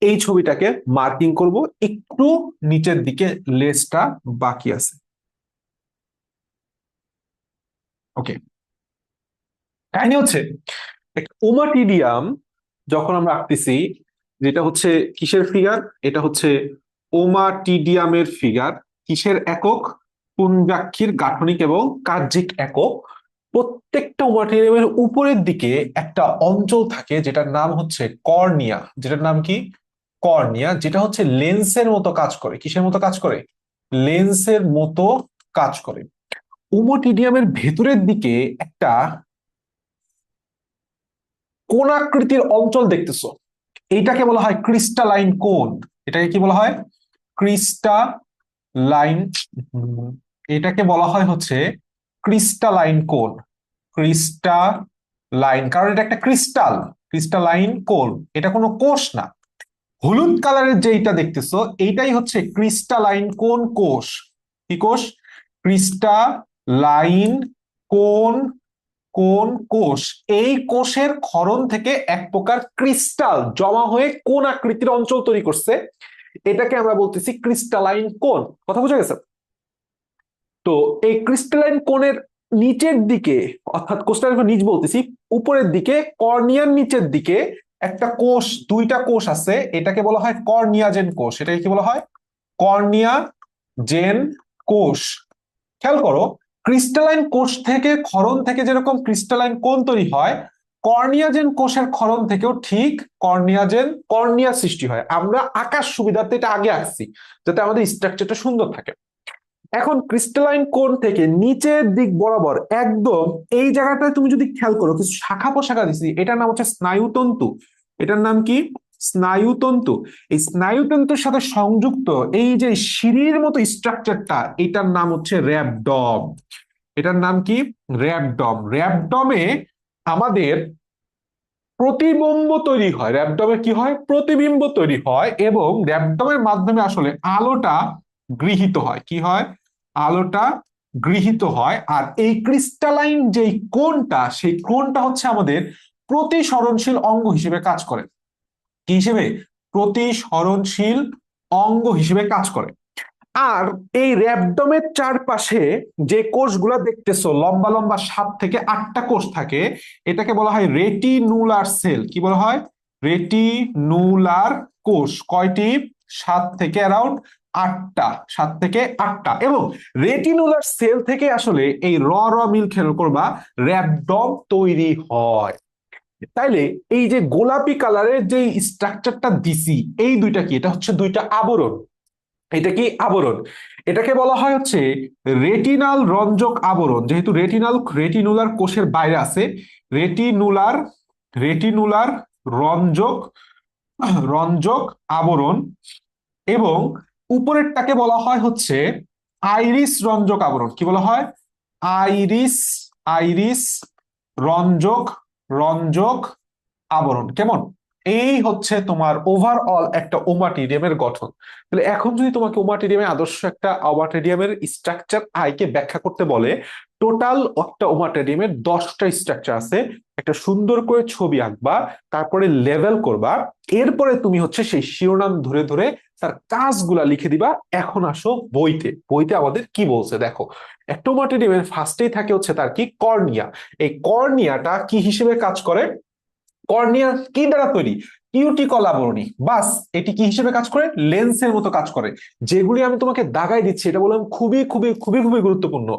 এই ছবিটাকে মার্কিং করব, একটু নিচের দিকে লেজটা বাকি আছে। ওকে, কাহিনী হচ্ছে একটা ওমাটিডিয়াম যখন আমরা আঁকতেছি, যেটা হচ্ছে কিসের ফিগার? এটা হচ্ছে ওমাটিডিয়ামের ফিগার। কিসের একক? পুঞ্জাক্ষীর গাঠনিক এবং কার্যিক একক। প্রত্যেকটা ওমাটিডিয়ামের উপরের দিকে একটা অঞ্চল থাকে যেটার নাম হচ্ছে কর্নিয়া। যেটার নাম কি? কর্নিয়া, যেটা হচ্ছে লেন্সের মতো কাজ করে। কিসের মতো কাজ করে? লেন্সের মতো কাজ করে। ওমোটিডিয়ামের ভেতরের দিকে একটা কোণাকৃতির অঞ্চল দেখতেছো, এইটাকে বলা হয় ক্রিস্টালাইন কোণ। এটাকে কি বলা হয়? ক্রিস্টালাইন। এটাকে বলা হয় হচ্ছে ক্রিস্টালাইন কোণ। ক্রিস্টালাইন, কারণ এটা একটা ক্রিস্টাল। ক্রিস্টালাইন কোণ, এটা কোনো কোষ না। হলুদ কালারের যেইটা দেখতেছো এইটাই হচ্ছে ক্রিস্টালাইন কোন কোষ। কি কোষ? ক্রিস্টালাইন লাইন, কোণ, কোন কোষ, এই কোষের ক্ষরণ থেকে এক প্রকার ক্রিস্টাল জমা হয়ে কোন আকৃতির অঞ্চল তৈরি করছে, এটাকে আমরা বলতেছি ক্রিস্টালাইন কোণ। কথা বোঝা গেছে? তো এই ক্রিস্টালাইন কোণের নিচের দিকে, অর্থাৎ কোষটার নিচ বলতেছি, উপরের দিকে কর্নিয়ার নিচের দিকে একটা কোষ, দুইটা কোষ আছে, এটাকে বলা হয় কর্নিয়াজেন কোষ। এটাকে কি বলা হয়? কর্নিয়াজেন কোষ। খেয়াল করো, ক্রিস্টালাইন কোষ থেকে, ক্ষরণ থেকে যেরকম ক্রিস্টালাইন কোণ তৈরি হয়, কর্নিয়াজেন কোষের ক্ষরণ থেকেও ঠিক কর্নিয়া সৃষ্টি হয়। আমরা আকার সুবিধার্থে এটা আগে আঁকছি যাতে আমাদের স্ট্রাকচারটা সুন্দর থাকে। এখন ক্রিস্টালাইন কোণ থেকে নিচের দিক বরাবর একদম এই জায়গাটায় তুমি যদি খেয়াল করো, কিছু শাখা প্রশাখা দিচ্ছি, এটার নাম হচ্ছে স্নায়ুতন্তু। এটার নাম কি? স্নায়ুতন্তু। এই স্নায়ুতন্তুর সাথে সংযুক্ত এই যে সিঁড়ির মতো স্ট্রাকচারটা, এটার নাম হচ্ছে র্যাবডম। এটার নাম কি? র্যাবডম। র্যাবডমে আমাদের প্রতিবিম্ব তৈরি হয়। র্যাবডমে কি হয়? প্রতিবিম্ব তৈরি হয়, এবং র্যাবডমের মাধ্যমে আসলে আলোটা গৃহীত হয়। কি হয়? আলোটা গৃহীত হয়। আর এই ক্রিস্টালাইন যেই কোণটা, সেই কোণটা হচ্ছে আমাদের প্রতিসরণশীল অঙ্গ হিসেবে কাজ করে। কি হিসেবে? প্রতিসরণশীল অঙ্গ হিসেবে কাজ করে। আর এই র্যাবডমের চারপাশে যে কোষগুলো দেখতেছো, লম্বা লম্বা 7 থেকে 8টা কোষ থাকে, এটাকে বলা হয় রেটিনুলার সেল। কি বলা হয়? রেটিনুলার কোষ। কয়টি? 7 থেকে অ্যারাউন্ড 8টা। 7 থেকে 8টা। এবং রেটিনুলার সেল থেকে আসলে এই র মিল খেয়াল করবা, র্যাবডম তৈরি হয়। তাইলে এই যে গোলাপি কালারের যে স্ট্রাকচারটা দিছি, এই দুইটা কি? এটা হচ্ছে দুইটা আবরণ। এটা কি? আবরণ। এটাকে বলা হয় হচ্ছে রেটিনাল রঞ্জক আবরণ। যেহেতু রেটিনুলার কোষের বাইরে আছে, রেটিনুলার রেটিনুলার রঞ্জক রঞ্জক আবরণ। এবং উপরেরটাকে বলা হয় হচ্ছে আইরিস রঞ্জক আবরণ। কি বলা হয়? আইরিস আইরিস রঞ্জক রঞ্জক আবরণ। কেমন? এই হচ্ছে তোমার ওভারঅল একটা ওমাটিডিয়ামের গঠন। তাহলে এখন যদি তোমাকে ওমাটিডিয়ামের আদর্শ একটা ওমাটিডিয়ামের স্ট্রাকচার আইকে ব্যাখ্যা করতে বলে, টোটাল একটা ওমাটিডিয়ামের 10টা স্ট্রাকচার আছে, একটা সুন্দর করে ছবি আঁকবা, তারপরে লেভেল করবা, এরপরে তুমি হচ্ছে সেই শিরোনাম ধরে ধরে তার কাজগুলা লিখে দিবা। এখন আসো বইতে। বইতে আমাদের কি বলছে দেখো। একটা ওমাটিডিয়ামের ফার্স্টেই থাকে হচ্ছে তার কি? কর্নিয়া। এই কর্নিয়াটা কি হিসেবে কাজ করে? কর্নিয়া কি দ্বারা তৈরি? কিউটিকল আবরণী। বাস, এটি কি হিসেবে কাজ করে? লেন্সের মতো কাজ করে। যেগুলি আমি তোমাকে দাগাই দিচ্ছি, এটা বললাম খুবই খুবই খুবই খুবই গুরুত্বপূর্ণ।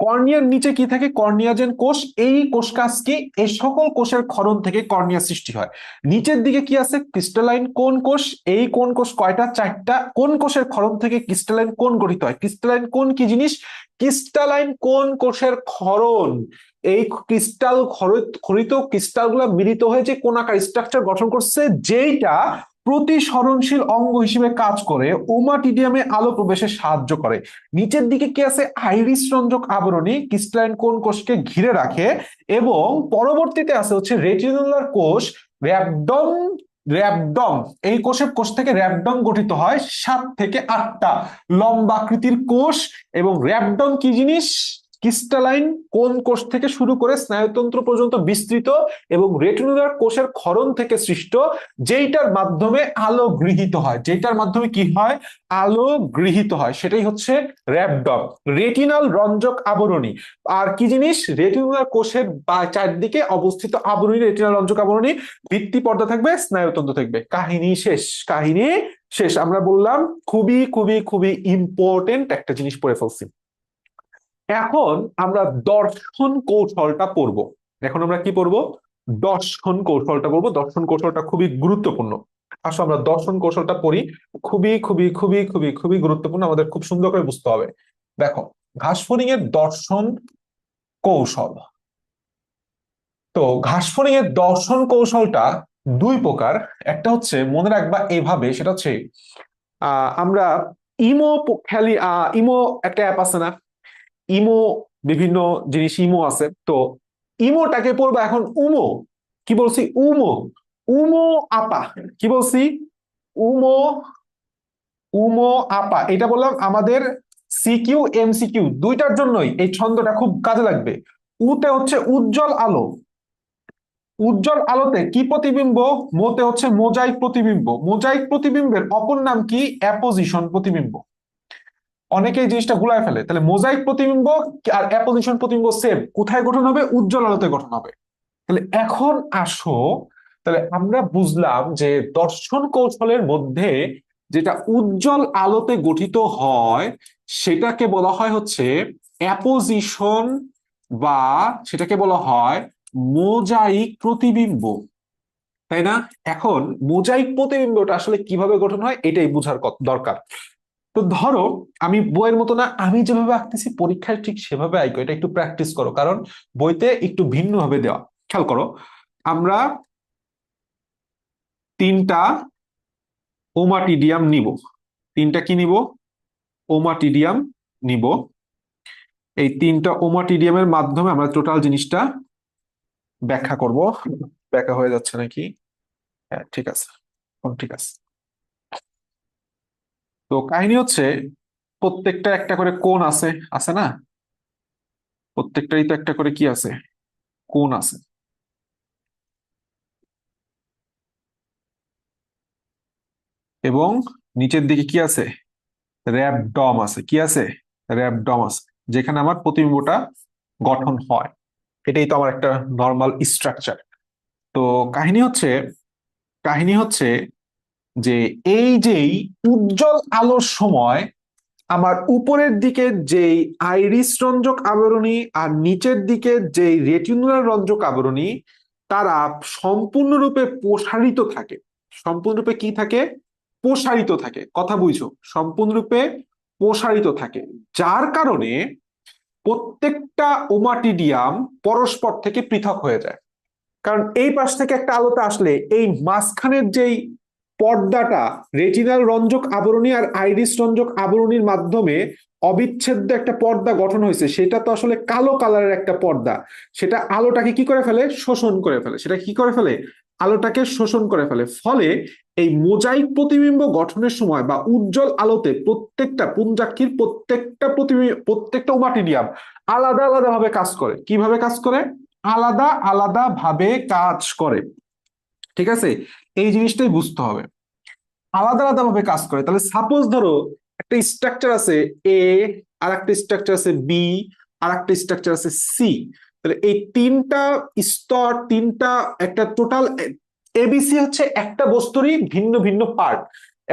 কর্নিয়ার নিচে কি থাকে? কর্নিয়াজেন কোষ। এই কোষ কাজ কি? এই সকল কোষের ক্ষরণ থেকে কর্নিয়া সৃষ্টি হয়। নিচের দিকে কি আছে? ক্রিস্টালাইন কোন কোষ। এই কোন কোষ কয়টা? 4টা। কোন কোষের ক্ষরণ থেকে ক্রিস্টালাইন কোন গঠিত হয়? ক্রিস্টালাইন কোন কি জিনিস? ক্রিস্টালাইন কোন কোষের ক্ষরণ, এই ক্রিস্টাল খরিত ক্রিস্টাল গুলা মিলিত হয়ে যে কোনাকার স্ট্রাকচার গঠন করছে, যেইটা প্রতিসরণশীল অঙ্গ হিসেবে কাজ করে, ওমাটিডিয়ামে আলো প্রবেশে সাহায্য করে। নিচের দিকে কি আছে? আইরিস রঞ্জক আবরণী ক্রিস্টালাইন কোন কোষকে ঘিরে রাখে। এবং পরবর্তীতে আছে হচ্ছে রেটিনুলার কোষ, র্যাবডম। র্যাবডম, এই কোষ থেকে র্যাবডম গঠিত হয়। 7 থেকে 8টা লম্বাকৃতির কোষ। এবং র্যাবডম কি জিনিস? ক্রিস্টালাইন কোন কোষ থেকে শুরু করে স্নায়ুতন্ত্র পর্যন্ত বিস্তৃত, এবং রেটিনুলার কোষের ক্ষরণ থেকে সৃষ্ট, যেইটার মাধ্যমে আলো গৃহীত হয়। যেটার মাধ্যমে কি হয়? আলো গৃহীত হয়, সেটাই হচ্ছে র্যাবডম। রেটিনাল রঞ্জক আবরণী আর কি জিনিস? রেটিনুলার কোষের চারদিকে অবস্থিত আবরণী, রেটিনাল রঞ্জক আবরণী। ভিত্তি পর্দা থাকবে, স্নায়ুতন্ত্র থাকবে। কাহিনী শেষ। কাহিনী শেষ। আমরা বললাম খুবই খুবই খুবই ইম্পর্টেন্ট একটা জিনিস পড়ে ফেলছি। এখন আমরা দর্শন কৌশলটা পড়ব। এখন আমরা কি পড়ব? দর্শন কৌশলটা পড়বো। দর্শন কৌশলটা খুবই গুরুত্বপূর্ণ। আসো আমরা দর্শন কৌশলটা পড়ি। খুবই খুবই খুবই খুবই খুবই গুরুত্বপূর্ণ, আমাদের খুব সুন্দর করে বুঝতে হবে। দেখো, ঘাসফড়িং এর দর্শন কৌশল। তো ঘাসফড়িং এর দর্শন কৌশলটা দুই প্রকার। একটা হচ্ছে মনে রাখবা এভাবে, সেটা হচ্ছে আমরা ইমো খেলি। ইমো একটা অ্যাপ আছে না? ইমো, বিভিন্ন জিনিস ইমো আছে তো। ইমোটাকে পড়বো এখন উমো। কি বলছি? উমো। উমো আপা। কি বলছি? উমো। উমো আপা, এটা বললাম আমাদের সিকিউ এমসিকিউ দুইটার জন্যই এই ছন্দটা খুব কাজে লাগবে। উতে হচ্ছে উজ্জ্বল আলো, উজ্জ্বল আলোতে কি প্রতিবিম্ব, মোতে হচ্ছে মোজাইক প্রতিবিম্ব, মোজাইক প্রতিবিম্বের অপর নাম কি, অ্যাপোজিশন প্রতিবিম্ব। অনেকে এই জিনিসটা গুলায় ফেলে, তাহলে মোজাইক প্রতিবিম্ব আর অ্যাপোজিশন প্রতিবিম্ব সেম, কোথায় গঠন হবে, উজ্জ্বল আলোতে গঠন হবে। তাহলে এখন আসো, তাহলে আমরা বুঝলাম যে দর্শন কৌশলের মধ্যে যেটা উজ্জ্বল আলোতে গঠিত হয় সেটাকে বলা হয় হচ্ছে অ্যাপোজিশন, বা সেটাকে বলা হয় মোজাইক প্রতিবিম্ব, তাই না? এখন মোজাইক প্রতিবিম্বটা আসলে কিভাবে গঠন হয় এটাই বোঝার দরকার। তো ধরো আমি বইয়ের মতো না, আমি যেভাবে আঁকতেছি পরীক্ষায় ঠিক সেভাবে আঁকো, এটা একটু প্র্যাকটিস করো, কারণ বইতে একটু ভিন্ন ভাবে দেওয়া। খেয়াল করো, আমরা তিনটা ওমাটিডিয়াম নিব, তিনটা কি নিব, ওমাটিডিয়াম নিব। এই তিনটা ওমাটিডিয়ামের মাধ্যমে আমরা টোটাল জিনিসটা ব্যাখ্যা করব। ব্যাখ্যা হয়ে যাচ্ছে নাকি? হ্যাঁ ঠিক আছে, এখন ঠিক আছে। তো কাহিনী হচ্ছে প্রত্যেকটা একটা করে কোণ আছে, আছে না? প্রত্যেকটারই তো একটা করে কি আছে, কোণ আছে। এবং নিচের দিকে কি আছে, র্যাবডম আছে, কি আছে, র্যাবডম আছে, যেখানে আমার প্রতিবিম্বটা গঠন হয়। এটাই তো আমার একটা নর্মাল স্ট্রাকচার। তো কাহিনী হচ্ছে, কাহিনী হচ্ছে যে এই যেই উজ্জ্বল আলোর সময় আমার উপরের দিকে যেই আইরিস রঞ্জক আবরণী আর নিচের দিকে যেই রেটিনুলার রঞ্জক আবরণী, তারা সম্পূর্ণরূপে প্রসারিত থাকে। সম্পূর্ণরূপে কি থাকে, প্রসারিত থাকে। কথা বুঝছো, সম্পূর্ণরূপে প্রসারিত থাকে, যার কারণে প্রত্যেকটা ওমাটিডিয়াম পরস্পর থেকে পৃথক হয়ে যায়। কারণ এই পাশ থেকে একটা আলোতে আসলে এই মাঝখানের যেই পর্দাটা রেটিনাল রঞ্জক আবরণী আর আইরিস রঞ্জক আবরণীর মাধ্যমে অবিচ্ছেদ্য একটা পর্দা গঠন হয়েছে, সেটা তো আসলে কালো কালারের একটা পর্দা। সেটা আলোটাকে কি করে ফেলে, শোষণ করে ফেলে। সেটা কি করে ফেলে, আলোটাকে শোষণ করে ফেলে। ফলে এই মোজাইক প্রতিবিম্ব গঠনের সময় বা উজ্জ্বল আলোতে প্রত্যেকটা পুঞ্জাক্ষীর প্রত্যেকটা প্রতিবিম্ব, প্রত্যেকটা ওমাটিডিয়াম আলাদা আলাদা ভাবে কাজ করে। কিভাবে কাজ করে, আলাদা আলাদা ভাবে কাজ করে। ঠিক আছে, এই জিনিসটাই বুঝতে হবে, আলাদা আলাদা ভাবে কাজ করে। তাহলে সাপোজ ধরো একটা স্ট্রাকচার আছে এ, আর একটা স্ট্রাকচার আছে বি, আর একটা স্ট্রাকচার আছে সি। তাহলে এই তিনটা স্তর, তিনটা একটা টোটাল এবিসি হচ্ছে একটা বস্তুরই ভিন্ন ভিন্ন পার্ট।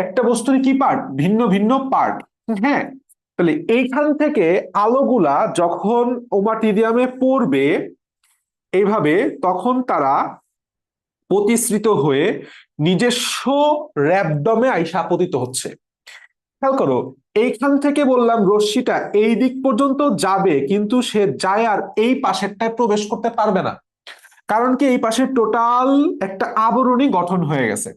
একটা বস্তুরই কি পার্ট, ভিন্ন ভিন্ন পার্ট। হ্যাঁ, তাহলে এইখান থেকে আলোগুলা যখন ওমাটিডিয়ামে পড়বে এইভাবে, তখন তারা প্রতিসৃত হয়ে নিজস্ব র্যাবডমে আইসা আপতিত হচ্ছে। খেয়াল করো, এইখান থেকে বললাম রশ্মিটা এই দিক পর্যন্ত যাবে, কিন্তু সে যায় আর এই পাশেরটায় প্রবেশ করতে পারবে না। কারণ কি, এই পাশে টোটাল একটা আবরণী গঠন হয়ে গেছে।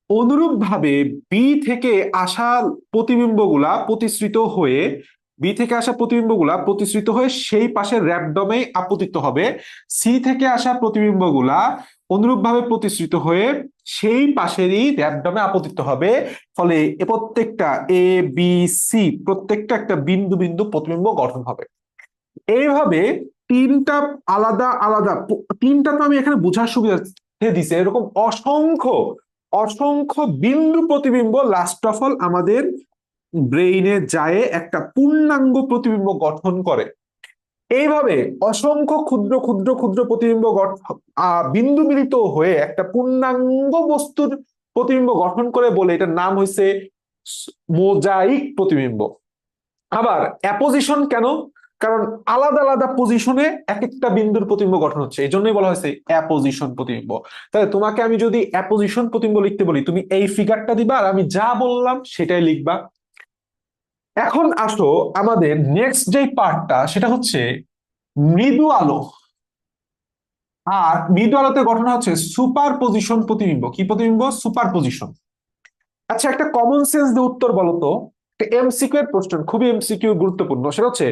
অনুরূপ ভাবে বি থেকে আসা প্রতিবিম্বগুলা প্রতিসৃত হয়ে, বি থেকে আসা প্রতিবিম্বগুলা প্রতিসৃত হয়ে সেই পাশের র্যাবডমে আপতিত হবে। সি থেকে আসা প্রতিবিম্বগুলা অনুরূপভাবে প্রতিসৃত হয়ে সেই পাশেরই র্যাবডমে আপতিত হবে। ফলে এ প্রত্যেকটা এ বি সি প্রত্যেকটা একটা বিন্দু বিন্দু প্রতিবিম্ব গঠন হবে। এইভাবে তিনটা আলাদা আলাদা, তিনটা তো আমি এখানে বোঝার সুবিধা দিছি, এরকম অসংখ্য অসংখ্য বিন্দু প্রতিবিম্ব লাস্ট অফ অল আমাদের ব্রেইনে যায় একটা পূর্ণাঙ্গ প্রতিবিম্ব গঠন করে। এইভাবে অসংখ্য ক্ষুদ্র ক্ষুদ্র ক্ষুদ্র প্রতিবিম্ব বিন্দু মিলিত হয়ে একটা পূর্ণাঙ্গ বস্তুর প্রতিবিম্ব গঠন করে বলে এটার নাম হয়েছে মোজাইক প্রতিবিম্ব। আবার অ্যাপোজিশন কেন, কারণ আলাদা আলাদা পজিশনে এক একটা বিন্দুর প্রতিবিম্ব গঠন হচ্ছে, এই জন্যই বলা হয়েছে অ্যাপোজিশন প্রতিবিম্ব। তাহলে তোমাকে আমি যদি অ্যাপোজিশন প্রতিবিম্ব লিখতে বলি, তুমি এই ফিগারটা দিবা আর আমি যা বললাম সেটাই লিখবা। এখন আসো আমাদের নেক্সট যে পার্টটা, সেটা হচ্ছে মৃদু আলো। আর মৃদু আলোতে গঠন হচ্ছে সুপার পজিশন প্রতিবিম্ব। কি প্রতিবিম্ব, সুপার পজিশন। আচ্ছা, একটা কমন সেন্স দিয়ে উত্তর বলো তো, একটা এমসিকিউ এর প্রশ্ন, খুবই এমসিকিউ গুরুত্বপূর্ণ। সেটা হচ্ছে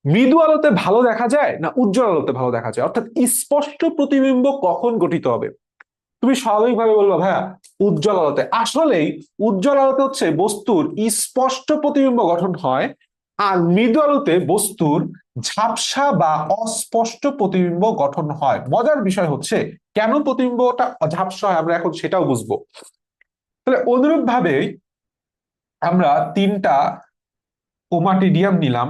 মৃদু আলোতে ভালো দেখা যায় না উজ্জ্বল আলোতে ভালো দেখা যায়, অর্থাৎ স্পষ্ট প্রতিবিম্ব কখন গঠিত হবে? তুমি স্বাভাবিকভাবে বলবো ভাইয়া উজ্জ্বল আলোতে। আসলেই উজ্জ্বল আলোতে হচ্ছে বস্তুর স্পষ্ট প্রতিবিম্ব গঠন হয় আর মৃদু আলোতে বস্তুর ঝাপসা বা অস্পষ্ট প্রতিবিম্ব গঠন হয়। মজার বিষয় হচ্ছে কেন প্রতিবিম্বটা ঝাপসা হয় আমরা এখন সেটাও বুঝবো। তাহলে অনুরূপ ভাবে আমরা তিনটা ওমাটিডিয়াম নিলাম,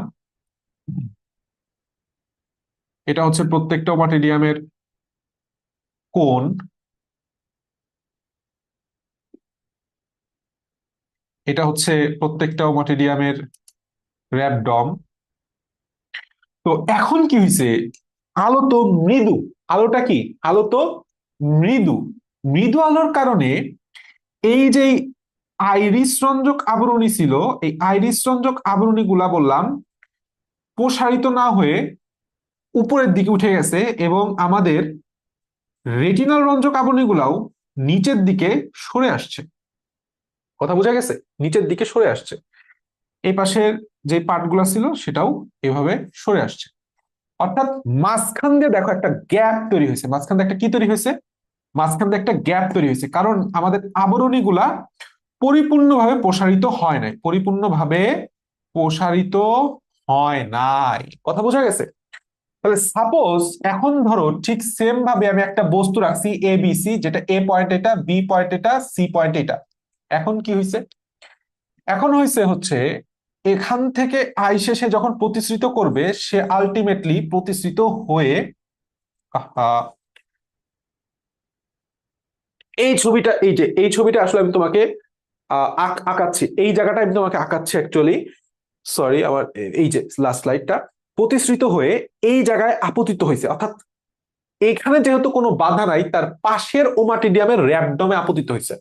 এটা হচ্ছে প্রত্যেকটা ওমাটিডিয়ামের কোণ, এটা হচ্ছে প্রত্যেকটা ওমাটিডিয়ামের র্যাবডম। তো এখন কি হয়েছে, আলো তো মৃদু, আলোটা কি, আলো তো মৃদু, মৃদু আলোর কারণে এই যে আইরিস রঞ্জক আবরণী ছিল, এই আইরিস রঞ্জক আবরণী গুলা বললাম প্রসারিত না হয়ে উপরের দিকে উঠে গেছে এবং আমাদের রেটিনাল রঞ্জক আবরণী গুলাও নিচের দিকে সরে আসছে। কথা বোঝা গেছে, নিচের দিকে সরে আসছে, এই পাশের যে পার্টগুলো ছিল সেটাও এভাবে সরে আসছে। অর্থাৎ মাঝখান দিয়ে দেখো একটা গ্যাপ তৈরি হয়েছে, মাঝখান দিয়ে একটা কি তৈরি হয়েছে, মাঝখান দিয়ে একটা গ্যাপ তৈরি হয়েছে, কারণ আমাদের আবরণী গুলা পরিপূর্ণভাবে প্রসারিত হয় নাই, পরিপূর্ণভাবে প্রসারিত হয় নাই। কথা বোঝা গেছে? তাহলে সাপোজ এখন ধরো ঠিক সেম ভাবে আমি একটা বস্তু রাখছি এ বি সি, যেটা এ পয়েন্ট এটা, বি পয়েন্ট এটা, সি পয়েন্ট এটা। এখন কি হয়েছে, এখন হয়েছে হচ্ছে এখান থেকে আইসে সে যখন প্রতিশ্রিত করবে সে আলটিমেটলি প্রতিশ্রিত হয়ে আহ, এই ছবিটা, এই যে এই ছবিটা আসলে আমি তোমাকে আঁকাচ্ছি, এই জায়গাটা আমি তোমাকে আঁকাচ্ছি অ্যাকচুয়ালি, সরি আমার এই যে লাস্ট স্লাইডটা, প্রতিশ্রিত হয়ে এই জায়গায় আপতিত হয়েছে, অর্থাৎ এখানে যেহেতু কোনো বাধা নাই তার পাশের ওমাটিডিয়ামের র্যাবডমে আপতিত হয়েছে।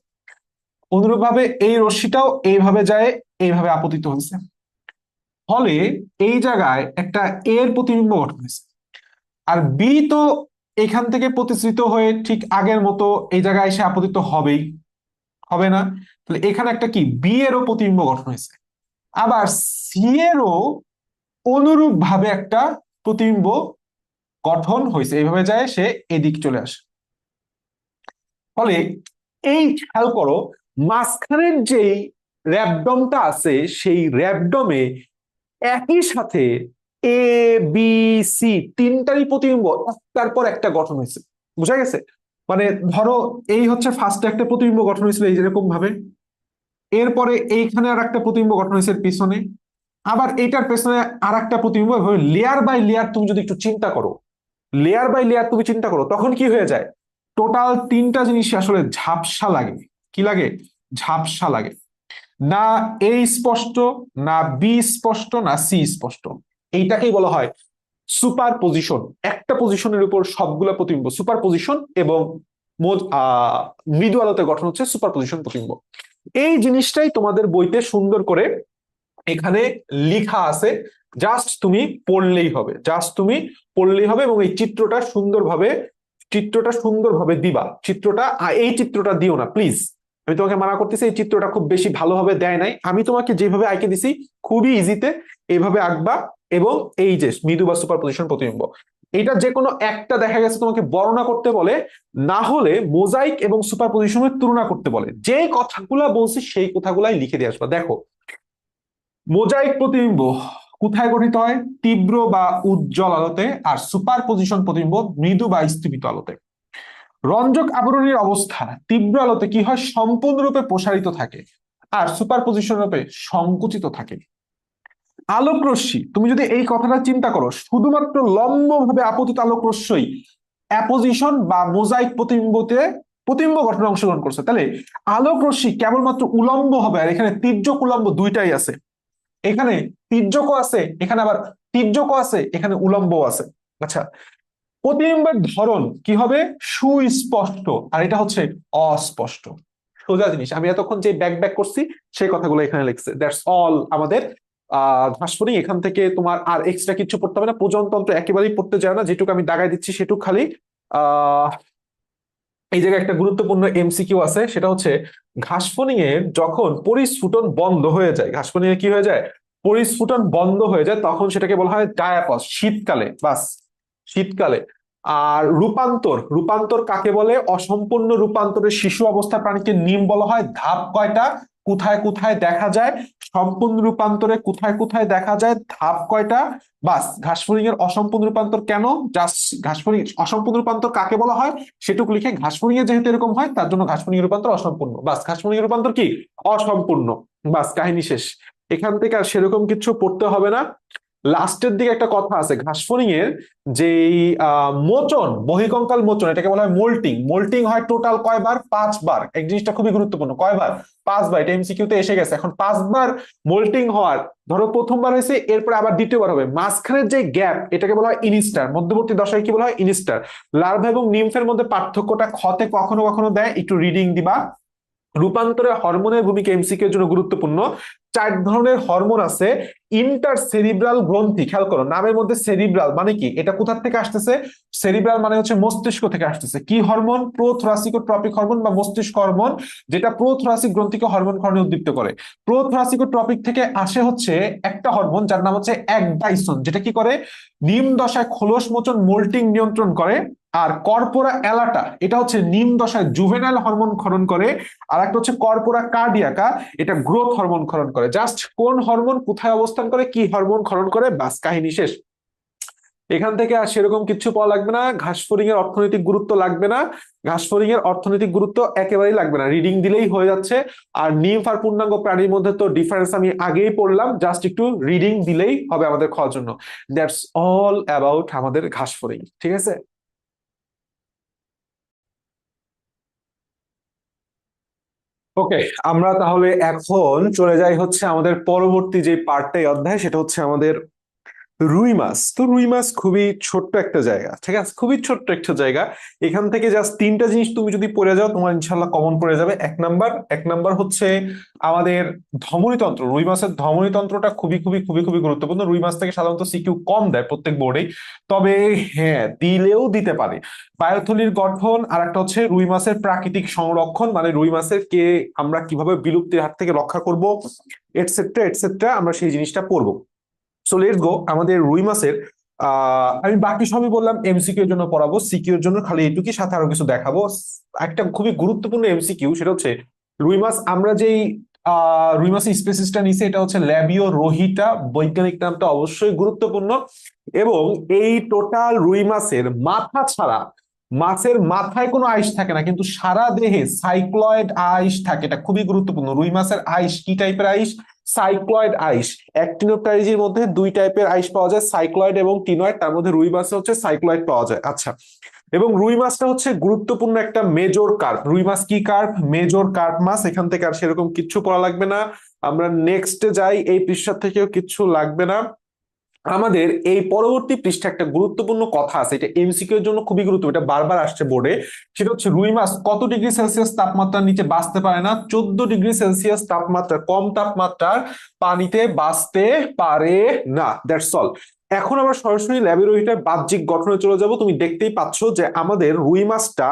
অনুরূপভাবে এই রশ্মিটাও এইভাবে যায়, এইভাবে আপতিত হয়েছে, ফলে এই জায়গায় একটা এর প্রতিবিম্ব গঠন হয়েছে। আর বি তো এখান থেকে প্রতিশ্রিত হয়ে ঠিক আগের মতো এই জায়গায় এসে আপতিত হবেই, হবে না? তাহলে এখানে একটা কি বি এরও প্রতিবিম্ব গঠন হয়েছে। আবার সি এরও অনুরূপ ভাবে একটা প্রতিবিম্ব গঠন হয়েছে, এইভাবে যায় সে এদিক চলে আসে। ফলে এই খেয়াল করো মাঝখানের যেই র্যাবডমটা আছে সেই র্যাবডমে একই সাথে এ বি সি তিনটারই প্রতিবিম্ব একটার পর একটা গঠন হয়েছে। বুঝা গেছে? মানে ধরো এই হচ্ছে ফার্স্টে একটা প্রতিবিম্ব গঠন হয়েছিল এইরকম ভাবে, এরপরে এইখানে আর একটা প্রতিবিম্ব গঠন হয়েছে পিছনে, আবার এইটার পেছনে আর একটা প্রতিবিম্ব, লেয়ার বাই লেয়ার তুমি যদি একটু চিন্তা করো, লেয়ার বাই লেয়ার তুমি চিন্তা করো, তখন কি হয়ে যায়, টোটাল তিনটা জিনিস আসলে ঝাপসা লাগে। কি লাগে? ঝাপসা লাগে। না এ স্পষ্ট, না বি স্পষ্ট, না সি স্পষ্ট। এইটাকেই বলা হয় সুপার পজিশন। একটা পজিশনের উপর সবগুলা প্রতিবিম্ব সুপার পজিশন, এবং মৃদু আলোতে গঠন হচ্ছে সুপার পজিশন প্রতিবিম্ব। এই জিনিসটাই তোমাদের বইতে সুন্দর করে এখানে লিখা আছে, জাস্ট তুমি পড়লেই হবে, জাস্ট তুমি পড়লেই হবে, এবং এই চিত্রটা সুন্দরভাবে দিবা। চিত্রটা এই চিত্রটা দিও না প্লিজ, আমি তোমাকে মানা করতেছি, এই চিত্রটা খুব বেশি ভালোভাবে দেয় নাই, আমি তোমাকে যেভাবে আঁকে দিছি খুবই ইজিতে এইভাবে আঁকবা। এবং এই যে মৃদু বা সুপার পজিশন প্রতিবিম্ব, এটা যে কোনো একটা দেখা গেছে তোমাকে বর্ণনা করতে বলে, না হলে মোজাইক এবং সুপার পজিশনের তুলনা করতে বলে, যে কথাগুলা বলছি সেই কথাগুলাই লিখে দিয়ে আসবা। দেখো, মোজাইক প্রতিবিম্ব কোথায় গঠিত হয়? তীব্র বা উজ্জ্বল আলোতে, আর সুপার পজিশন প্রতিবিম্ব মৃদু বা স্থীপিত আলোতে। রঞ্জক আবরণীর অবস্থা তীব্র আলোতে কি হয়? সম্পূর্ণরূপে প্রসারিত থাকে, আর সুপার পজিশন রূপে সংকুচিত থাকে। আলোক রশ্মি, তুমি যদি এই কথাটা চিন্তা করো, শুধুমাত্র লম্বভাবে আপতিত আলোক রশ্মি অ্যাপোজিশন বা মোজাইক প্রতিবিম্ব গঠনে অংশগ্রহণ করছে, তাহলে আলোক রশ্মি কেবলমাত্র উলম্ব হবে, আর এখানে তির্যক উলম্ব দুইটাই আছে। এখানে তির্যকও আছে, এখানে আবার তির্যকও আছে, এখানে উলম্ব আছে। আচ্ছা, প্রতিবিম্বের ধরন কি হবে? সুস্পষ্ট, আর এটা হচ্ছে অস্পষ্ট। সোজা জিনিস, আমি এতক্ষণ যে ব্যাক ব্যাক করছি সেই কথাগুলো এখানে লিখছে, দ্যাটস অল। আমাদের ঘাসফড়িং এখান থেকে তোমার আর এক্সট্রা কিছু পড়তে হবে না, প্রজনতন্ত্র একেবারেই পড়তে যায় না, যেটুকু আমি দাগাই দিচ্ছি সেটুকু খালি। আহ এই জায়গায় একটা গুরুত্বপূর্ণ এমসিকিউ আছে, সেটা হচ্ছে ঘাসফড়িং এর যখন পরিস্ফুটন বন্ধ হয়ে যায়, ঘাসফড়িং এ কি হয়ে যায়? পরিস্ফুটন বন্ধ হয়ে যায়, তখন সেটাকে বলা হয় ডায়াপস, শীতকালে, বাস শীতকালে। আর রূপান্তর, রূপান্তর কাকে বলে? অসম্পূর্ণ রূপান্তরের শিশু অবস্থা প্রাণীকে নিম বলা হয়। ধাপ কয়টা? কোথায় কোথায় দেখা যায়, সম্পূর্ণ রূপান্তরে কোথায় কোথায় দেখা যায়, ধাপ কয়টা, বাস। ঘাসফড়িং এর অসম্পূর্ণ রূপান্তর কেন, জাস্ট ঘাসফড়িং অসম্পূর্ণ রূপান্তর কাকে বলা হয় সেটুকু লিখে, ঘাসফড়িং এ যেহেতু এরকম হয় তার জন্য ঘাসফড়িং এর রূপান্তর অসম্পূর্ণ, বাস। ঘাসফড়িং এর রূপান্তর কি, অসম্পূর্ণ, বাস, কাহিনী শেষ। এখান থেকে আর সেরকম কিছু পড়তে হবে না। লাস্টের দিকে একটা কথা আছে, ঘাসফড়িং এর যেই মোচন, বহিঃকঙ্কাল মোচন, এটাকে বলা হয় মোল্টিং। মোল্টিং হয় টোটাল কয়বার, 5 বার। এই জিনিসটা খুবই গুরুত্বপূর্ণ, কয়বার, 5 বার। এটা এমসিকিউ তে এসে গেছে। এখন 5 বার মোল্টিং হওয়ার, ধরো প্রথমবার হয়েছে, এরপরে আবার দ্বিতীয়বার হবে, মাঝখানের যে গ্যাপ এটাকে বলা হয় ইনিস্টার। মধ্যবর্তী দশায় কি বলা হয়, ইনিস্টার। লার্ভা এবং নিমফের মধ্যে পার্থক্যটা ক্ষতে কখনো কখনো দেয়, একটু রিডিং দিবা। রূপান্তরে হরমোনের ভূমিকা এমসিকিউ এর জন্য গুরুত্বপূর্ণ। 4 ধরনের হরমোন আছে। ইন্টার সেরিব্রাল গ্রন্থি, খেয়াল করো নামের মধ্যে সেরিব্রাল মানে কি, এটা কোথা থেকে আসতেছে, সেরিব্রাল মানে হচ্ছে মস্তিষ্ক থেকে আসতেছে। কি হরমোন, প্রোথোরাসিকোট্রপিক হরমোন বা মস্তিষ্ক হরমোন, যেটা প্রোথোরাসিক গ্রন্থিকে হরমোন ক্ষরণে উদ্দীপ্ত করে। প্রোথোরাসিকোট্রপিক থেকে আসে হচ্ছে একটা হরমোন যার নাম হচ্ছে একডাইসন, যেটা কি করে, নিম দশায় খোলস মোচন মোল্টিং নিয়ন্ত্রণ করে। আর কর্পোরা অ্যালাটা, এটা হচ্ছে নিম দশায় জুভেনাইল হরমোন ক্ষরণ করে। আর একটা হচ্ছে কর্পোরা কার্ডিয়াকা, এটা গ্রোথ হরমোন ক্ষরণ করে। জাস্ট কোন হরমোন কোথায় অবস্থান করে, কি হরমোন ক্ষরণ করে, বাস, কাহিনী শেষ। এখান থেকে আর সেরকম কিছু পাওয়া লাগবে না। ঘাসফড়িং এর অর্থনৈতিক গুরুত্ব লাগবে না, ঘাসফড়িং এর অর্থনৈতিক গুরুত্ব একেবারেই লাগবে না, রিডিং দিলেই হয়ে যাচ্ছে। আর নিম্ফ আর পূর্ণাঙ্গ প্রাণীর মধ্যে তো ডিফারেন্স আমি আগেই পড়লাম, জাস্ট একটু রিডিং দিলেই হবে আমাদের খাওয়ার জন্য। দ্যাটস অল অ্যাবাউট আমাদের ঘাসফড়িং, ঠিক আছে। ওকে, আমরা তাহলে এখন চলে যাই হচ্ছে আমাদের পরবর্তী যে পার্টটাই অধ্যায়, সেটা হচ্ছে আমাদের রুই মাছ। তো রুই মাছ খুবই ছোট্ট একটা জায়গা, ঠিক আছে, খুবই ছোট্ট একটা জায়গা। এখান থেকে জাস্ট 3টা জিনিস তুমি যদি পড়ে যাও, তোমার ইনশাল্লাহ কমন পড়ে যাবে। এক নাম্বার হচ্ছে আমাদের ধমনীতন্ত্র। রুই মাছের ধমনীতন্ত্রটা খুবই খুবই খুবই খুবই গুরুত্বপূর্ণ। রুই মাছ থেকে সাধারণত সিকিউ কম দেয় প্রত্যেক বোর্ডেই, তবে হ্যাঁ দিলেও দিতে পারে। বায়ুথলির গঠন, আর একটা হচ্ছে রুই মাছের প্রাকৃতিক সংরক্ষণ, মানে রুই মাছের কে আমরা কিভাবে বিলুপ্তির হাত থেকে রক্ষা করব, এটসেট্রা এটসেট্রা, আমরা সেই জিনিসটা পড়বো। So let's go. আমাদের রুই মাছের আমি বাকি সবই বললাম এমসিকিউ এর জন্য পড়াবো, সিকিউ এর জন্য খালি এটুকুই, সাথে আরো কিছু দেখাবো। একটা খুবই গুরুত্বপূর্ণ এমসিকিউ, সেটা হচ্ছে রুই মাছ, আমরা যেই রুই মাছের স্পেসিসটা নিছি এটা হচ্ছে ল্যাবিও রোহিটা, বৈজ্ঞানিক নামটা অবশ্যই গুরুত্বপূর্ণ। এবং এই টোটাল রুই মাছের মাথা ছাড়া, মাছের মাথায় কোনো আইস থাকে না, কিন্তু সারা দেহে সাইক্লয়েড আইস থাকে। এটা খুবই গুরুত্বপূর্ণ। রুই মাছের আইস কি টাইপের আইস, সাইক্লয়েড আইস। অ্যাক্টিনোপ্টারিজির মধ্যে 2 টাইপের আইস পাওয়া যায়, সাইক্লয়েড এবং টিনয়েড, তার মধ্যে রুই মাছে হচ্ছে সাইক্লয়েড পাওয়া যায়। আচ্ছা, এবং রুই মাছটা হচ্ছে গুরুত্বপূর্ণ একটা মেজর কার্প। রুই মাছ কি কার্প, মেজর কার্প মাছ। এখান থেকে আর সেরকম কিচ্ছু পড়া লাগবে না। আমরা নেক্সটে যাই, এই পৃষ্ঠা থেকেও কিচ্ছু লাগবে না। আমাদের এই পরবর্তী পৃষ্ঠা একটা গুরুত্বপূর্ণ কথা আছে, এটা এমসিকিউ এর জন্য খুবই গুরুত্বপূর্ণ, এটা বারবার আসছে বোর্ডে। সেটা হচ্ছে রুই মাছ কত ডিগ্রি সেলসিয়াস তাপমাত্রার নিচে বাঁচতে পারে না, 14 ডিগ্রি সেলসিয়াস তাপমাত্রা, কম তাপমাত্রার পানিতে বাঁচতে পারে না। That's all. এখন আমরা সরাসরি ল্যাবিওরোহিটার বাহ্যিক গঠনে চলে যাব। তুমি দেখতেই পাচ্ছ যে আমাদের রুই মাছটা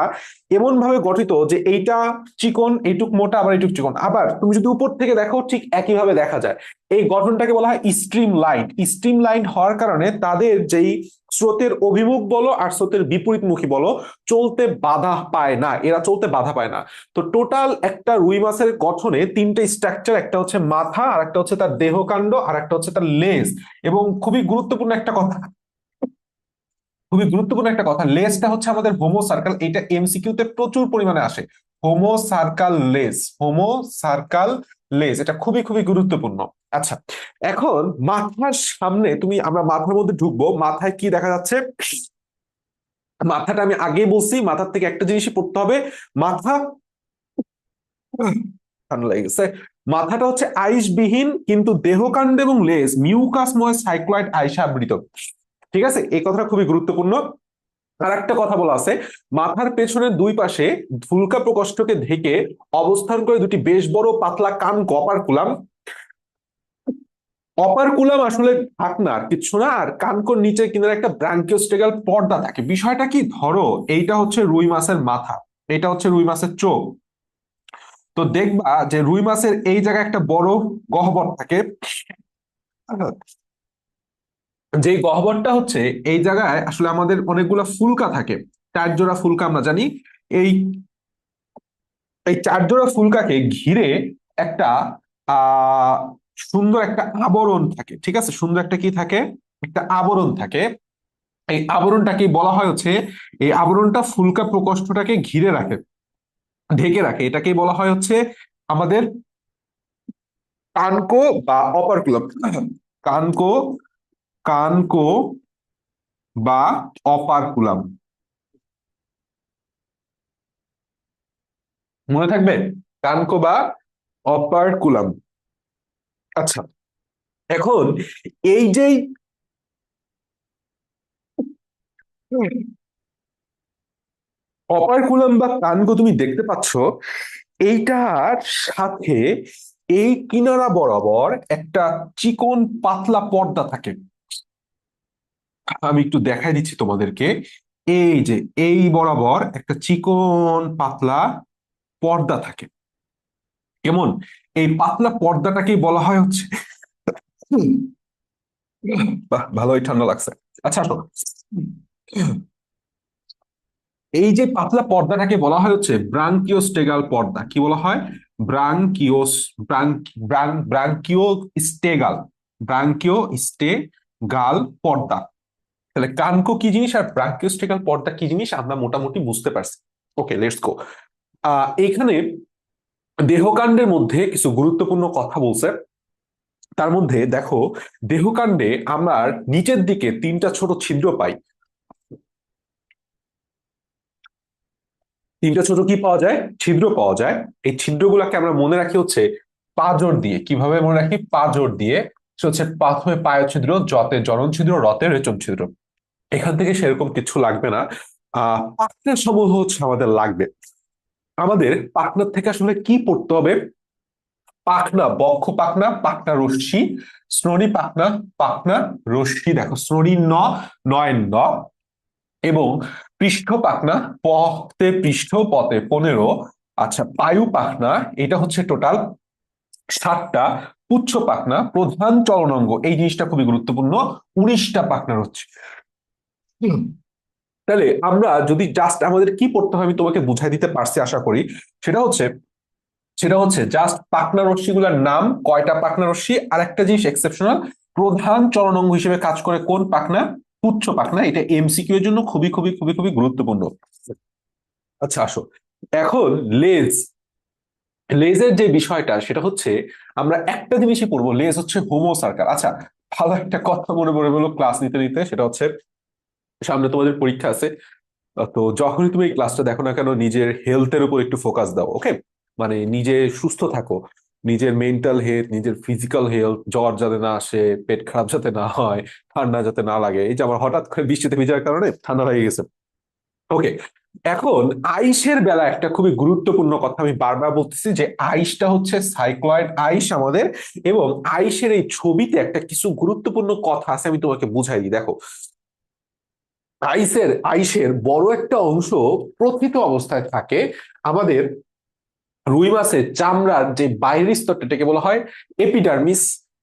এমন ভাবে গঠিত যে এইটা চিকন, এইটুক মোটা, আবার এইটুক চিকন, আবার তুমি যদি উপর থেকে দেখো ঠিক একইভাবে দেখা যায়। এই গঠনটাকে বলা হয় স্ট্রিম লাইন। স্ট্রিম লাইন হওয়ার কারণে তাদের যেই স্রোতের অভিমুখ বলো আর স্রোতের বিপরীতমুখী বলো, চলতে বাধা পায় না, এরা চলতে বাধা পায় না। তো টোটাল একটা রুই মাছের গঠনে 3টে স্ট্রাকচার, একটা হচ্ছে মাথা, আর একটা হচ্ছে তার দেহকাণ্ড, আর একটা হচ্ছে তার লেজ। এবং খুবই গুরুত্বপূর্ণ একটা কথা, খুবই গুরুত্বপূর্ণ একটা কথা, লেজটা হচ্ছে আমাদের হোমো সার্কাল। এটা এমসিকিউ তে প্রচুর পরিমাণে আসে। হোমো সার্কাল লেজ, হোমো সার্কাল লেজ, এটা খুবই খুবই গুরুত্বপূর্ণ। আচ্ছা, এখন মাথার সামনে তুমি, আমরা মাথার মধ্যে ঢুকবো, মাথায় কি দেখা যাচ্ছে। মাথাটা আমি আগেই বলছি, মাথার থেকে একটা জিনিসই পড়তে হবে। মাথা, ঠান্ডা লেগে গেছে। মাথাটা হচ্ছে আইসবিহীন, কিন্তু দেহকাণ্ড এবং লেজ মিউকাসময় সাইক্লয়েড আইসে আবৃত। ঠিক আছে, এই কথাটা খুবই গুরুত্বপূর্ণ। আর একটা কথা বলা আছে, মাথার পেছনের 2 পাশে ধুলকা প্রকোষ্ঠকে ঢেকে অবস্থান করে 2টি বেশ বড় পাতলা কান অপারকুলাম। অপারকুলাম আসলে ঢাকনা আর কিচ্ছু না, আর কানকোর নিচে কিনারে একটা ব্রাঙ্কিওস্টেগাল পর্দা থাকে। বিষয়টা কি, ধরো এইটা হচ্ছে রুই মাছের মাথা, এটা হচ্ছে রুই মাছের চোখ। তো দেখবা যে রুই মাছের এই জায়গায় একটা বড় গহ্বর থাকে, যে গহ্বরটা হচ্ছে এই জায়গায় আসলে আমাদের অনেকগুলা ফুলকা থাকে, 4 জোড়া ফুলকা আমরা জানি। এই এই 4 জোড়া ফুলকাকে ঘিরে একটা আহ সুন্দর একটা আবরণ থাকে, ঠিক আছে, সুন্দর একটা কি থাকে, একটা আবরণ থাকে। এই আবরণটাকে বলা হয় হচ্ছে, এই আবরণটা ফুলকা প্রকোষ্ঠটাকে ঘিরে রাখে, ঢেকে রাখে, এটাকেই বলা হয় হচ্ছে আমাদের কানকো বা অপারকুলাম। কানকো, কানকো বা অপারকুলাম, মনে থাকবে, কানকো বা অপারকুলাম। আচ্ছা, এখন এই যে অপারকুলাম বা কানকো তুমি দেখতে পাচ্ছ, এইটার সাথে এই কিনারা বরাবর একটা চিকন পাতলা পর্দা থাকে। আমি একটু দেখাই দিচ্ছি তোমাদেরকে। এই যে এই বরাবর একটা চিকন পাতলা পর্দা থাকে, কেমন, এই পাতলা পর্দাটাকেই বলা হয় হচ্ছে, হুম, বাহ ভালোই ঠান্ডা লাগছে। আচ্ছা আসো, এই যে পাতলা পর্দাটাকে বলা হয় হচ্ছে ব্রাঙ্কিওস্টেগাল পর্দা। কি বলা হয়? ব্রাঙ্কিওস, ব্রাঙ্কিওস্টেগাল, ব্রাঙ্কিওস্টেগাল পর্দা। তাহলে কানকো কি জিনিস আর ব্রাঙ্কিওস্টেগাল পর্দা কি জিনিস আমরা মোটামুটি বুঝতে পারছি। ওকে, লেটস গো। এখানে দেহকাণ্ডের মধ্যে কিছু গুরুত্বপূর্ণ কথা বলছে। তার মধ্যে দেখো, দেহকাণ্ডে আমরা নিচের দিকে তিনটা ছোট ছিদ্র পাই। তিনটা ছোট কি পাওয়া যায়? ছিদ্র পাওয়া যায়। এই ছিদ্রগুলোকে আমরা মনে রাখি হচ্ছে পাঁজর দিয়ে। কিভাবে মনে রাখি? পাঁজর দিয়ে। সে হচ্ছে প্রথমে পায় ছিদ্র, জতে জনন ছিদ্র, রতে রেচন ছিদ্র। এখান থেকে সেরকম কিছু লাগবে না। পাখনা সমূহ হচ্ছে আমাদের লাগবে। আমাদের পাখনার থেকে আসলে কি পড়তে হবে? পাখনা, বক্ষ পাখনা, পাখনা রশ্মি, শ্রোণী পাখনা, পাখনা রশ্মি। দেখো, শ্রোণী ন, নয়ের ন, এবং পৃষ্ঠ পাখনা, পতে পৃষ্ঠ, পতে 15। আচ্ছা, পায়ু পাখনা, এটা হচ্ছে টোটাল 7টা। পুচ্ছ পাখনা, প্রধান চলনাঙ্গ, এই জিনিসটা খুবই গুরুত্বপূর্ণ, 19টা পাখনার হচ্ছে। হুম। তাহলে আমরা যদি জাস্ট আমাদের কি পড়তে হয় আমি তোমাকে বুঝাই দিতে পারছি আশা করি। সেটা হচ্ছে, জাস্ট পাখনা রশ্মি গুলার নাম, কয়টা পাখনা রশ্মি, আর একটা জিনিস এক্সেপশনাল, প্রধান চলনাঙ্গ হিসেবে কাজ করে কোন পাখনা? পুচ্ছ পাখনা। এটা এমসিকিউ এর জন্য খুবই খুবই খুবই খুবই গুরুত্বপূর্ণ। আচ্ছা আসো, এখন লেজ, লেজের যে বিষয়টা সেটা হচ্ছে আমরা একটা জিনিসই পড়বো, লেজ হচ্ছে হোমো সার্কাল। আচ্ছা, ভালো একটা কথা মনে পড়ে বলো ক্লাস নিতে নিতে, সেটা হচ্ছে সামনে তোমাদের পরীক্ষা আছে। তো যখনই তুমি এই ক্লাসটা দেখো না কেন, নিজের হেলথের উপর একটু ফোকাস দাও, ওকে? মানে নিজে সুস্থ থাকো, নিজের মেন্টাল হেলথ, নিজের ফিজিক্যাল হেলথ, জ্বর যাতে না আসে, পেট খারাপ যাতে না হয়, ঠান্ডা যাতে না লাগে। এই যে আমার হঠাৎ করে বৃষ্টিতে ভিজার কারণে ঠান্ডা লেগে গেছে। ওকে, এখন আইসের বেলা একটা খুবই গুরুত্বপূর্ণ কথা আমি বারবার বলতেছি, যে আইসটা হচ্ছে সাইক্লয়েড আইস আমাদের। এবং আইসের এই ছবিতে একটা কিছু গুরুত্বপূর্ণ কথা আছে, আমি তোমাকে বুঝাই দিই। দেখো, আইসের বড় একটা অংশ প্রথিত অবস্থায় থাকে আমাদের রুই মাছের চামড়ার যে বাইরের স্তরটা, এটাকে বলা হয় এপিডার্মিস।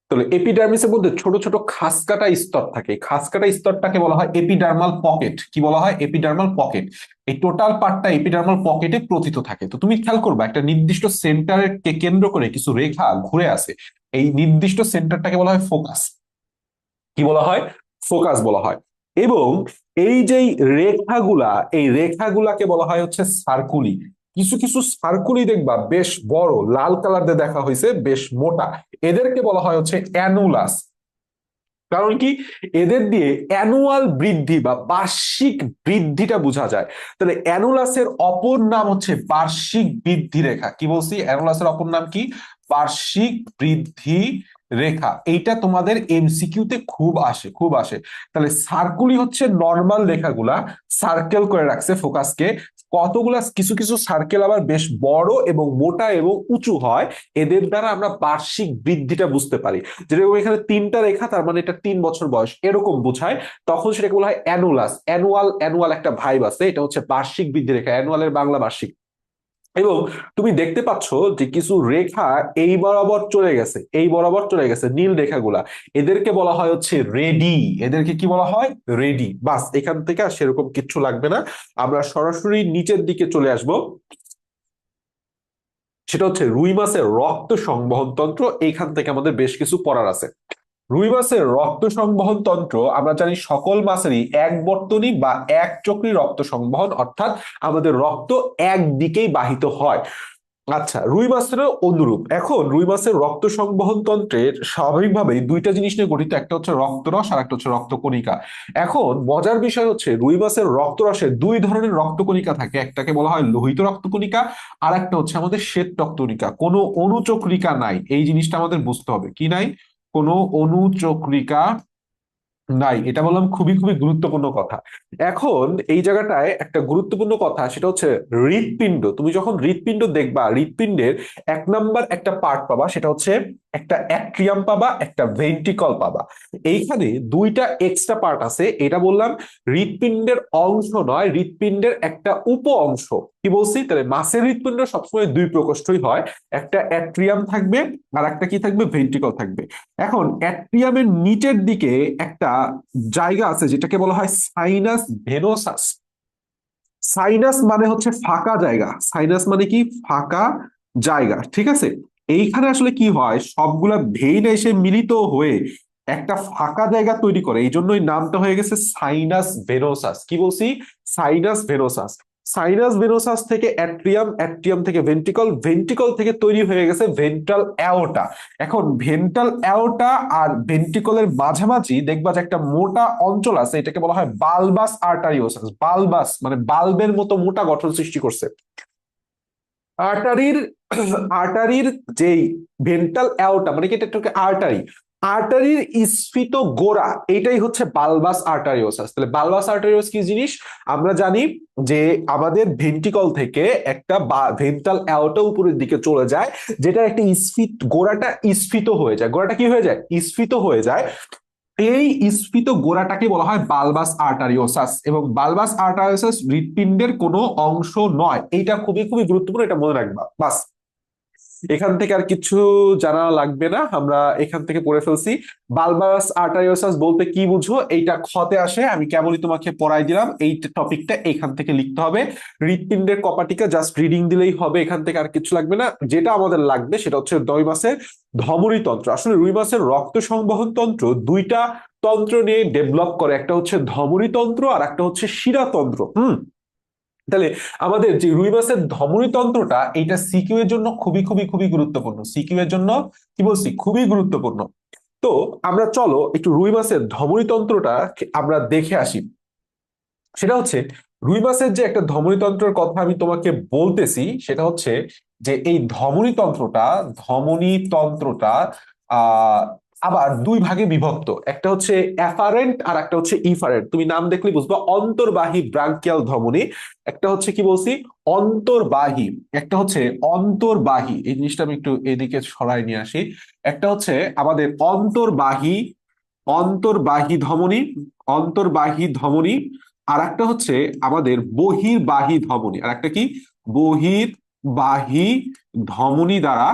তাহলে এপিডার্মিসের মধ্যে ছোট ছোট খাস কাটা স্তর থাকে, খাস কাটা স্তরটাকে বলা হয় এপিডার্মাল পকেট। কি বলা হয়? Epidermal pocket. এই টোটাল পার্টটা এপিডার্মাল পকেটে প্রথিত থাকে। তো তুমি খেয়াল করবা, একটা নির্দিষ্ট সেন্টারের কে কেন্দ্র করে কিছু রেখা ঘুরে আসে, এই নির্দিষ্ট সেন্টারটাকে বলা হয় ফোকাস। কি বলা হয়? ফোকাস বলা হয়। এবং এই যে রেখাগুলা, এই রেখাগুলাকে বলা হয় হচ্ছে সার্কুলি। কিছু কিছু সার্কুলি দেখবা বেশ বড়, লাল কালার দিয়ে দেখা হয়েছে, বেশ মোটা, এদেরকে বলা হয় হচ্ছে অ্যানুলাস। কারণ কি? এদের দিয়ে অ্যানুয়াল বৃদ্ধি বা বার্ষিক বৃদ্ধিটা বোঝা যায়। তাহলে অ্যানুলাসের অপর নাম হচ্ছে বার্ষিক বৃদ্ধি রেখা। কি বলছি? অ্যানুলাসের অপর নাম কি? বার্ষিক বৃদ্ধি রেখা। এইটা তোমাদের এমসিকিউতে খুব আসে, খুব আসে। তাহলে সার্কুলি হচ্ছে নর্মাল রেখাগুলা, সার্কেল করে রাখছে ফোকাসকে। কতগুলা কিছু কিছু সার্কেল আবার বেশ বড় এবং মোটা এবং উঁচু হয়, এদের দ্বারা আমরা বার্ষিক বৃদ্ধিটা বুঝতে পারি। যেরকম এখানে 3টা রেখা, তার মানে এটা 3 বছর বয়স, এরকম বোঝায়। তখন সেটাকে বলা হয় অ্যানুলাস। অ্যানুয়াল, অ্যানুয়াল একটা ভাইব আছে, এটা হচ্ছে বার্ষিক বৃদ্ধি রেখা, অ্যানুয়ালের বাংলা বার্ষিক। এবং তুমি দেখতে পাচ্ছ যে কিছু রেখা এই বরাবর চলে গেছে, এই বরাবর চলে গেছে, নীল রেখাগুলা, এদেরকে বলা হয় হচ্ছে রেডি। এদেরকে কি বলা হয়? রেডি। বাস, এখান থেকে আর সেরকম কিচ্ছু লাগবে না, আমরা সরাসরি নিচের দিকে চলে আসব। সেটা হচ্ছে রুই মাছের রক্ত সংবহন তন্ত্র। এইখান থেকে আমাদের বেশ কিছু পড়ার আছে। রুই মাছের রক্ত সংবহন তন্ত্র আমরা জানি সকল মাছেরই এক বর্তনী বা এক চক্রী রক্ত সংবহন, অর্থাৎ আমাদের রক্ত একদিকেই বাহিত হয়। আচ্ছা, রুই মাছের অনুরূপ এখন রুই মাছের রক্ত সংবহন তন্ত্রের স্বাভাবিকভাবেই দুইটা জিনিস নিয়ে গঠিত, একটা হচ্ছে রক্তরস আর একটা হচ্ছে রক্তকণিকা। এখন মজার বিষয় হচ্ছে রুই মাছের রক্তরসে দুই ধরনের রক্তকণিকা থাকে, একটাকে বলা হয় লোহিত রক্তকণিকা, আর একটা হচ্ছে আমাদের শ্বেত রক্তকণিকা। কোনো অনুচক্রিকা নাই, এই জিনিসটা আমাদের বুঝতে হবে। কি নাই? কোনো অনুচক্রিকা নাই, এটা বললাম খুবই খুবই গুরুত্বপূর্ণ কথা। এখন এই জায়গাটায় একটা গুরুত্বপূর্ণ কথা, সেটা হচ্ছে হৃৎপিণ্ড। তুমি যখন হৃৎপিণ্ড দেখবা, হৃৎপিণ্ডের এক নাম্বার একটা পার্ট পাবা, সেটা হচ্ছে একটা অ্যাট্রিয়াম পাবা, একটা ভেন্ট্রিকল পাবা। এইখানে দুইটা এক্সট্রা পার্ট আছে, এটা বললাম হৃৎপিণ্ডের অংশ নয়, হৃৎপিণ্ডের একটা উপ অংশ। কি বলছি? তাহলে মাছের হৃৎপিণ্ড সবসময় দুই প্রকোষ্ঠই হয়, একটা অ্যাট্রিয়াম থাকবে আর একটা কি থাকবে? ভেন্ট্রিকল থাকবে। এখন অ্যাট্রিয়ামের নিচের দিকে একটা জায়গা আছে যেটাকে বলা হয় সাইনাস ভেনোসাস। সাইনাস মানে হচ্ছে ফাঁকা জায়গা, সাইনাস মানে কি? ফাঁকা জায়গা, ঠিক আছে। এইখানে আসলে কি হয়, সবগুলা ভেইন এসে মিলিত হয়ে একটা ফাঁকা জায়গা তৈরি করে, এই জন্যই নামটা হয়ে গেছে সাইনাস ভেনোসাস। কি বলছি? Sinus venosus. সাইনাস ভেনোসাস থেকে অ্যাট্রিয়াম, অ্যাট্রিয়াম থেকে ভেন্ট্রিকল, ভেন্ট্রিকল থেকে তৈরি হয়ে গেছে ভেন্ট্রাল অ্যাওর্টা। এখন ভেন্ট্রাল অ্যাওর্টা আর ভেন্ট্রিকলের মাঝামাঝি দেখবা যে একটা মোটা অঞ্চল আছে, এটাকে বলা হয় বালবাস আর্টারিওসাস। বালবাস মানে বাল্বের মতো মোটা গঠন সৃষ্টি করছে। আর্টারির আর্টারির যেই ভেন্ট্রাল অ্যাওর্টা মানে কি, এটা একটা আর্টারি, আর্টারির স্ফীত গোড়া, এটাই হচ্ছে বালবাস আর্টারিওসাস। তাহলে বালবাস আর্টারিওস কি জিনিস? আমরা জানি যে আমাদের ভেন্ট্রিকল থেকে একটা ভেন্ট্রাল অ্যাওর্টা উপরের দিকে চলে যায়, যেটা একটা স্ফীত, গোড়াটা স্ফীত হয়ে যায়। গোড়াটা কি হয়ে যায়? স্ফীত হয়ে যায়। এই স্ফীত গোড়াটাকে বলা হয় বালবাস আর্টারিওসাস, এবং বালবাস আর্টারিওসাস হৃৎপিণ্ডের কোনো অংশ নয়। এইটা খুবই খুবই গুরুত্বপূর্ণ, এটা মনে রাখবা বাস। এখান থেকে আর কিছু জানা লাগবে না, আমরা এখান থেকে পড়ে ফেলছি। বালবাস আর্টারিওসাস বলতে কি বুঝো, এইটা ক্ষতে আসে, আমি কেবলই তোমাকে পড়াই দিলাম। এই টপিকটা এখান থেকে লিখতে হবে। হৃৎপিণ্ডের কপাটিকা জাস্ট রিডিং দিলেই হবে, এখান থেকে আর কিছু লাগবে না। যেটা আমাদের লাগবে সেটা হচ্ছে রুই মাছের ধমনী তন্ত্র। আসলে রুই মাছের রক্ত সংবহন তন্ত্র দুইটা তন্ত্র নিয়ে ডেভেলপ করে, একটা হচ্ছে ধমনী তন্ত্র আর একটা হচ্ছে শিরাতন্ত্র। তাহলে আমাদের যে রুই মাছের ধমনী তন্ত্রটা, এটা সিকিউ এর জন্য খুবই খুবই খুবই গুরুত্বপূর্ণ। সিকিউ এর জন্য কি বলছি? খুবই গুরুত্বপূর্ণ। তো আমরা চলো একটু রুই মাছের ধমনী তন্ত্রটা আমরা দেখে আসি। সেটা হচ্ছে রুই মাছের যে একটা ধমনী তন্ত্রের কথা আমি তোমাকে বলতেছি, সেটা হচ্ছে যে এই ধমনী তন্ত্রটা আহ আবার দুই ভাগে বিভক্ত, একটা হচ্ছে অ্যাফারেন্ট আর একটা হচ্ছে ইফারেন্ট। তুমি নাম দেখলে বুঝবা, অন্তর্বাহী ব্রাঙ্কিয়াল ধমনী, একটা হচ্ছে কি বলছি? অন্তর্বাহী। একটা হচ্ছে অন্তর্বাহী, এই জিনিসটা আমি একটু এদিকে সরাই নিয়ে আসি। একটা হচ্ছে আমাদের অন্তর্বাহী, অন্তর্বাহী ধমনী, অন্তর্বাহী ধমনী। আর একটা হচ্ছে আমাদের বহির্বাহী ধমনী, আর একটা কি? বহির্বাহী ধমনী দ্বারা,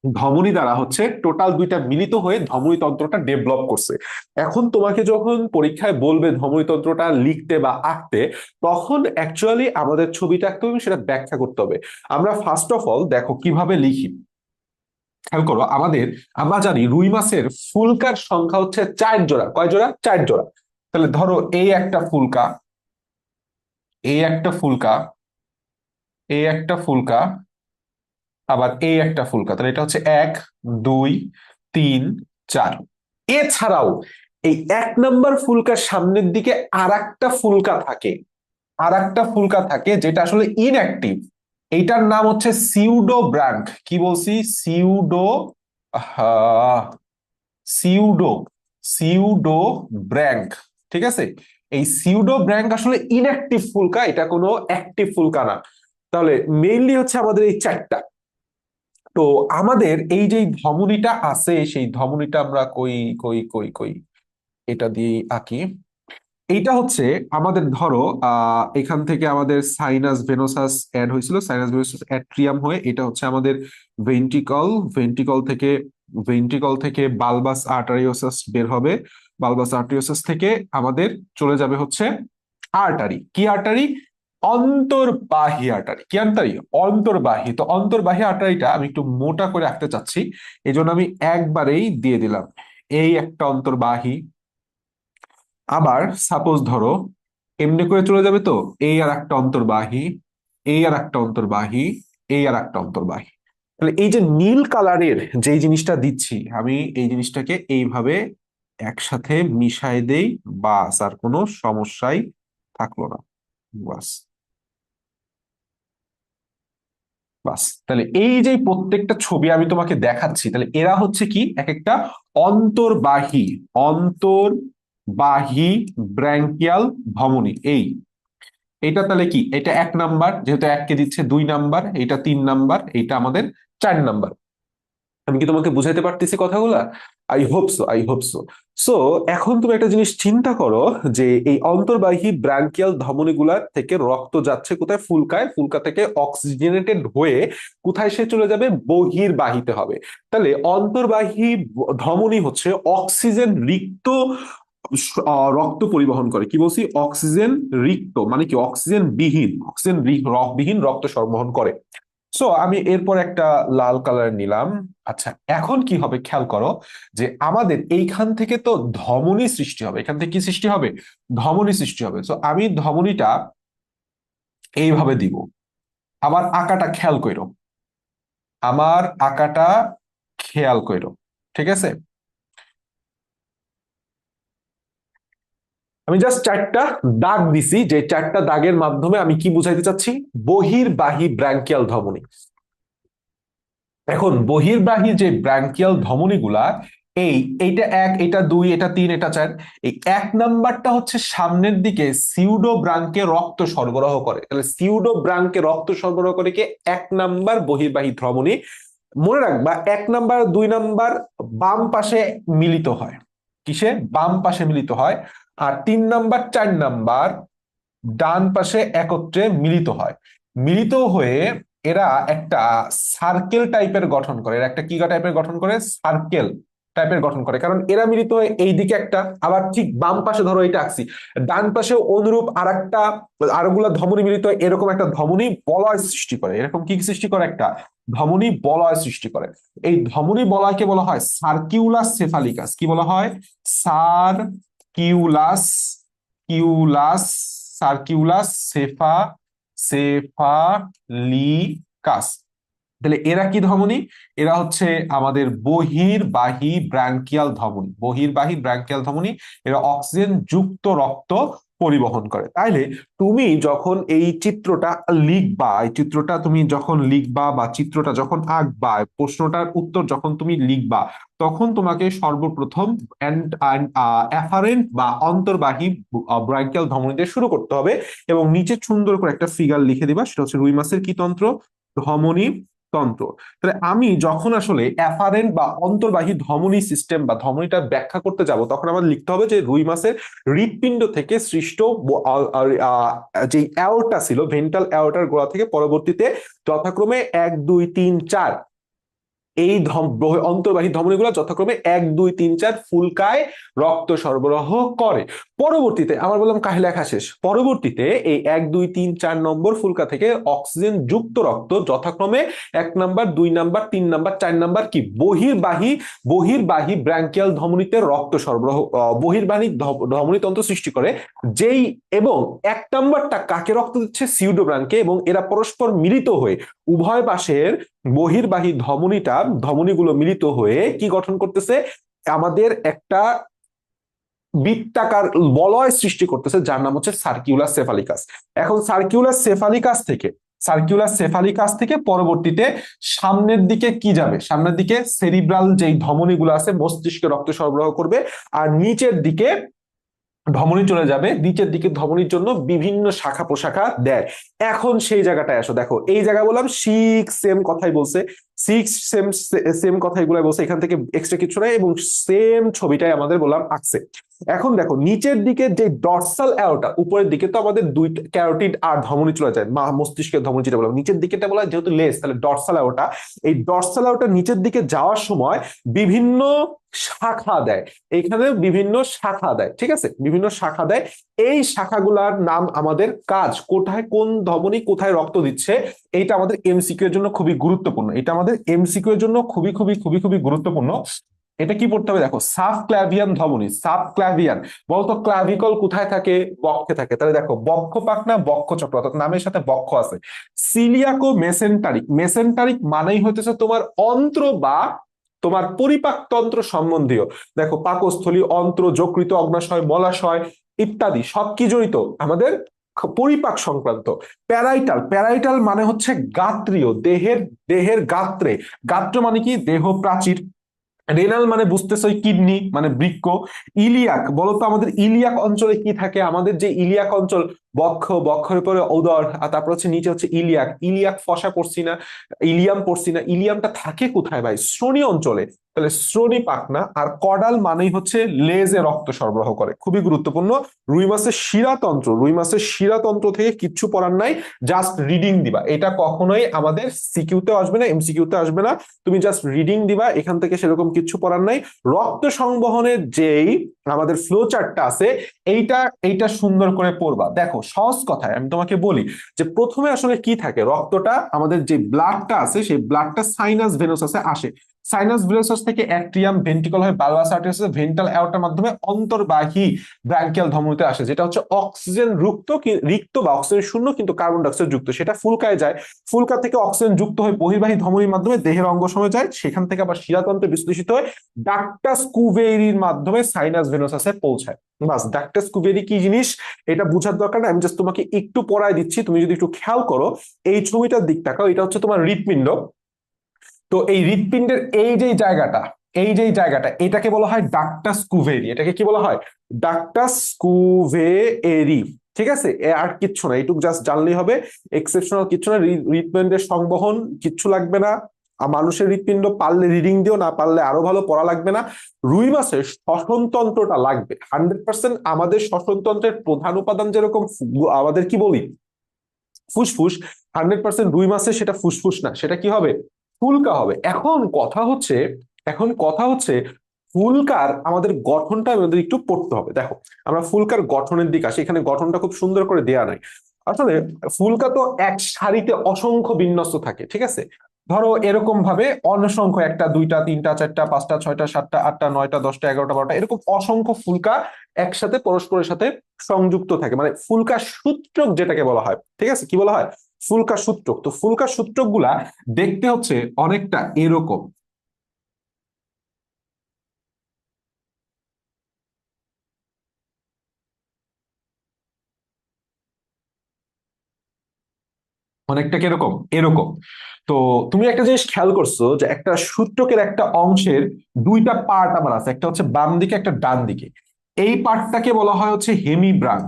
ধমনী দ্বারা হচ্ছে টোটাল দুইটা মিলিত হয়ে ধমনী তন্ত্রটা ডেভেলপ করছে। এখন তোমাকে যখন পরীক্ষায় বলবে ধমনী তন্ত্রটা লিখতে বা আঁকতে, তখন অ্যাকচুয়ালি আমাদের ছবিটা আঁকতে হবে, সেটা ব্যাখ্যা করতে হবে। আমরা ফার্স্ট অফ অল দেখো কিভাবে লিখি, খেয়াল করো। আমরা জানি রুই মাছের ফুলকার সংখ্যা হচ্ছে 4 জোড়া। কয় জোড়া? 4 জোড়া। তাহলে ধরো এই একটা ফুলকা, এই একটা ফুলকা, এই একটা ফুলকা, আবার এই একটা ফুলকা। তাহলে এটা হচ্ছে 1 2 3 4। এছাড়াও এই 1 নম্বর ফুলকার সামনের দিকে আর একটা ফুলকা থাকে, আর একটা ফুলকা থাকে যেটা আসলে ইনঅ্যাক্টিভ। এইটার নাম হচ্ছে সিউডো ব্র্যাঙ্ক। কি বলছি? সিউডো, সিউডো, সিউডো ব্র্যাঙ্ক, ঠিক আছে। এই সিউডো ব্র্যাঙ্ক আসলে ইনঅ্যাক্টিভ ফুলকা, এটা কোনো অ্যাক্টিভ ফুলকা না। তাহলে মেইনলি হচ্ছে আমাদের এই 4টা। তো আমাদের এই যে ধমনীটা আছে, সেই ধমনীটা আমরা কই কই কই কই এটা দিয়ে আঁকি। এইটা হচ্ছে আমাদের ধরো এখান থেকে আমাদের সাইনাস ভেনোসাস অ্যাড হয়েছিল, সাইনাস ভেনোসাস অ্যাট্রিয়াম হয়ে এটা হচ্ছে আমাদের ভেন্ট্রিকল, ভেন্ট্রিকল থেকে বালবাস আর্টারিওসাস বের হবে, বালবাস আর্টারিওসাস থেকে আমাদের চলে যাবে হচ্ছে আর্টারি। কি আর্টারি? অন্তর্বাহী আর্টারি। কি আর্টারি? অন্তর্বাহী। তো অন্তর্বাহী আর্টারিটা আমি একটু মোটা করে রাখতে চাচ্ছি, এই জন্য আমি একবারেই দিয়ে দিলাম এই একটা অন্তর্বাহী। আবার সাপোজ ধরো এমনি করে চলে যাবে, তো এই আর একটা অন্তর্বাহী, এই আর একটা অন্তর্বাহী, এই আর একটা অন্তর্বাহী। তাহলে এই যে নীল কালারের যে জিনিসটা দিচ্ছি, আমি এই জিনিসটাকে এইভাবে একসাথে মিশাই দেই, বাস আর কোনো সমস্যাই থাকলো না। বাস, বাস। তাহলে এই যে প্রত্যেকটা ছবি আমি তোমাকে দেখাচ্ছি, তাহলে এরা হচ্ছে কি এক একটা অন্তর্বাহী, অন্তর্বাহী ব্র্যাঙ্কিয়াল ধমনী। এইটা তাহলে কি, এটা 1 নাম্বার, যেহেতু 1 কে দিচ্ছে 2 নাম্বার, এটা 3 নাম্বার, এইটা আমাদের 4 নাম্বার। আমি কি তোমাকে বুঝাইতে পারতেছি কথাগুলা? I hope so, I hope so. So এখন তুমি একটা জিনিস চিন্তা করো, যে এই অন্তর্বাহী ব্রাঙ্কিয়াল ধমনীগুলা থেকে রক্ত যাচ্ছে কোথায়? ফুলকায়। ফুলকা থেকে অক্সিজেনেটেড হয়ে কোথায় সে চলে যাবে? বহির্বাহিতে হবে। তাহলে অন্তর্বাহী ধমনী হচ্ছে অক্সিজেন রিক্ত রক্ত পরিবহন করে। কি বলছি? অক্সিজেন রিক্ত মানে কি? অক্সিজেন বিহীন, অক্সিজেন বিহীন রক্ত সরবরাহ করে। সো আমি এরপর একটা লাল কালার নিলাম। আচ্ছা, এখন কি হবে খেয়াল করো, যে আমাদের এইখান থেকে তো ধমনী সৃষ্টি হবে। এখান থেকে কি সৃষ্টি হবে? ধমনী সৃষ্টি হবে। সো আমি ধমনীটা এইভাবে দিব। আমার আঁকাটা খেয়াল করো, আমার আঁকাটা খেয়াল করো, ঠিক আছে? আমি জাস্ট 4টা দাগ দিছি, যে 4টা দাগের মাধ্যমে আমি কি বুঝাইতে চাচ্ছি? বহির্বাহী ব্র্যাঙ্কিয়াল ধমনী। এখন বহির্বাহী যে ব্র্যাঙ্কিয়াল ধমনীগুলা, এইটা 1, এটা 2, এটা 3, এটা 4। এই 1 নাম্বারটা হচ্ছে সামনের দিকে সিউডো ব্রাঙ্কে রক্ত সরবরাহ করে। তাহলে সিউডো ব্রাঙ্কে রক্ত সরবরাহ করে কি? 1 নাম্বার বহির্বাহী ধমনী। মনে রাখবা, 1 নাম্বার 2 নাম্বার বাম পাশে মিলিত হয়। কিসে? বাম পাশে মিলিত হয়। আর 3 নাম্বার 4 নাম্বার ডান পাশে একত্রে মিলিত হয়। মিলিত হয়ে এরা একটা সার্কেল টাইপের গঠন করে। এরা একটা কি টাইপের গঠন করে? সার্কেল টাইপের গঠন করে। কারণ এরা মিলিত হয়ে এইদিকে একটা, আবার ঠিক বাম পাশে ধরো এটা আঁকছি, ডান পাশে অনুরূপ আর একটা, আরগুলা ধমনী মিলিত হয়ে এরকম একটা ধমনী বলয় সৃষ্টি করে। এরকম কি সৃষ্টি করে? একটা ধমনী বলয় সৃষ্টি করে। এই ধমনী বলয়কে বলা হয় সার্কিউলাস সেফালিকাস। কি বলা হয়? সার্কিউলাস, কিউলাস, সার্কিউলাস সেফালিকাস। তাহলে এরা কি ধমনী? এরা হচ্ছে আমাদের বহির্বাহী ব্রাঙ্কিয়াল ধমনী। বহির্বাহী ব্রাঙ্কিয়াল ধমনী। এরা অক্সিজেন যুক্ত রক্ত পরিবহন করে। তাইলে তুমি যখন এই চিত্রটা লিখবা, এই চিত্রটা তুমি যখন লিখবা বা চিত্রটা যখন আঁকবা, প্রশ্নটার উত্তর যখন তুমি লিখবা, তখন তোমাকে সর্বপ্রথম অ্যাফারেন্ট বা অন্তর্বাহী ব্রাঙ্কিয়াল ধমনী দিয়ে শুরু করতে হবে, এবং নিচে সুন্দর করে একটা ফিগার লিখে দিবা। সেটা হচ্ছে রুই মাছের কি তন্ত্র? ধমনী তন্ত্র। তাহলে আমি যখন আসলে অ্যাফারেন্ট বা অন্তর্বাহী ধমনী সিস্টেম বা ধমনীটা ব্যাখ্যা করতে যাব, তখন আমার লিখতে হবে যে রুই মাছের হৃৎপিণ্ড থেকে সৃষ্ট যে অ্যাওর্টা ছিল, ভেন্ট্রাল অ্যাওর্টার গোড়া থেকে পরবর্তীতে যথাক্রমে 1, 2, 3, 4 এই অন্তর্বাহী ধমনীগুলো যথাক্রমে 1, 2, 3, 4 ফুলকায় রক্ত সরবরাহ করে। পরবর্তীতে আমার বললাম কাহিল লেখা শেষ। পরবর্তীতে এই 1, 2, 3, 4 নম্বর ফুলকা থেকে অক্সিজেন যুক্ত রক্ত যথাক্রমে 1 নাম্বার, 2 নাম্বার, 3 নাম্বার, 4 নাম্বার কি বহির্বাহী ব্র্যাঙ্কিয়াল ধমনীতে রক্ত সরবরাহ, বহির্বাহী ধমনী তন্ত্র সৃষ্টি করে। যেই এবং 1 নাম্বারটা কাকে রক্ত দিচ্ছে? সিউডোব্রাঙ্কে। এবং এরা পরস্পর মিলিত হয়ে উভয় পাশের বহির্বাহী ধমনীগুলো মিলিত হয়ে কি গঠন করতেছে? আমাদের একটা বৃত্তাকার বলয় সৃষ্টি করতেছে, যার নাম হচ্ছে সার্কিউলাস সেফালিকাস। এখন সার্কিউলাস সেফালিকাস থেকে পরবর্তীতে সামনের দিকে কি যাবে? সামনের দিকে সেরিব্রাল যেই ধমনীগুলো আছে মস্তিষ্কে রক্ত সরবরাহ করবে। আর নিচের দিকে ধমনী চলে যাবে। নিচের দিকে ধমনীর জন্য বিভিন্ন শাখা প্রশাখা দেয়। এখন সেই জায়গাটায় আসো, দেখো এই জায়গা বললাম শিখ সেম কথাই বলছে। সিক্স সেম সেম কথা এগুলো বলছে, এখান থেকে এক্সট্রা কিছু নাই, এবং সেম ছবিটাই আমাদের বললাম আঁকছে। এখন দেখো নিচের দিকে যে ডর্সাল অ্যারোটা, উপরের দিকে তো আমাদের দুইটা ক্যারোটিড আর ধমনী চলে যায়, মস্তিষ্কের ধমনী যেটা বলা, নিচের দিকেটা বলা হয় যেহেতু লেস, তাহলে ডর্সাল অ্যারোটা, এই ডর্সাল অ্যারোটা নিচের দিকে যাওয়ার সময় বিভিন্ন শাখা দেয়, এখানে বিভিন্ন শাখা দেয়, ঠিক আছে, বিভিন্ন শাখা দেয়। এই শাখাগুলার নাম আমাদের কাজ, কোথায় কোন ধমনী কোথায় রক্ত দিচ্ছে, এইটা আমাদের এমসিকিউ এর জন্য খুবই গুরুত্বপূর্ণ, এটা আমাদের এমসিকিউ এর জন্য খুবই খুবই খুবই খুবই গুরুত্বপূর্ণ। এটা কি পড়তে হবে দেখো, সাবক্লাভিয়ান ধমনী, সাবক্লাভিয়ান, বলতো ক্লাভিকল কোথায় থাকে, বক্ষে থাকে, তাহলে দেখো বক্ষ পাখনা বক্ষ চক্র, অর্থাৎ নামের সাথে বক্ষ আছে। সিলিয়াকো মেসেন্টারিক, মেসেন্টারিক মানেই হইতেছে তোমার অন্ত্র বা তোমার পরিপাকতন্ত্র সম্বন্ধীয়, দেখো পাকস্থলী, অন্ত্র, যকৃত, অগ্নাশয়, মলাশয় ইত্যাদি সব কি জড়িত আমাদের পরিপাক সংক্রান্ত। প্যারাইটাল, প্যারাইটাল মানে হচ্ছে গাত্রীয়, দেহের দেহের গাত্রে, গাত্র মানে কি দেহ প্রাচীর। রেনাল মানে বুঝতেছো কিডনি মানে বৃক্ক। ইলিয়াক, বলতো আমাদের ইলিয়াক অঞ্চলে কি থাকে, আমাদের যে ইলিয়াক অঞ্চল, বক্ষ, বক্ষের পরে উদর, আর তারপর হচ্ছে নিচে হচ্ছে ইলিয়াক, ইলিয়াক ফসা পড়ছি না, ইলিয়াম পড়ছি না, ইলিয়ামটা থাকে কোথায় ভাই, শ্রোণী অঞ্চলে, তাহলে শ্রোণী পাখনা। আর কডাল মানেই হচ্ছে লেজে রক্ত সরবরাহ করে, খুবই গুরুত্বপূর্ণ। রুই মাছের শিরাতন্ত্র, রুই মাছের শিরাতন্ত্র থেকে কিচ্ছু পড়ার নাই, জাস্ট রিডিং দিবা, এটা কখনোই আমাদের সিকিউতে আসবে না, এমসিকিউতে আসবে না, তুমি জাস্ট রিডিং দিবা, এখান থেকে সেরকম কিছু পড়ার নাই। রক্ত সংবহনের যেই আমাদের ফ্লো চার্টটা আছে, এইটা এইটা সুন্দর করে পড়বা। দেখো সহজ কথায় আমি তোমাকে বলি যে প্রথমে আসলে কি থাকে, রক্তটা আমাদের যে ব্লাডটা আছে সেই ব্লাডটা সাইনাস ভেনাসে আসে, সাইনাস ভেনাসাস থেকে অ্যাট্রিয়াম, ভেন্ট্রিকল হয়ে বালবাস আর্টারিয়াস, ভেন্ট্রাল অ্যাওর্টার মাধ্যমে অন্তর্বাহী ব্রাঙ্কিয়াল ধমনীতে আসে, যেটা হচ্ছে অক্সিজেন রিক্ত বা অক্সিজেন শূন্য কিন্তু কার্বন ডাইঅক্সাইড যুক্ত, সেটা ফুলকায় যায়, ফুলকা থেকে অক্সিজেন যুক্ত হয়ে বহির্বাহী ধমনীর মাধ্যমে দেহের অঙ্গ সময় যায়, সেখান থেকে আবার শিরাতন্ত্রে বিশ্লেষিত হয়ে ডাক্টাস কুভেরির মাধ্যমে সাইনাস ভেনাসাসে পৌঁছায়। বাস, ডাক্টাস কুভেরি কি জিনিস এটা বোঝার দরকার না, আমি জাস্ট তোমাকে একটু পড়ায় দিচ্ছি, তুমি যদি একটু খেয়াল করো এই ছবিটার দিক তাকাও, এটা হচ্ছে তোমার হৃৎপিণ্ড। তো এই হৃৎপিণ্ডের এই যে জায়গাটা, এই যে জায়গাটা, এটাকে বলা হয় ডাক্টাস কুভেরি, এটাকে কি বলা হয়, ডাক্টাস কুভেরি, ঠিক আছে, আর কিচ্ছু না, এইটুকু জাস্ট জানলেই হবে, এক্সেপশনাল কিচ্ছু না, হৃৎপিণ্ডের সংবহন কিচ্ছু লাগবে না, আর মানুষের হৃৎপিণ্ড পারলে রিডিং দিও, না পারলে আরো ভালো পড়া লাগবে না। রুই মাছের শ্বসনতন্ত্রটা লাগবে 100%, আমাদের শ্বসনতন্ত্রের প্রধান উপাদান যেরকম আমাদের কি বলি ফুসফুস, 100% রুই মাছের সেটা ফুসফুস না, সেটা কি হবে, ফুলকা হবে। এখন কথা হচ্ছে ফুলকার আমাদের গঠনটা আমাদের একটু পড়তে হবে। দেখো আমরা ফুলকার গঠনের দিকে আসি, এখানে গঠনটা খুব সুন্দর করে দেয়া নাই। আসলে ফুলকা তো এক সারিতে অসংখ্য বিন্যস্ত থাকে, ঠিক আছে, ধরো এরকম ভাবে অসংখ্য, একটা দুইটা তিনটা চারটা পাঁচটা ছয়টা সাতটা আটটা নয়টা দশটা এগারোটা বারোটা এরকম অসংখ্য ফুলকা একসাথে পরস্পরের সাথে সংযুক্ত থাকে, মানে ফুলকা সূত্রক যেটাকে বলা হয়, ঠিক আছে, কি বলা হয়, ফুলকা সূত্রক। তো ফুলকা সূত্রক গুলা দেখতে হচ্ছে অনেকটা এরকম, অনেকটা কিরকম এরকম। তো তুমি একটা জিনিস খেয়াল করছো যে একটা সূত্রকের একটা অংশের দুইটা পার্ট আমার আছে, একটা হচ্ছে বাম দিকে একটা ডান দিকে, এই পার্টটাকে বলা হয় হচ্ছে হেমিব্রাঙ্ক,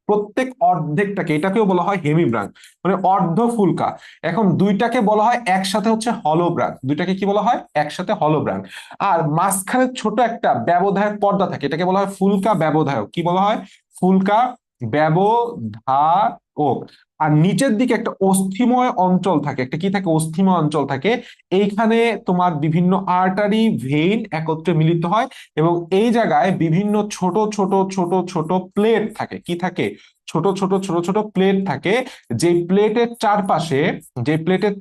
প্রত্যেক অর্ধেকটাকে এটাকেও বলা হয় হেমিব্রাঙ্ক, মানে অর্ধ ফুলকা। এখন দুইটাকে বলা হয় একসাথে হচ্ছে হলোব্রাঙ্ক, দুইটাকে কি বলা হয় একসাথে হলোব্রাঙ্ক। আর মাঝখানে ছোট একটা ব্যবধায়ক পর্দা থাকে, এটাকে বলা হয় ফুলকা ব্যবধায়ক, কি বলা হয়, ফুলকা ব্যবধায়ক। আর নিচের দিকে একটা অস্থিময় অঞ্চল থাকে, একটা কি থাকে, অস্থিময় অঞ্চল থাকে, এইখানে তোমার বিভিন্ন আর্টারি ভেইন একত্রে মিলিত হয়, এবং এই জায়গায় বিভিন্ন ছোট ছোট ছোট ছোট প্লেট থাকে, কি থাকে, ছোট ছোট ছোট ছোট প্লেট থাকে, যে প্লেটের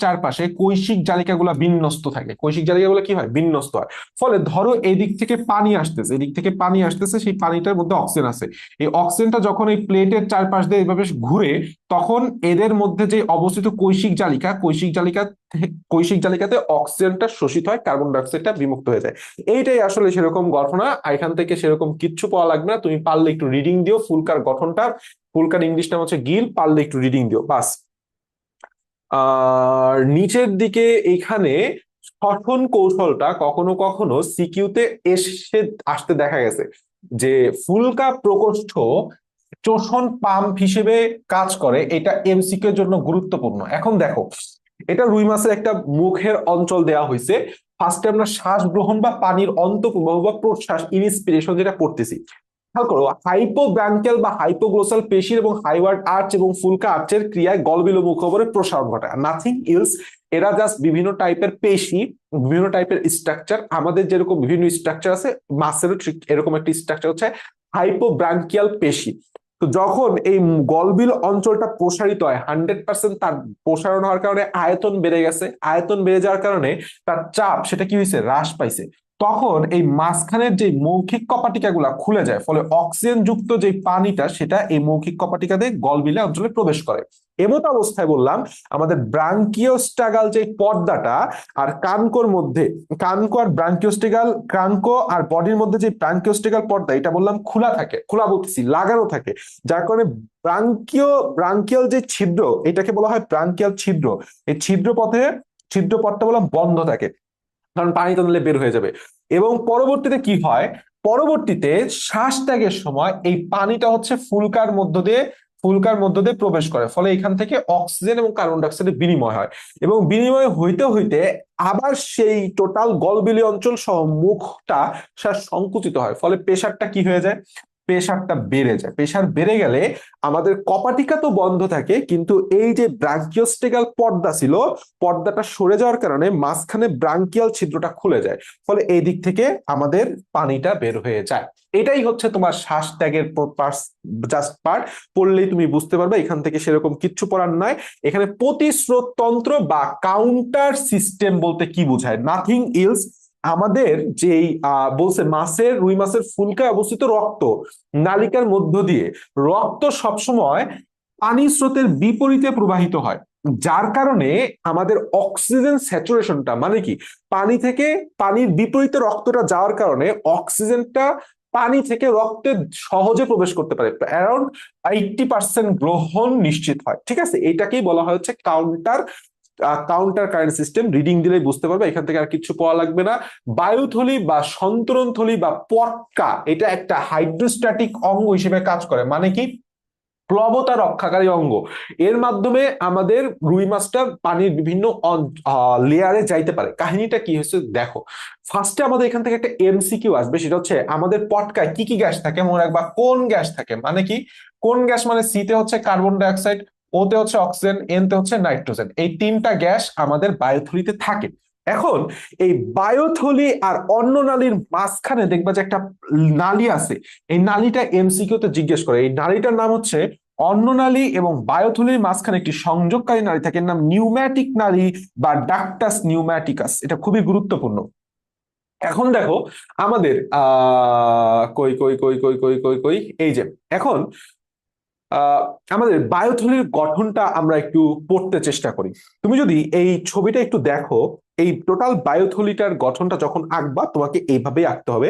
চারপাশে কৈশিক জালিকাগুলো বিন্যস্ত থাকে, কৈশিক জালিকাগুলো কি হয়, বিন্যস্ত হয়। ফলে ধরো এই দিক থেকে পানি আসতেছে, এদিক থেকে পানি আসতেছে, সেই পানিটার মধ্যে অক্সিজেন আছে, এই অক্সিজেনটা যখন এই প্লেটের চারপাশ দিয়ে এইভাবে ঘুরে, তখন এদের মধ্যে যে অবস্থিত কৈশিক জালিকাতে অক্সিজেনটা শোষিত হয়, কার্বন ডাইঅক্সাইডটা বিমুক্ত হয়ে যায়। এইটাই আসলে সেরকম ঘটনা, এখান থেকে সেরকম কিচ্ছু পাওয়া লাগবে না, তুমি পারলে একটু রিডিং দিও ফুলকার গঠনটা, ফুলকার ইংলিশ নাম হচ্ছে গিল, পারলে একটু রিডিং দিও বাস। আর নিচের দিকে এখানে শ্বসন কৌশলটা কখনো কখনো সিকিউতে এসে আসতে দেখা গেছে, যে ফুলকা প্রকোষ্ঠ চোষণ পাম্প হিসেবে কাজ করে, এটা এমসিকিউ এর জন্য গুরুত্বপূর্ণ। এখন দেখো এটা রুই মাছের একটা মুখের অঞ্চল দেওয়া হয়েছে। ফার্স্টে আমরা শ্বাস গ্রহণ বা পানির অন্তঃপ্রবাহ বা প্রশ্বাস ইনস্পিরেশন যেটা পড়তেছি, খেয়াল করো হাইপোব্রাঙ্কিয়াল বা হাইপোগ্লোসাল পেশির এবং হাইওয়ার্ড আর্চ এবং ফুলকা আর্চের ক্রিয়ায় গলবিলো মুখগহ্বরে প্রসারণ ঘটায়, নাথিং ইলস। এরা জাস্ট বিভিন্ন টাইপের পেশি, বিভিন্ন টাইপের স্ট্রাকচার, আমাদের যেরকম বিভিন্ন স্ট্রাকচার আছে মাসেরও ঠিক এরকম একটা স্ট্রাকচার হচ্ছে হাইপোব্রাঙ্কিয়াল পেশি। তো যখন এই গলবিল অঞ্চলটা প্রসারিত হয় 100%, তার প্রসারণ হওয়ার কারণে আয়তন বেড়ে গেছে, আয়তন বেড়ে যাওয়ার কারণে তার চাপ সেটা কি হয়েছে, হ্রাস পাইছে। তখন এই মাঝখানের যে মৌখিক কপাটিকা গুলা খুলে যায়, ফলে অক্সিজেন যুক্ত যে পানিটা সেটা এই মৌখিক কপাটিকা দিয়ে গলবিলে অঞ্চলে প্রবেশ করে। এমত অবস্থায় বললাম আমাদের ব্রাঙ্কিওস্টাগাল যে পর্দাটা আর কানকোর মধ্যে, কানকো আর ব্রাঙ্কিওস্টাগাল, কানকো আর বডির মধ্যে যে ব্রাঙ্কিওস্টাগাল পর্দা এটা বললাম খোলা থাকে, খোলা বলতেছি লাগানো থাকে, যার কারণে ব্রাঙ্কিয়াল যে ছিদ্র এটাকে বলা হয় ব্রাঙ্কিয়াল ছিদ্র। এই ছিদ্রপথটা বললাম বন্ধ থাকে, কারণ পানি টানলে বের হয়ে যাবে। এবং পরবর্তীতে কি হয়, পরবর্তীতে শ্বাস ত্যাগের সময় এই পানিটা হচ্ছে ফুলকার মধ্য দিয়ে প্রবেশ করে, ফলে এখান থেকে অক্সিজেন এবং কার্বন ডাই অক্সাইডের বিনিময় হয়। এবং বিনিময় হইতে হইতে আবার সেই টোটাল গলবিলীয় অঞ্চল সহ মুখটা সংকুচিত হয়, ফলে প্রেসারটা কি হয়ে যায়, প্রেসারটা বেড়ে যায়। প্রেসার বেড়ে গেলে আমাদের কপাটিকা তো বন্ধ থাকে, কিন্তু এই যে ব্রাঙ্কিওস্টেগাল পর্দা ছিল, পর্দাটা সরে যাওয়ার কারণে মাঝখানে ব্রাঙ্কিয়াল ছিদ্রটা খুলে যায়, ফলে এই দিক থেকে আমাদের পানিটা বের হয়ে যায়। এটাই হচ্ছে তোমার শ্বাস ত্যাগের জাস্ট পার্ট, পড়লেই তুমি বুঝতে পারবে, এখান থেকে সেরকম কিচ্ছু পড়ার নাই। এখানে প্রতিস্রোততন্ত্র বা কাউন্টার সিস্টেম বলতে কি বোঝায়, নাথিং ইলস। আমাদের যেই বলছে রুই মাছের ফুলকায় অবস্থিত রক্ত নালিকার মধ্য দিয়ে রক্ত সবসময় পানি স্রোতের বিপরীতে প্রবাহিত হয়, যার কারণে আমাদের অক্সিজেন স্যাচুরেশনটা, মানে কি পানির বিপরীতে রক্তটা যাওয়ার কারণে অক্সিজেনটা পানি থেকে রক্তে সহজে প্রবেশ করতে পারে, অ্যারাউন্ড 80% গ্রহণ নিশ্চিত হয়। ঠিক আছে, এটাকেই বলা হয় হচ্ছে কাউন্টার কারেন্ট সিস্টেম। রিডিং দিলেই বুঝতে পারবে, এখান থেকে আর কিছু পড়া লাগবে না। বায়ুথলি বা সন্তরণ থলি বা পটকা এটা একটা হাইড্রোস্ট্যাটিক অঙ্গ হিসেবে কাজ করে, মানে কি প্লবতা রক্ষাকারী অঙ্গ। এর মাধ্যমে আমাদের রুই মাছটা পানির বিভিন্ন লেয়ারে যাইতে পারে। কাহিনীটা কি হয়েছে দেখো, ফার্স্টে আমাদের এখান থেকে একটা এমসিকিউ আসবে, সেটা হচ্ছে আমাদের পটকায় কি কি গ্যাস থাকে মনে রাখবা, কোন গ্যাস থাকে, মানে কি কোন গ্যাস, মানে সিতে হচ্ছে কার্বন ডাই অক্সাইড, ওতে হচ্ছে অক্সিজেন, এনতে হচ্ছে নাইট্রোজেন। এই তিনটা গ্যাস আমাদের বায়ুথলিতে থাকে। এখন এই বায়ুথলি আর অন্ন নালীর মাঝখানে দেখবা যে একটা নালী আছে, এই নালীটা এমসিকিউ তে জিজ্ঞেস করে। এই নালীটার নাম হচ্ছে অন্ননালী, এবং বায়ুথলির মাঝখানে একটি সংযোগকারী নালী থাকে, নাম নিউম্যাটিক নালী বা ডাক্টাস নিউম্যাটিকাস। এটা খুবই গুরুত্বপূর্ণ। এখন দেখো আমাদের কই কই কই কই কই কই কই এই যে এখন আহ আমাদের বায়ুথলির গঠনটা আমরা একটু পড়তে চেষ্টা করি। তুমি যদি এই ছবিটা একটু দেখো, এই টোটাল বায়ুথলিটার গঠনটা যখন আঁকবা তোমাকে এইভাবেই আঁকতে হবে।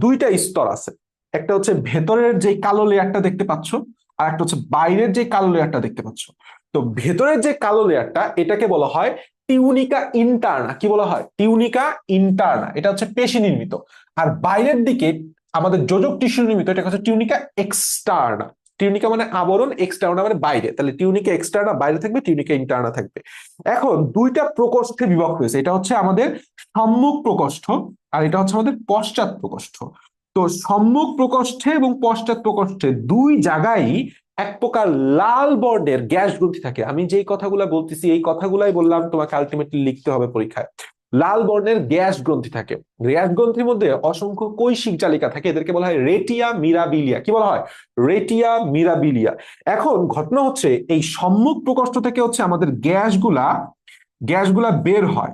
দুইটা স্তর আছে, একটা হচ্ছে ভেতরের যে কালো লেয়ারটা দেখতে পাচ্ছ, আর একটা হচ্ছে বাইরের যে কালো লেয়ারটা দেখতে পাচ্ছ। তো ভেতরের যে কালো লেয়ারটা এটাকে বলা হয় টিউনিকা ইন্টারনা। কি বলা হয়, টিউনিকা ইন্টারনা, এটা হচ্ছে পেশি নির্মিত। আর বাইরের দিকে আমাদের যোজক টিস্যু নির্মিত, এটা হচ্ছে টিউনিকা এক্সটার্না। টিউনিকা মানে আবরণ, এক্সটার্না মানে বাইরে, তাহলে টিউনিকা এক্সটার্না বাইরে থাকবে, টিউনিকা ইন্টারনা থাকবে। এখন দুইটা প্রকোষ্ঠে বিভক্ত হয়েছে, এটা হচ্ছে আমাদের সম্মুখ প্রকোষ্ঠ, আর এটা হচ্ছে আমাদের পশ্চাৎ প্রকোষ্ঠ। তো সম্মুখ প্রকোষ্ঠে এবং পশ্চাৎ প্রকোষ্ঠে দুই জায়গায় এক প্রকার লাল বর্ণের গ্যাস গ্রন্থি থাকে। আমি যেই কথাগুলো বলতেছি এই কথাগুলাই বললাম তোমাকে আলটিমেটলি লিখতে হবে পরীক্ষায়। লাল বর্ণের গ্যাস গ্রন্থি থাকে, গ্যাস গ্রন্থির মধ্যে অসংখ্য কৈশিক জালিকা থাকে, এদেরকে বলা হয় রেটিয়া মিরাবিলিয়া। কি বলা হয়, রেটিয়া মিরাবিলিয়া। এখন ঘটনা হচ্ছে এই সম্মুখ প্রকোষ্ঠ থেকে হচ্ছে আমাদের গ্যাসগুলা বের হয়,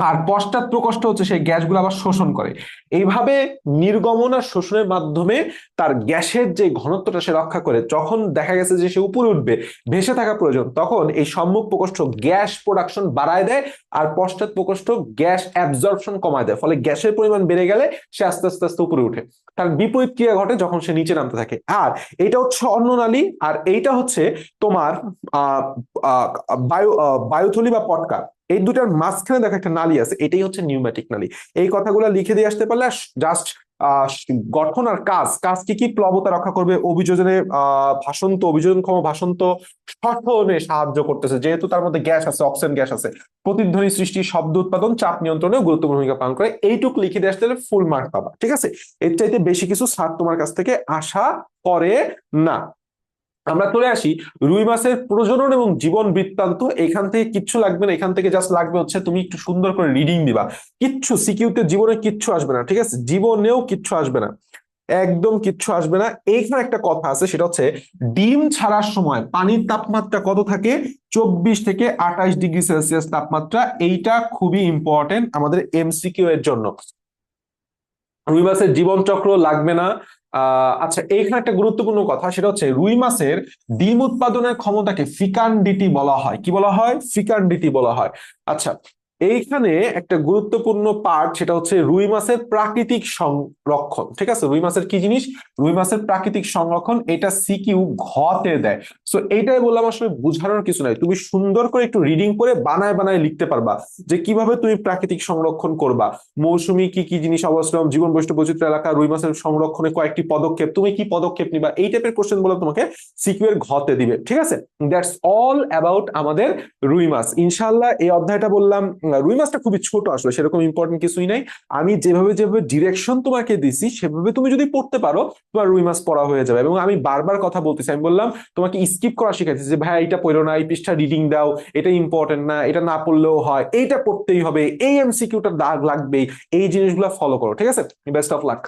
আর পশ্চাৎ প্রকোষ্ঠ হচ্ছে সেই গ্যাসগুলো আবার শোষণ করে। এইভাবে নির্গমন আর শোষণের মাধ্যমে তার গ্যাসের যে ঘনত্বটা সে রক্ষা করে। যখন দেখা গেছে যে সে উপরে উঠবে, ভেসে থাকা প্রয়োজন, তখন এই সম্মুখ প্রকোষ্ঠ গ্যাস প্রোডাকশন বাড়ায় দেয়, আর পশ্চাৎ প্রকোষ্ঠ গ্যাস অ্যাবজর্পশন কমায় দেয়, ফলে গ্যাসের পরিমাণ বেড়ে গেলে সে আস্তে আস্তে আস্তে উপরে উঠে। তার বিপরীত ক্রিয়া ঘটে যখন সে নিচে নামতে থাকে। আর এটা হচ্ছে অন্ননালী, আর এইটা হচ্ছে তোমার আহ আহ বায়ুথলি বা পটকা। এই দুটার মাঝখানে দেখো একটা নালী আছে, এটাই হচ্ছে নিউম্যাটিক নালী। এই কথাগুলো লিখে দিয়ে আসতে পারলে জাস্ট গঠন আর কাজ, কাজ কি কি? প্লবতা রক্ষা করবে, অভিযোজনে ভাসন্ত, অভিযোজনক্ষম ভাসন্ত শ্বসনে সাহায্য করতেছে, যেহেতু তার মধ্যে গ্যাস আছে, অক্সিজেন গ্যাস আছে। প্রতিধ্বনি সৃষ্টি, শব্দ উৎপাদন, চাপ নিয়ন্ত্রণে গুরুত্বপূর্ণ ভূমিকা পালন করে। এইটুক লিখে দিয়ে আসতে ফুল মার্ক পাবা, ঠিক আছে? এর চাইতে বেশি কিছু স্যার তোমার কাছ থেকে আশা করে না। আমরা চলে আসি রুই মাছের প্রজনন এবং জীবন বৃত্তান্ত। এখান থেকে কিচ্ছু লাগবে না, এখান থেকে জাস্ট লাগবে হচ্ছে তুমি একটু সুন্দর করে রিডিং দিবা। কিচ্ছু সিকিউতে জীবনে কিচ্ছু আসবে না, ঠিক আছে? জীবনেও কিচ্ছু আসবে না, একদম কিচ্ছু আসবে না। এইখানে একটা কথা আছে, সেটা হচ্ছে ডিম ছাড়ার সময় পানির তাপমাত্রা কত থাকে? 24 থেকে 28 ডিগ্রি সেলসিয়াস তাপমাত্রা। এইটা খুবই ইম্পর্টেন্ট আমাদের এমসিকিউ এর জন্য। রুই মাছের জীবন চক্র লাগবে না। আচ্ছা, এইখানে একটা গুরুত্বপূর্ণ কথা, সেটা হচ্ছে রুই মাছের ডিম উৎপাদনের ক্ষমতাকে ফিকান্ডিটি বলা হয়। কি বলা হয়? ফিকান্ডিটি বলা হয়। আচ্ছা, এইখানে একটা গুরুত্বপূর্ণ পার্ট, সেটা হচ্ছে রুই মাছের প্রাকৃতিক সংরক্ষণ। ঠিক আছে, রুই মাছের কি জিনিস? রুই মাছের প্রাকৃতিক সংরক্ষণ। এটা সিকিউ ঘতে দেয়। সো এইটাই বললাম, আসলে বুঝানোর কিছু নাই, তুমি সুন্দর করে একটু রিডিং করে বানায় বানায় লিখতে পারবা যে কিভাবে তুমি প্রাকৃতিক সংরক্ষণ করবা। মৌসুমী কি কি জিনিস অবস্থান, জীবন বৈশিষ্ট্য বৈচিত্র্য এলাকা, রুই মাছের সংরক্ষণে কয়েকটি পদক্ষেপ, তুমি কি পদক্ষেপ নিবা, এই টাইপের কোশ্চেন বলে তোমাকে সিকিউ এর ঘতে দিবে। ঠিক আছে, দ্যাটস অল অ্যাবাউট আমাদের রুই মাছ। ইনশাআল্লাহ এই অধ্যায়টা বললাম, রুই মাছটা খুবই ছোট, আসলে সেরকম ইম্পর্টেন্ট কিছুই নাই। আমি যেভাবে যেভাবে ডিরেকশন তোমাকে দিছি সেভাবে তুমি যদি পড়তে পারো, তোমার রুই মাছ পড়া হয়ে যাবে। এবং আমি বারবার কথা বলতেছি, আমি বললাম তোমাকে স্কিপ করা শিখাইছি যে ভাই এটা পড়ো না, এই পৃষ্ঠা রিডিং দাও, এটা ইম্পর্টেন্ট না, এটা না পড়লেও হয়, এইটা পড়তেই হবে, এই এমসিকিউটার দাগ লাগবেই, এই জিনিসগুলো ফলো করো। ঠিক আছে, বেস্ট অফ লাক।